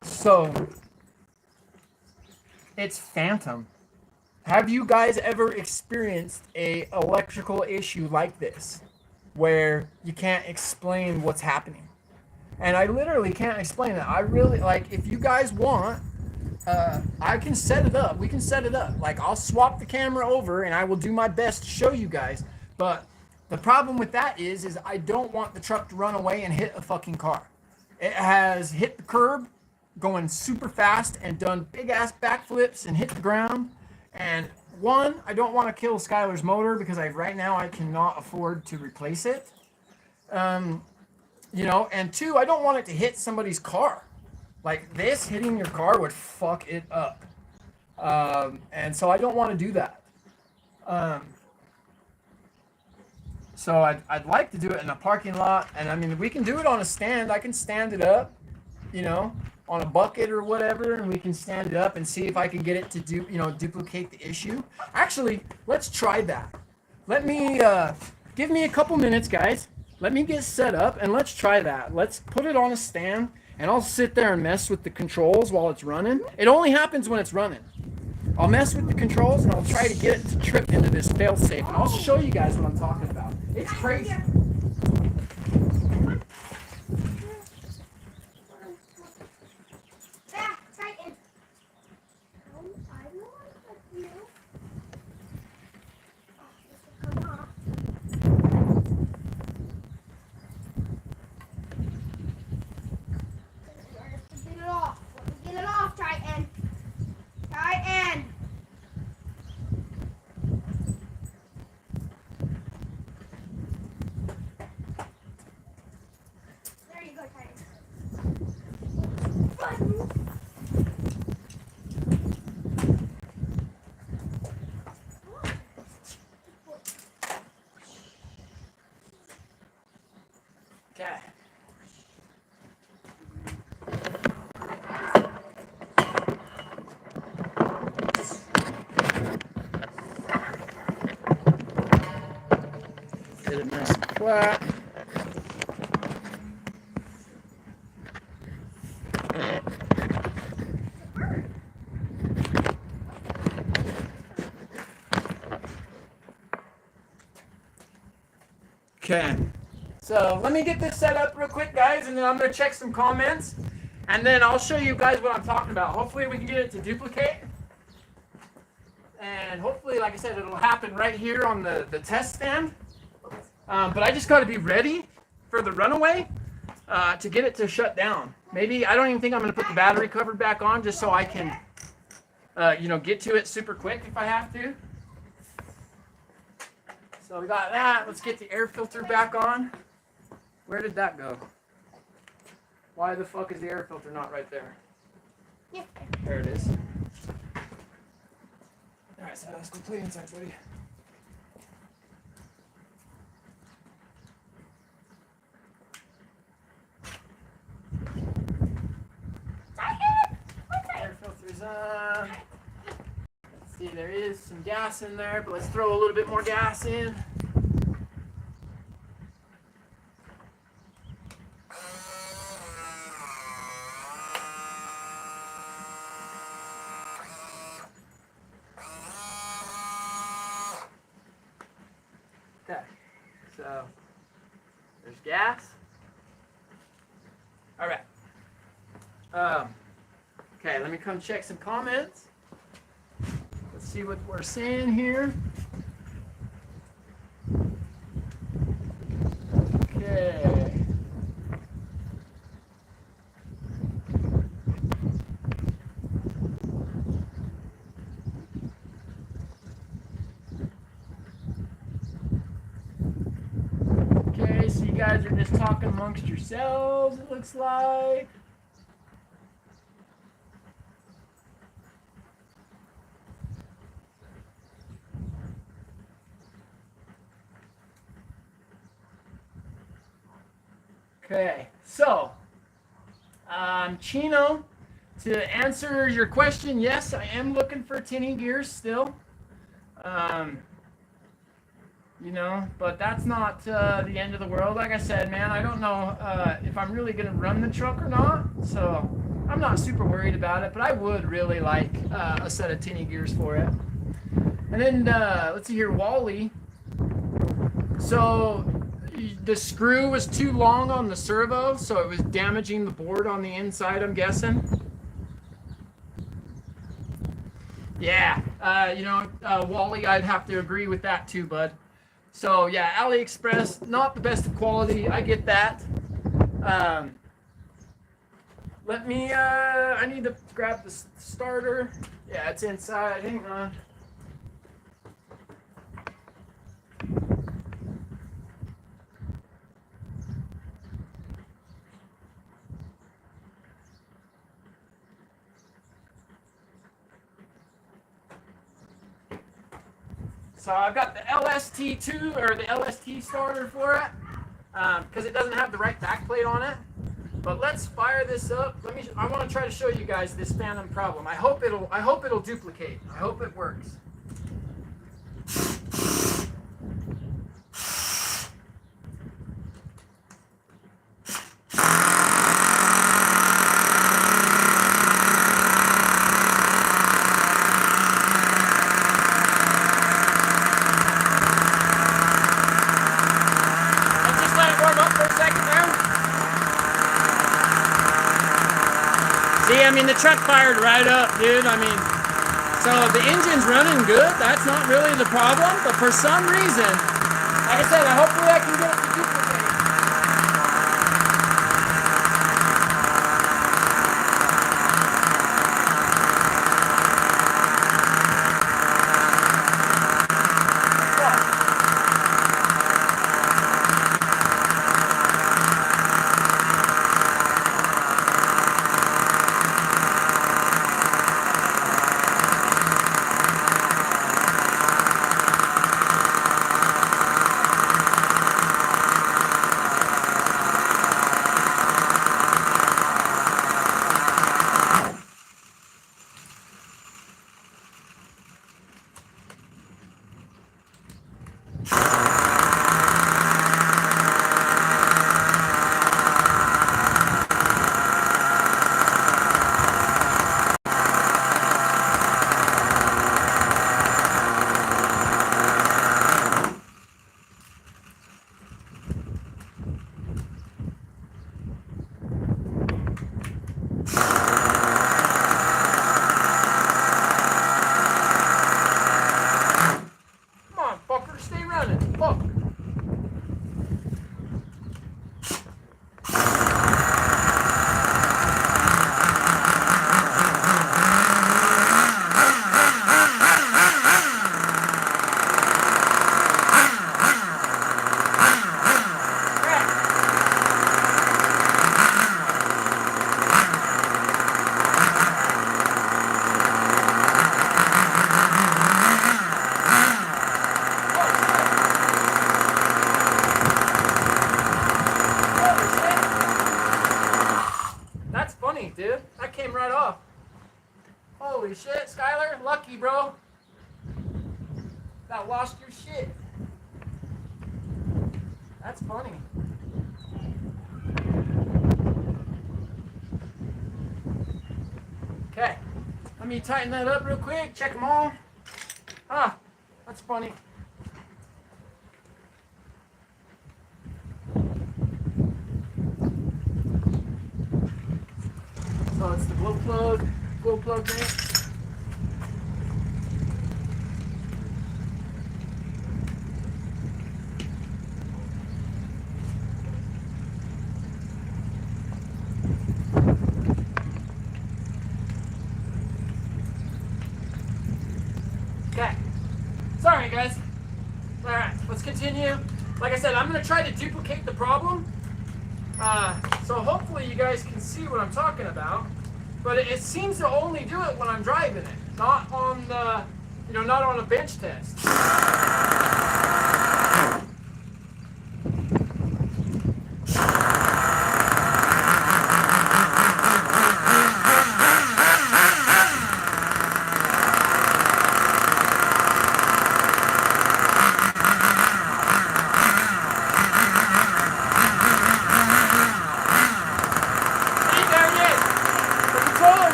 So it's phantom. Have you guys ever experienced a electrical issue like this, where you can't explain what's happening? And I literally can't explain it. I really, if you guys want, I can set it up. We can set it up. I'll swap the camera over and I will do my best to show you guys. But the problem with that is I don't want the truck to run away and hit a fucking car. It has hit the curb going super fast and done big ass backflips and hit the ground. And one, I don't want to kill Skylar's motor because right now I cannot afford to replace it. And 2, I don't want it to hit somebody's car. Like, this hitting your car would fuck it up. And so I don't want to do that. So I'd like to do it in a parking lot, and I mean we can do it on a stand. I can stand it up, you know, on a bucket or whatever, and we can stand it up and see if I can get it to duplicate the issue. Actually, let's try that. Let me give me a couple minutes, guys. Let me get set up and let's try that. Let's put it on a stand, and I'll sit there and mess with the controls while it's running. It only happens when it's running. I'll mess with the controls and I'll try to get it to trip into this fail-safe, and I'll show you guys what I'm talking about. It's crazy. Get it off, Titan. Titan. There you go, Titan. Okay. Get it nice and flat. Okay. So let me get this set up real quick, guys, and then I'm going to check some comments, and then I'll show you guys what I'm talking about. Hopefully we can get it to duplicate, and hopefully, like I said, it'll happen right here on the test stand. But I just got to be ready for the runaway to get it to shut down. Maybe, I don't even think I'm going to put the battery cover back on just so I can, get to it super quick if I have to. So we got that. Let's get the air filter back on. Where did that go? Why the fuck is the air filter not right there? Yeah. There it is. Alright, so let's go play inside, buddy. Air filter's on. Let's see, there is some gas in there, but let's throw a little bit more gas in. Okay, so there's gas. All right. Okay, let me come check some comments. Let's see what we're seeing here. Okay. Okay, so you guys are just talking amongst yourselves, it looks like. Okay, so, Chino, to answer your question, yes, I am looking for tinny gears still. But that's not the end of the world. Like I said, man, I don't know if I'm really going to run the truck or not, so I'm not super worried about it, but I would really like a set of tinny gears for it. And then, let's see here, Wally. So, the screw was too long on the servo, so it was damaging the board on the inside, I'm guessing. Yeah, Wally, I'd have to agree with that too, bud. So, yeah, AliExpress, not the best of quality. I get that. I need to grab the starter. Yeah, it's inside. Hang on. So I've got the LST2 or the LST starter for it because it doesn't have the right backplate on it. But let's fire this up. I want to try to show you guys this phantom problem. I hope it'll duplicate. I hope it works. See, I mean, the truck fired right up, dude. I mean, so the engine's running good. That's not really the problem. But for some reason, like I said, hopefully I can get it to duplicate. Stay running. Look. Dude, that came right off. Holy shit, Skylar, lucky, bro. That lost your shit. That's funny. Okay, let me tighten that up real quick. Check them all. Ah, that's funny. So it's the glow plug thing. Okay. Sorry guys. Alright, let's continue. Like I said, I'm going to try to duplicate the problem. So hopefully you guys can see what I'm talking about. But it seems to only do it when I'm driving it, not on the, not on a bench test.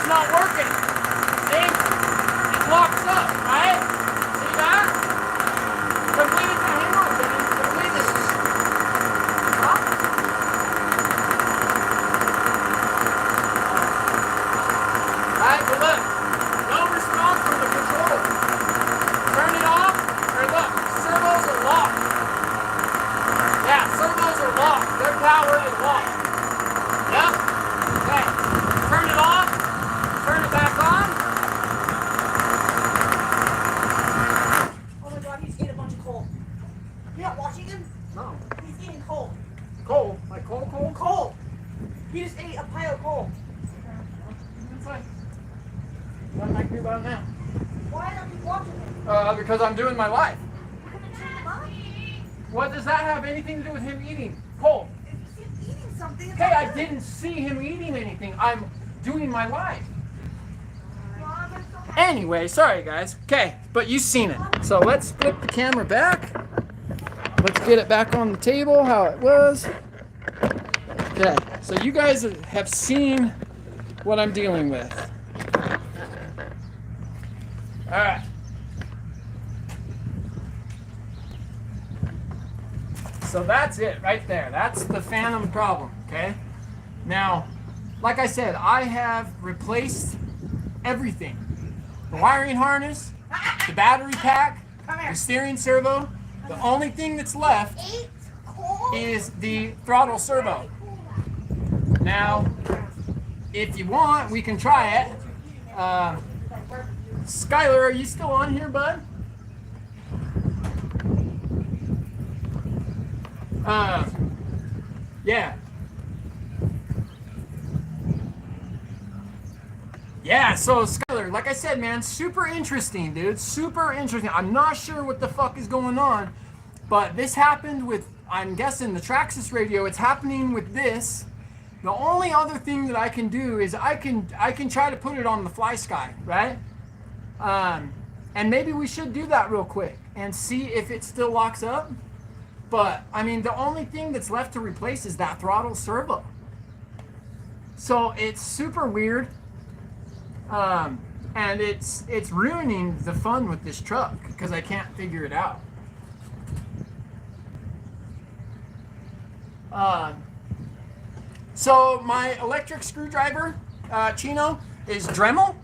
Not working. See? It locks up, right? See that? Completed the hammer, Jimmy. Completed. Huh? Right, but look. No response from the controller. Turn it off, or look, servos are locked. Yeah, servos are locked. Their power is locked. Yep. Okay. Turn it off. Turn it back on. Oh my god, he's eating a bunch of coal. You're not watching him? No. He's eating coal. Coal? Like coal? Coal! He just ate a pile of coal. That's fine. Nothing I can do about it now. Why not you watching him? Because I'm doing my life. What does that have anything to do with him eating? Cole. If he's eating something, it's Okay, not I good. didn't see him eating anything. I'm doing my life. Mom, I'm so happy. Anyway, sorry guys. Okay, but you've seen it. So let's flip the camera back. Let's get it back on the table how it was. Okay, so you guys have seen what I'm dealing with. All right. So that's it right there. That's the Phantom problem, okay? Now, like I said, I have replaced everything. The wiring harness, the battery pack, the steering servo. The only thing that's left is the throttle servo. Now, if you want, we can try it. Skylar, are you still on here, bud? Yeah. Yeah, so Skylar, like I said, man, super interesting, dude. Super interesting. I'm not sure what the fuck is going on, but this happened with, I'm guessing, the Traxxas radio. It's happening with this. The only other thing that I can do is I can try to put it on the Fly Sky, right? And maybe we should do that real quick and see if it still locks up. But, I mean, the only thing that's left to replace is that throttle servo. So it's super weird. And it's ruining the fun with this truck because I can't figure it out. So my electric screwdriver, Chino, is Dremel.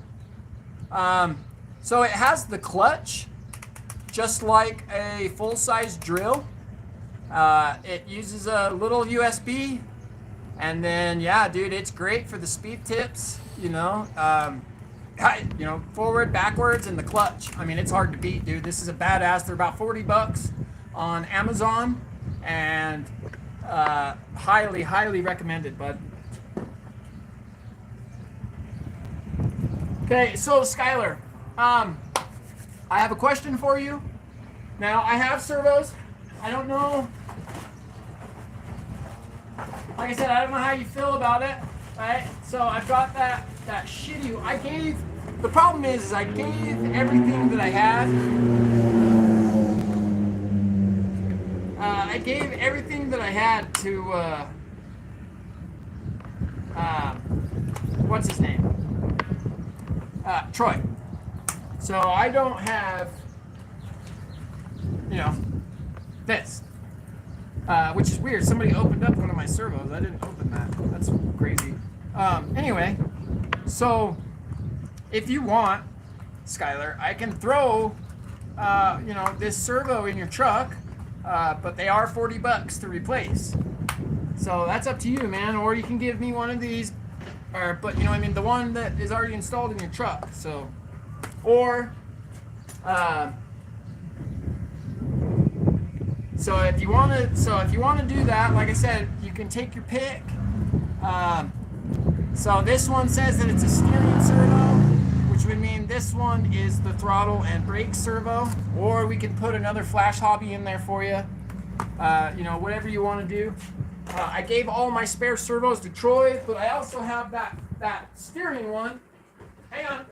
So it has the clutch, just like a full-size drill. It uses a little USB, and then yeah, dude, it's great for the speed tips. Forward, backwards, and the clutch. I mean, it's hard to beat, dude. This is a badass. They're about $40 on Amazon, and highly, highly recommended, bud. Okay, so Skylar, I have a question for you. Now, I have servos. I don't know. Like I said, I don't know how you feel about it, right? So I've got that shitty. The problem is I gave everything that I had. I gave everything that I had to, what's his name? Troy. So I don't have, this. Which is weird. Somebody opened up one of my servos. I didn't open that. That's crazy. Anyway, so if you want, Skylar, I can throw, this servo in your truck, but they are $40 to replace. So that's up to you, man. Or you can give me one of these, the one that is already installed in your truck. So, or, so if you want to do that, like I said, you can take your pick. So this one says that it's a steering servo, which would mean this one is the throttle and brake servo. Or we can put another flash hobby in there for you. Whatever you want to do. I gave all my spare servos to Troy, but I also have that steering one. Hang on.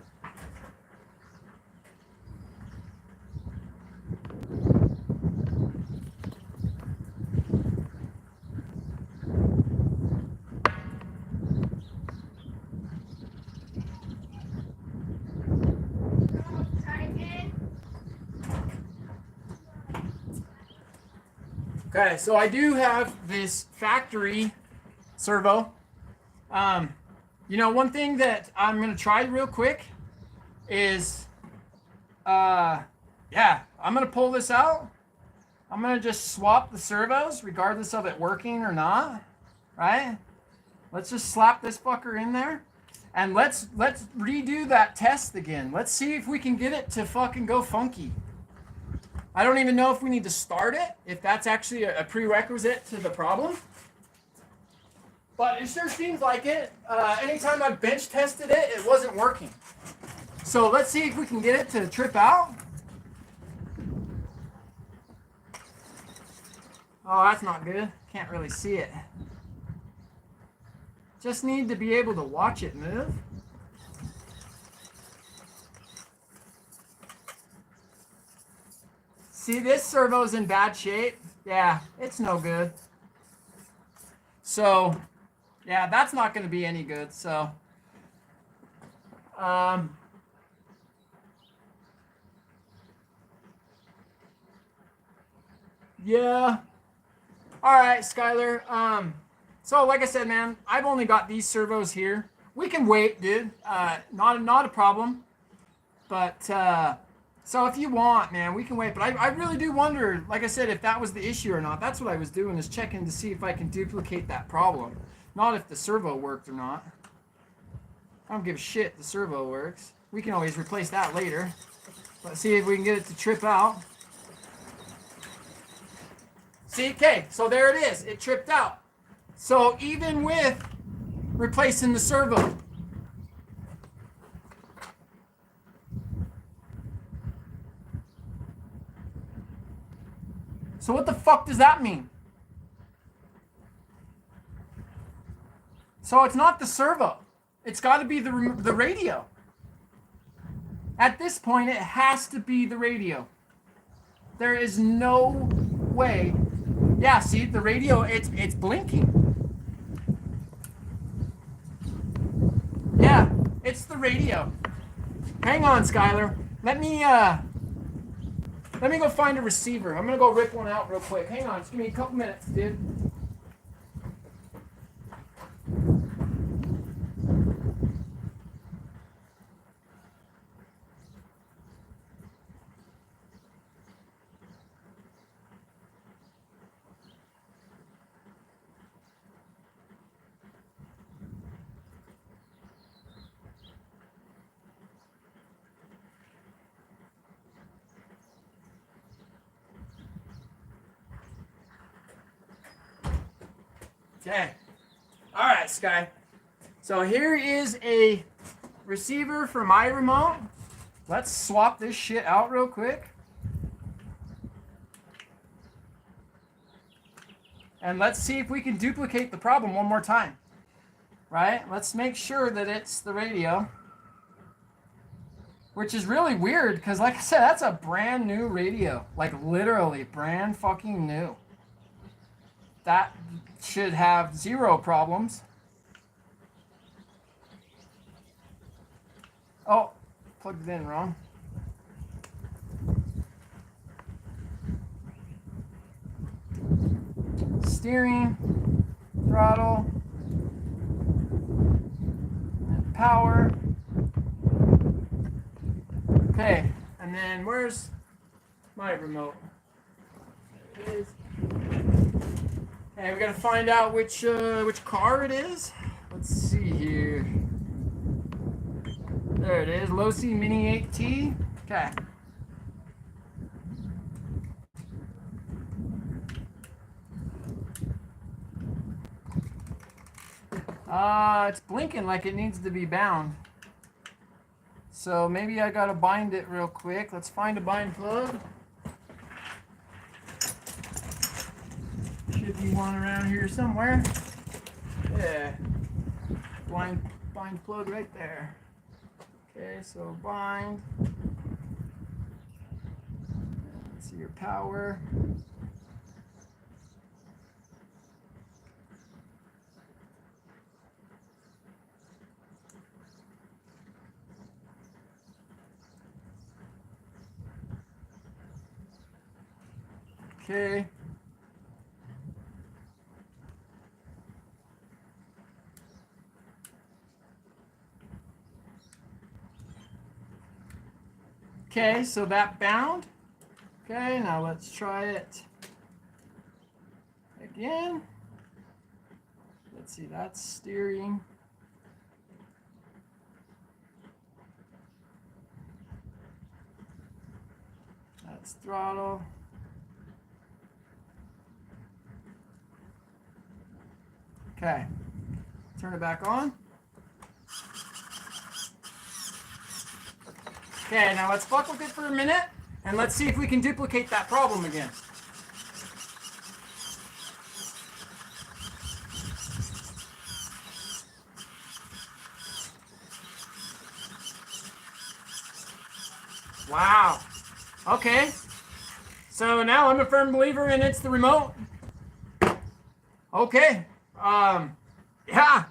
Okay, so I do have this factory servo. One thing that I'm going to try real quick is, I'm going to pull this out. I'm going to just swap the servos regardless of it working or not, right? Let's just slap this fucker in there. And let's redo that test again. Let's see if we can get it to fucking go funky. I don't even know if we need to start it, if that's actually a prerequisite to the problem. But it sure seems like it. Anytime I bench tested it, it wasn't working. So let's see if we can get it to trip out. Oh, that's not good. Can't really see it. Just need to be able to watch it move. See, this servo's in bad shape. Yeah, it's no good. So, yeah, that's not going to be any good. So, yeah. All right, Skylar. So like I said, man, I've only got these servos here. We can wait, dude. Not a problem. But so if you want, man, we can wait. But I really do wonder, like I said, if that was the issue or not. That's what I was doing, is checking to see if I can duplicate that problem. Not if the servo worked or not. I don't give a shit if the servo works. We can always replace that later. Let's see if we can get it to trip out. See, okay, so there it is. It tripped out. So even with replacing the servo, so what the fuck does that mean? So it's not the servo. It's got to be the radio. At this point, it has to be the radio. There is no way. Yeah, see, the radio, it's blinking. Yeah, it's the radio. Hang on, Skylar. Let me go find a receiver. I'm gonna go rip one out real quick. Hang on, just give me a couple minutes, dude. Okay. All right, Sky. So here is a receiver for my remote. Let's swap this shit out real quick. And let's see if we can duplicate the problem one more time. Right? Let's make sure that it's the radio. Which is really weird because, like I said, that's a brand new radio. Like, literally brand fucking new. That should have zero problems. Oh, plugged it in wrong. Steering, throttle, and power. Okay, and then where's my remote? There it is. Okay, we gotta find out which car it is. Let's see here. There it is, Losi Mini 8T. Okay. It's blinking like it needs to be bound. So maybe I gotta bind it real quick. Let's find a bind plug. Should be one around here somewhere. Yeah. Bind plug right there. Okay, so bind. Let's see your power. Okay. Okay, so that bound. Okay, now let's try it again. Let's see, that's steering. That's throttle. Okay, turn it back on. Okay, now let's fuck with it for a minute, and let's see if we can duplicate that problem again. Wow. Okay. So now I'm a firm believer and it's the remote. Okay. Yeah.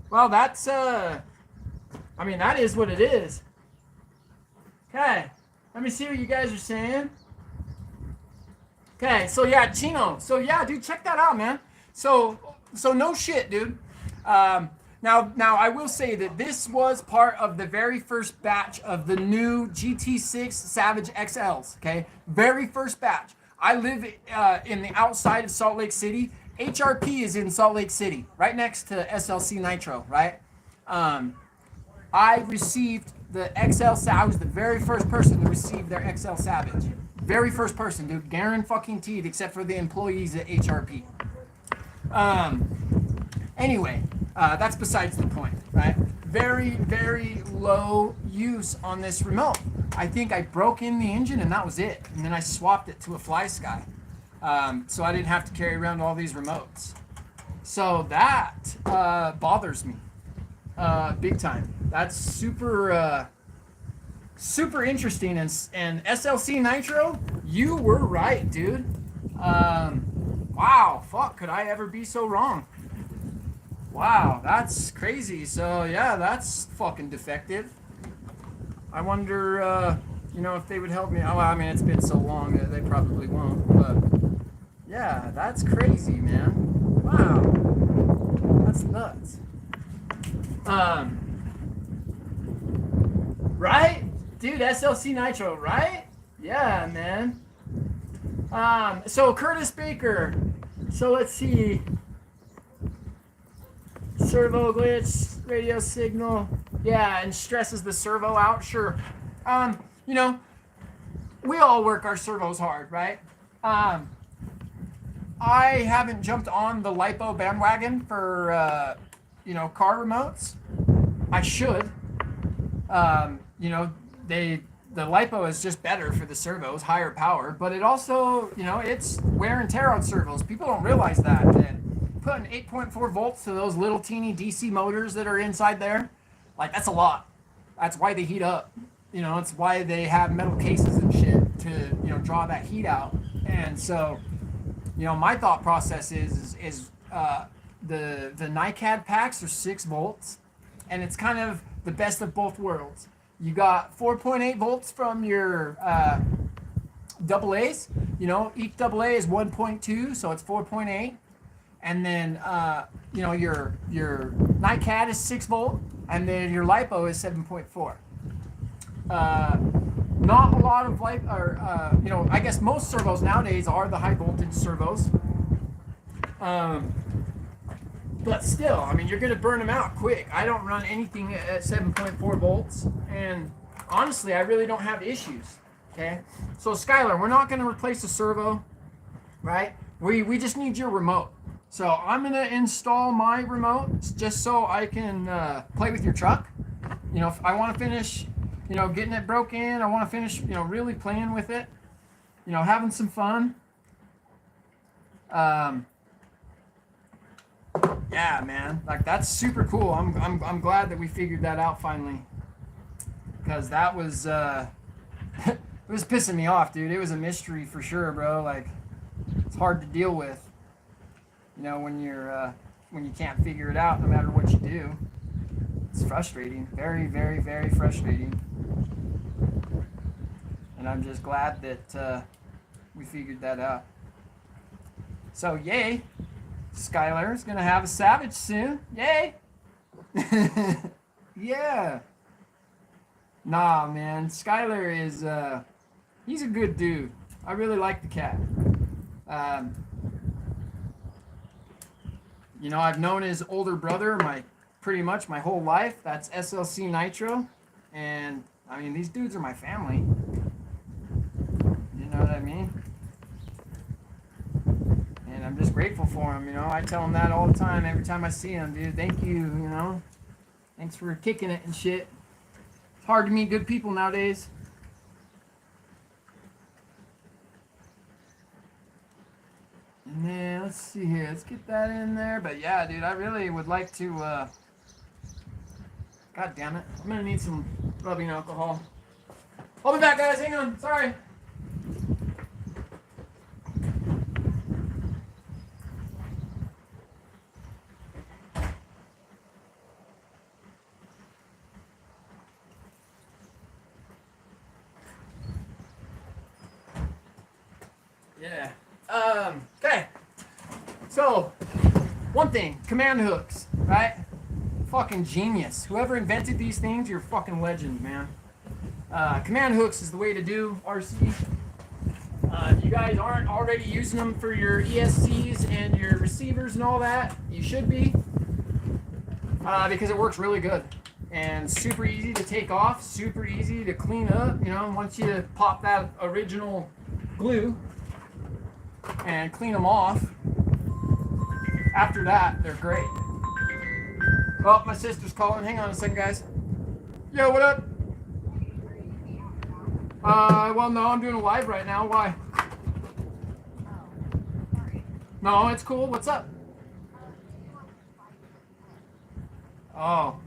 Well, that's I mean, that is what it is. Okay. Let me see what you guys are saying. Okay, so yeah, Chino. So yeah, dude, check that out, man. So no shit, dude. Now I will say that this was part of the very first batch of the new GT6 Savage XLs. Okay, very first batch. I live in the outside of Salt Lake City. HRP is in Salt Lake City, right next to SLC Nitro, right? I received the XL. I was the very first person to receive their XL Savage. Very first person, dude. Guaranteed, except for the employees at HRP. Anyway, that's besides the point, right? Very, very low use on this remote. I think I broke in the engine and that was it. And then I swapped it to a FlySky. So I didn't have to carry around all these remotes. So that bothers me big time. That's super interesting. And SLC Nitro, you were right, dude. Wow, fuck, could I ever be so wrong? Wow, that's crazy. So yeah, that's fucking defective. I wonder, if they would help me. Oh, I mean, it's been so long that they probably won't. But yeah, that's crazy, man. Wow, that's nuts. Right, dude, SLC Nitro, right? Yeah, man. So Curtis Baker. So let's see. Servo glitch, radio signal. Yeah, and stresses the servo out. Sure. We all work our servos hard, right? I haven't jumped on the LiPo bandwagon for car remotes. I should. The LiPo is just better for the servos, higher power, but it also, it's wear and tear on servos. People don't realize that. Putting 8.4 volts to those little teeny DC motors that are inside there, like, that's a lot. That's why they heat up. It's why they have metal cases and shit to, draw that heat out. And so, my thought process is the NiCad packs are 6 volts, and it's kind of the best of both worlds. You got 4.8 volts from your AA's. Each AA is 1.2, so it's 4.8. And then your NiCad is 6 volt, and then your LiPo is 7.4. Not a lot of I guess most servos nowadays are the high voltage servos. But still, I mean, you're going to burn them out quick. I don't run anything at 7.4 volts, and honestly, I really don't have issues. Okay, so Skylar, we're not going to replace the servo, right? We just need your remote. So I'm going to install my remote just so I can play with your truck. If I want to finish, getting it broke in, I want to finish, really playing with it, having some fun. Yeah, man, like, that's super cool. I'm glad that we figured that out finally, because that was it was pissing me off, dude. It was a mystery for sure, bro. Like, it's hard to deal with, when you can't figure it out, no matter what you do. It's frustrating, very, very, very frustrating. And I'm just glad that we figured that out. So yay. Skylar's gonna have a Savage soon. Yay! Yeah. Nah, man. Skylar is he's a good dude. I really like the cat. I've known his older brother pretty much my whole life. That's SLC Nitro, and I mean, these dudes are my family. You know what I mean? I'm just grateful for him, I tell him that all the time, every time I see him, dude. Thank you, Thanks for kicking it and shit. It's hard to meet good people nowadays. And then, let's see here. Let's get that in there. But yeah, dude, I really would like to, God damn it. I'm gonna need some rubbing alcohol. I'll be back, guys. Hang on. Sorry. Yeah. Okay. So, one thing, command hooks, right? Fucking genius. Whoever invented these things, you're a fucking legend, man. Command hooks is the way to do RC. If you guys aren't already using them for your ESCs and your receivers and all that, you should be. Because it works really good. And super easy to take off, super easy to clean up. You know, once you pop that original glue and clean them off, after that, they're great. Oh, my sister's calling. Hang on a second, guys. Yo, what up? Well, no, I'm doing a live right now. Why? No, it's cool. What's up? Oh.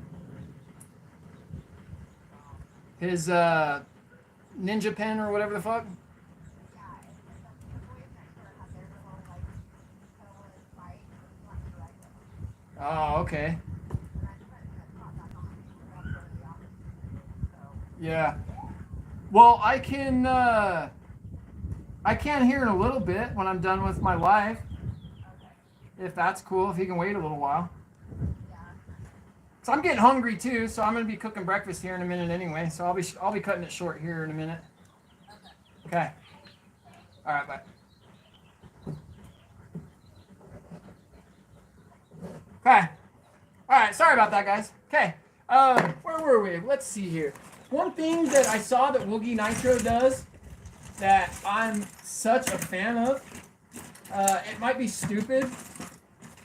His, ninja pen or whatever the fuck? Oh, okay. Yeah. Well, I can hear in a little bit when I'm done with my live. If that's cool, if you can wait a little while. So I'm getting hungry too, so I'm gonna be cooking breakfast here in a minute anyway. So I'll be cutting it short here in a minute. Okay. All right, bye. Okay. All right. Sorry about that, guys. Okay. Where were we? Let's see here. One thing that I saw that Woogie Nitro does that I'm such a fan of, it might be stupid,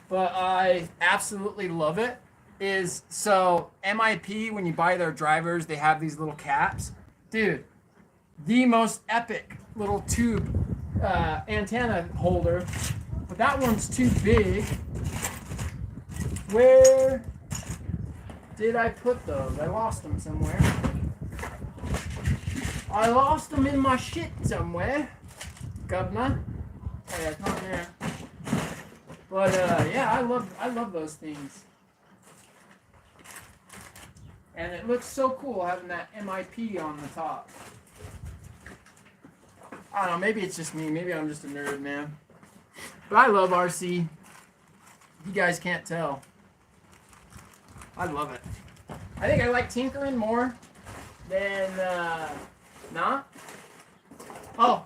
but I absolutely love it, is so MIP, when you buy their drivers, they have these little caps. Dude, the most epic little tube antenna holder, but that one's too big. Where did I put those? I lost them somewhere. I lost them in my shit somewhere, governor. Oh, yeah, it's not there. But yeah, I love those things. And it looks so cool having that MIP on the top. I don't know, maybe it's just me. Maybe I'm just a nerd, man. But I love RC. You guys can't tell. I love it. I think I like tinkering more than not. Oh,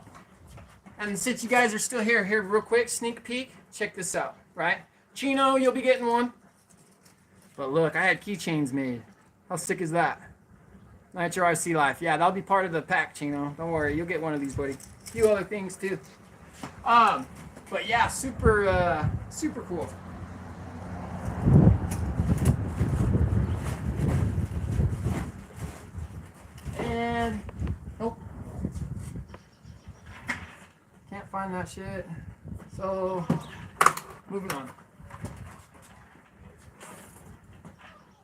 and since you guys are still here real quick, sneak peek. Check this out, right? Chino, you'll be getting one. But look, I had keychains made. How sick is that? Nitro RC Life. Yeah, that'll be part of the pack, Chino. Don't worry, you'll get one of these, buddy. A few other things too. But yeah, super cool. And nope, can't find that shit. So moving on.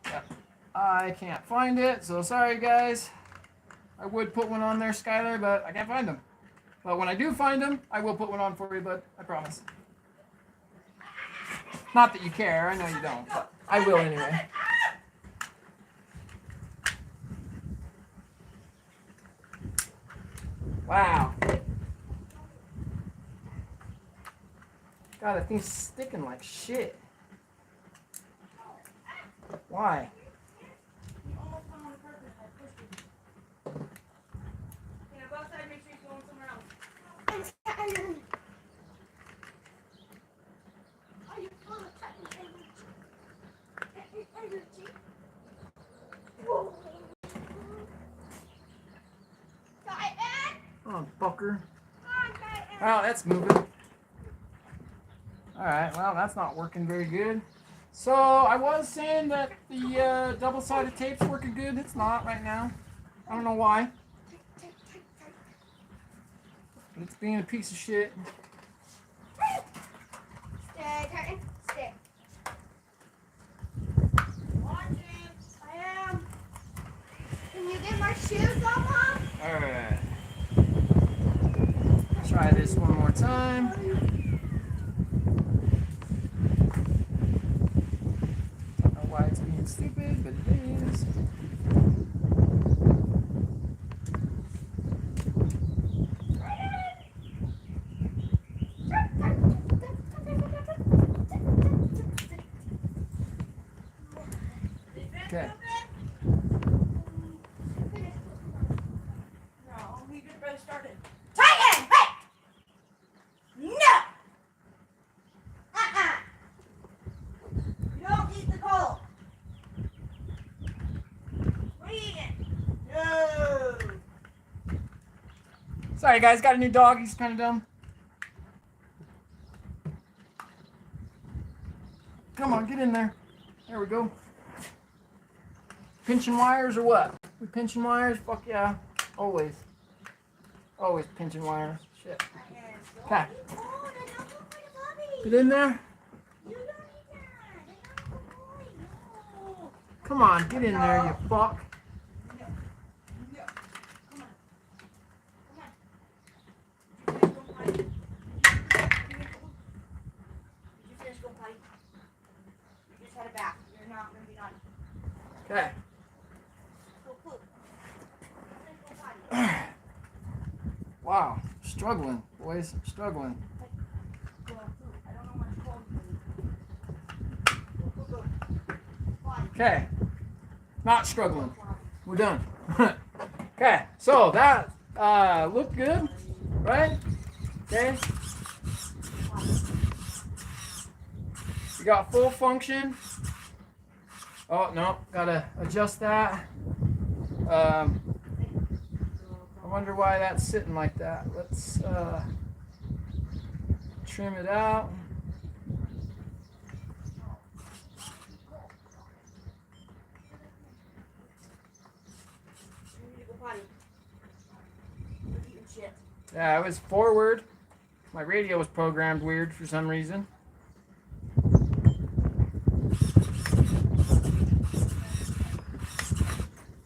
Yep. I can't find it, so sorry guys. I would put one on there, Skylar, but I can't find them. But when I do find them, I will put one on for you, bud. I promise. Not that you care, I know you don't, but I will anyway. Wow. God, that thing's sticking like shit. Why? Oh, fucker. Oh, that's moving. Alright, well, that's not working very good. So, I was saying that the double-sided tape's working good. It's not right now. I don't know why. But it's being a piece of shit. Stay. Stay. Watching. I am. Can you get my shoes on, Mom? Alright. this one more time. Don't know why it's being stupid, but it is. Okay. No, we just better start it. Titan! Hey! No! You don't eat the coal. What are you eating? No! Sorry guys, got a new dog. He's kind of dumb. Come on, get in there. There we go. Pinching wires or what? We pinching wires? Fuck yeah. Always. Always pinching wires. Shit. Okay. Get in there. Come on, get in there, you fuck. Okay. Wow, struggling, boys, struggling. Okay, not struggling. We're done. Okay, so that looked good, right? Okay. We got full function. Oh no, gotta adjust that. I wonder why that's sitting like that. Let's trim it out. Yeah, it was forward. My radio was programmed weird for some reason.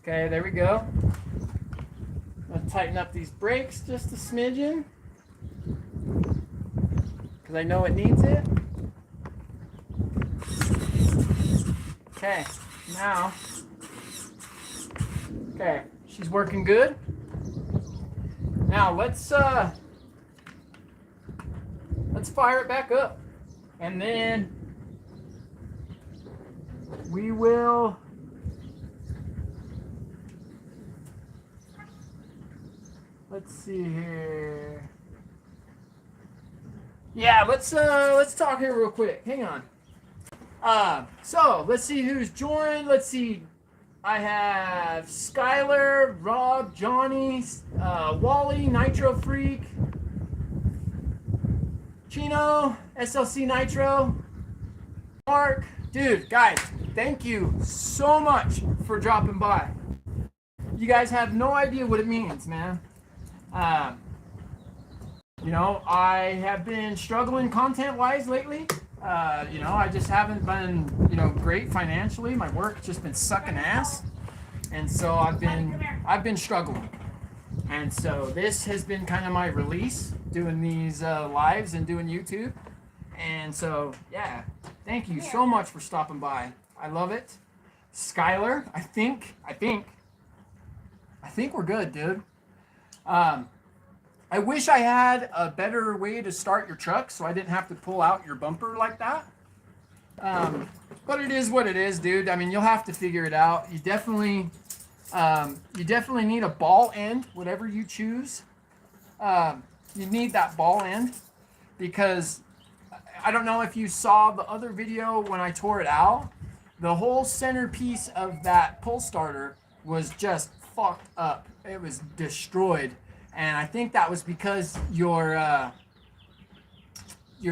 Okay, there we go. I'm gonna tighten up these brakes just a smidgen, because I know it needs it. Okay, now, okay, she's working good. Now let's fire it back up, and then we will. Let's see here. Yeah, let's talk here real quick. Hang on. So let's see who's joined. Let's see. I have Skylar, Rob, Johnny, Wally, Nitro Freak, Chino, SLC Nitro, Mark. Dude, guys, thank you so much for dropping by. You guys have no idea what it means, man. You know, I have been struggling content-wise lately. You know, I just haven't been, you know, great financially. My work's just been sucking ass, and so I've been struggling. And so this has been kind of my release, doing these lives and doing YouTube. And so, yeah, thank you so much for stopping by. I love it. Skylar, I think we're good, dude. I wish I had a better way to start your truck so I didn't have to pull out your bumper like that. But it is what it is, dude. I mean, you'll have to figure it out. You definitely need a ball end, whatever you choose. You need that ball end, because I don't know if you saw the other video when I tore it out. The whole centerpiece of that pull starter was just fucked up. It was destroyed. And I think that was because your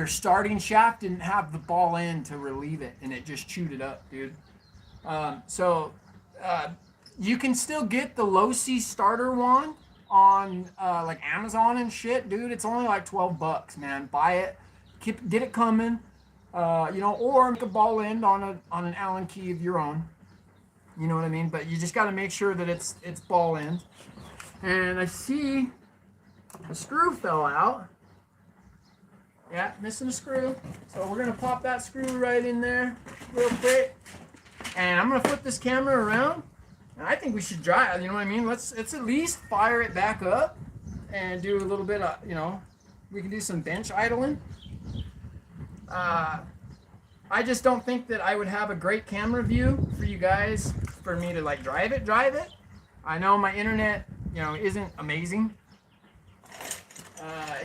starting shaft didn't have the ball end to relieve it, and it just chewed it up, dude. You can still get the low C starter one on like Amazon and shit, dude. It's only like $12, man. Buy it, get it coming, you know, or make a ball end on an Allen key of your own. You know what I mean? But you just got to make sure that it's ball end. And I see a screw fell out. Yeah, missing a screw. So we're gonna pop that screw right in there real quick. And I'm gonna flip this camera around. And I think we should drive, you know what I mean? Let's at least fire it back up and do a little bit of, we can do some bench idling. I just don't think that I would have a great camera view for you guys for me to like drive it. I know my internet, isn't amazing.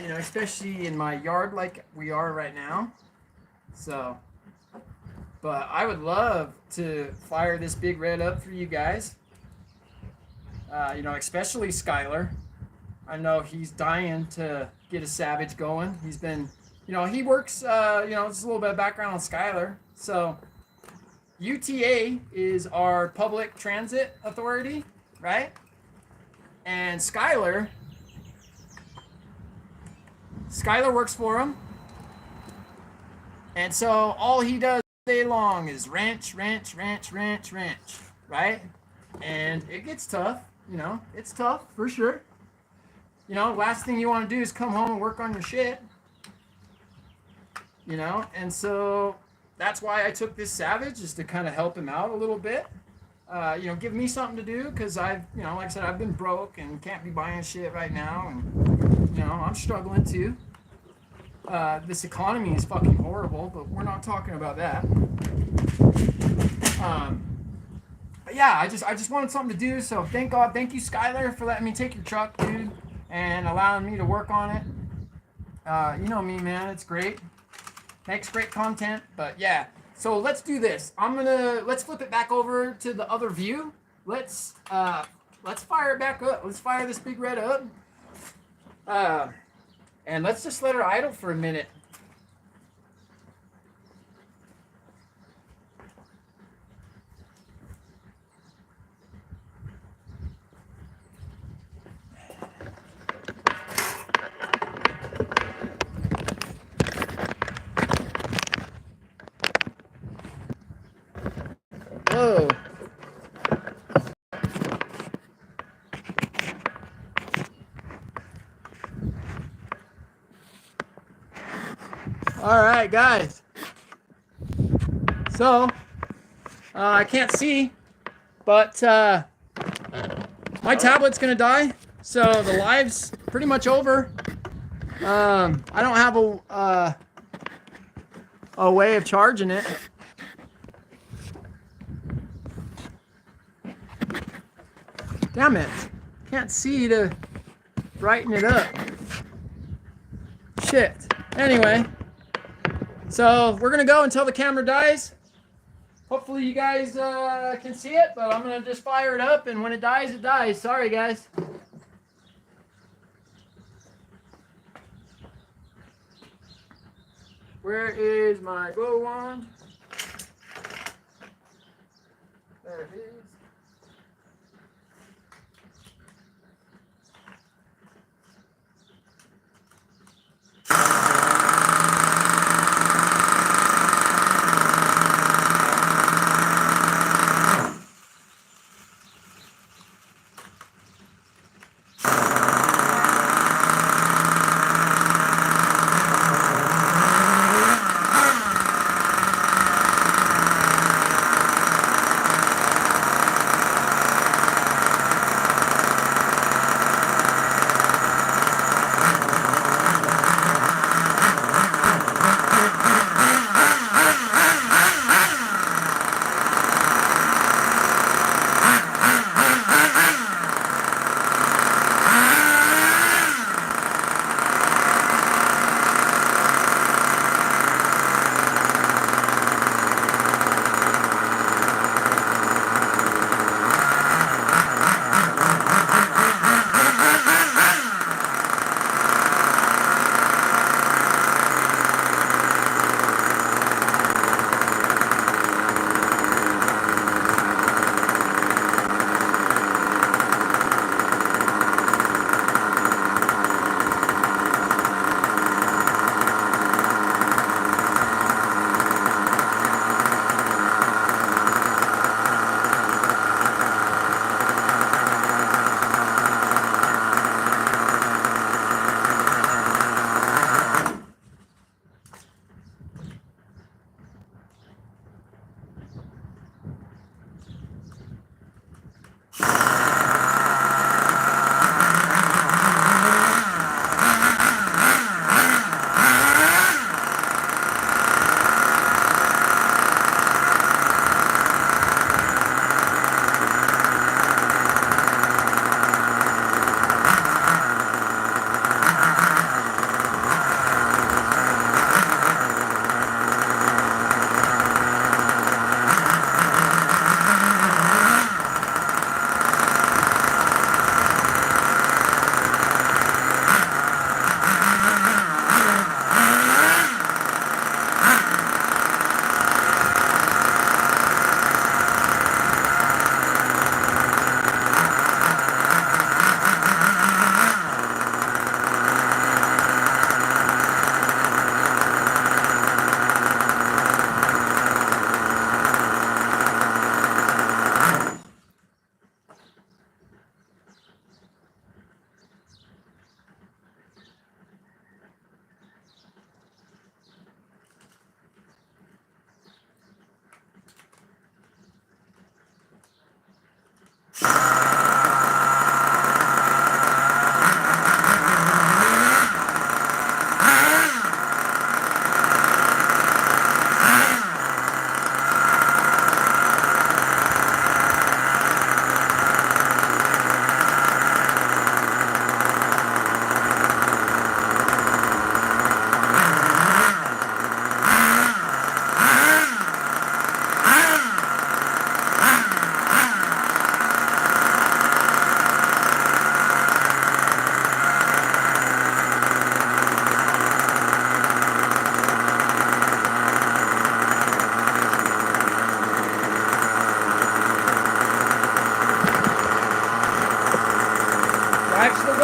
Especially in my yard like we are right now. So, but I would love to fire this Big Red up for you guys. Especially Skylar. I know he's dying to get a Savage going. He's been, he works, just a little bit of background on Skylar. So, UTA is our public transit authority, right? And Skylar works for him. And so all he does all day long is wrench, right? And it gets tough, it's tough for sure. Last thing you want to do is come home and work on your shit. And so that's why I took this Savage, just to kind of help him out a little bit. Give me something to do, because I've, like I said, I've been broke and can't be buying shit right now, and I'm struggling too. This economy is fucking horrible, but we're not talking about that. But yeah, I just wanted something to do, so thank you Skylar for letting me take your truck, dude, and allowing me to work on it. You know me, man, it's great. Makes great content, but yeah. So let's do this. Let's flip it back over to the other view. Let's fire it back up. Let's fire this Big Red up. And let's just let her idle for a minute. Whoa. All right, guys. So, I can't see, but my tablet's gonna die. So the live's pretty much over. I don't have a way of charging it. Damn it. Can't see to brighten it up. Shit. Anyway. So we're going to go until the camera dies. Hopefully you guys can see it, but I'm going to just fire it up, and when it dies, it dies. Sorry, guys. Where is my glow wand? There it is. Watch the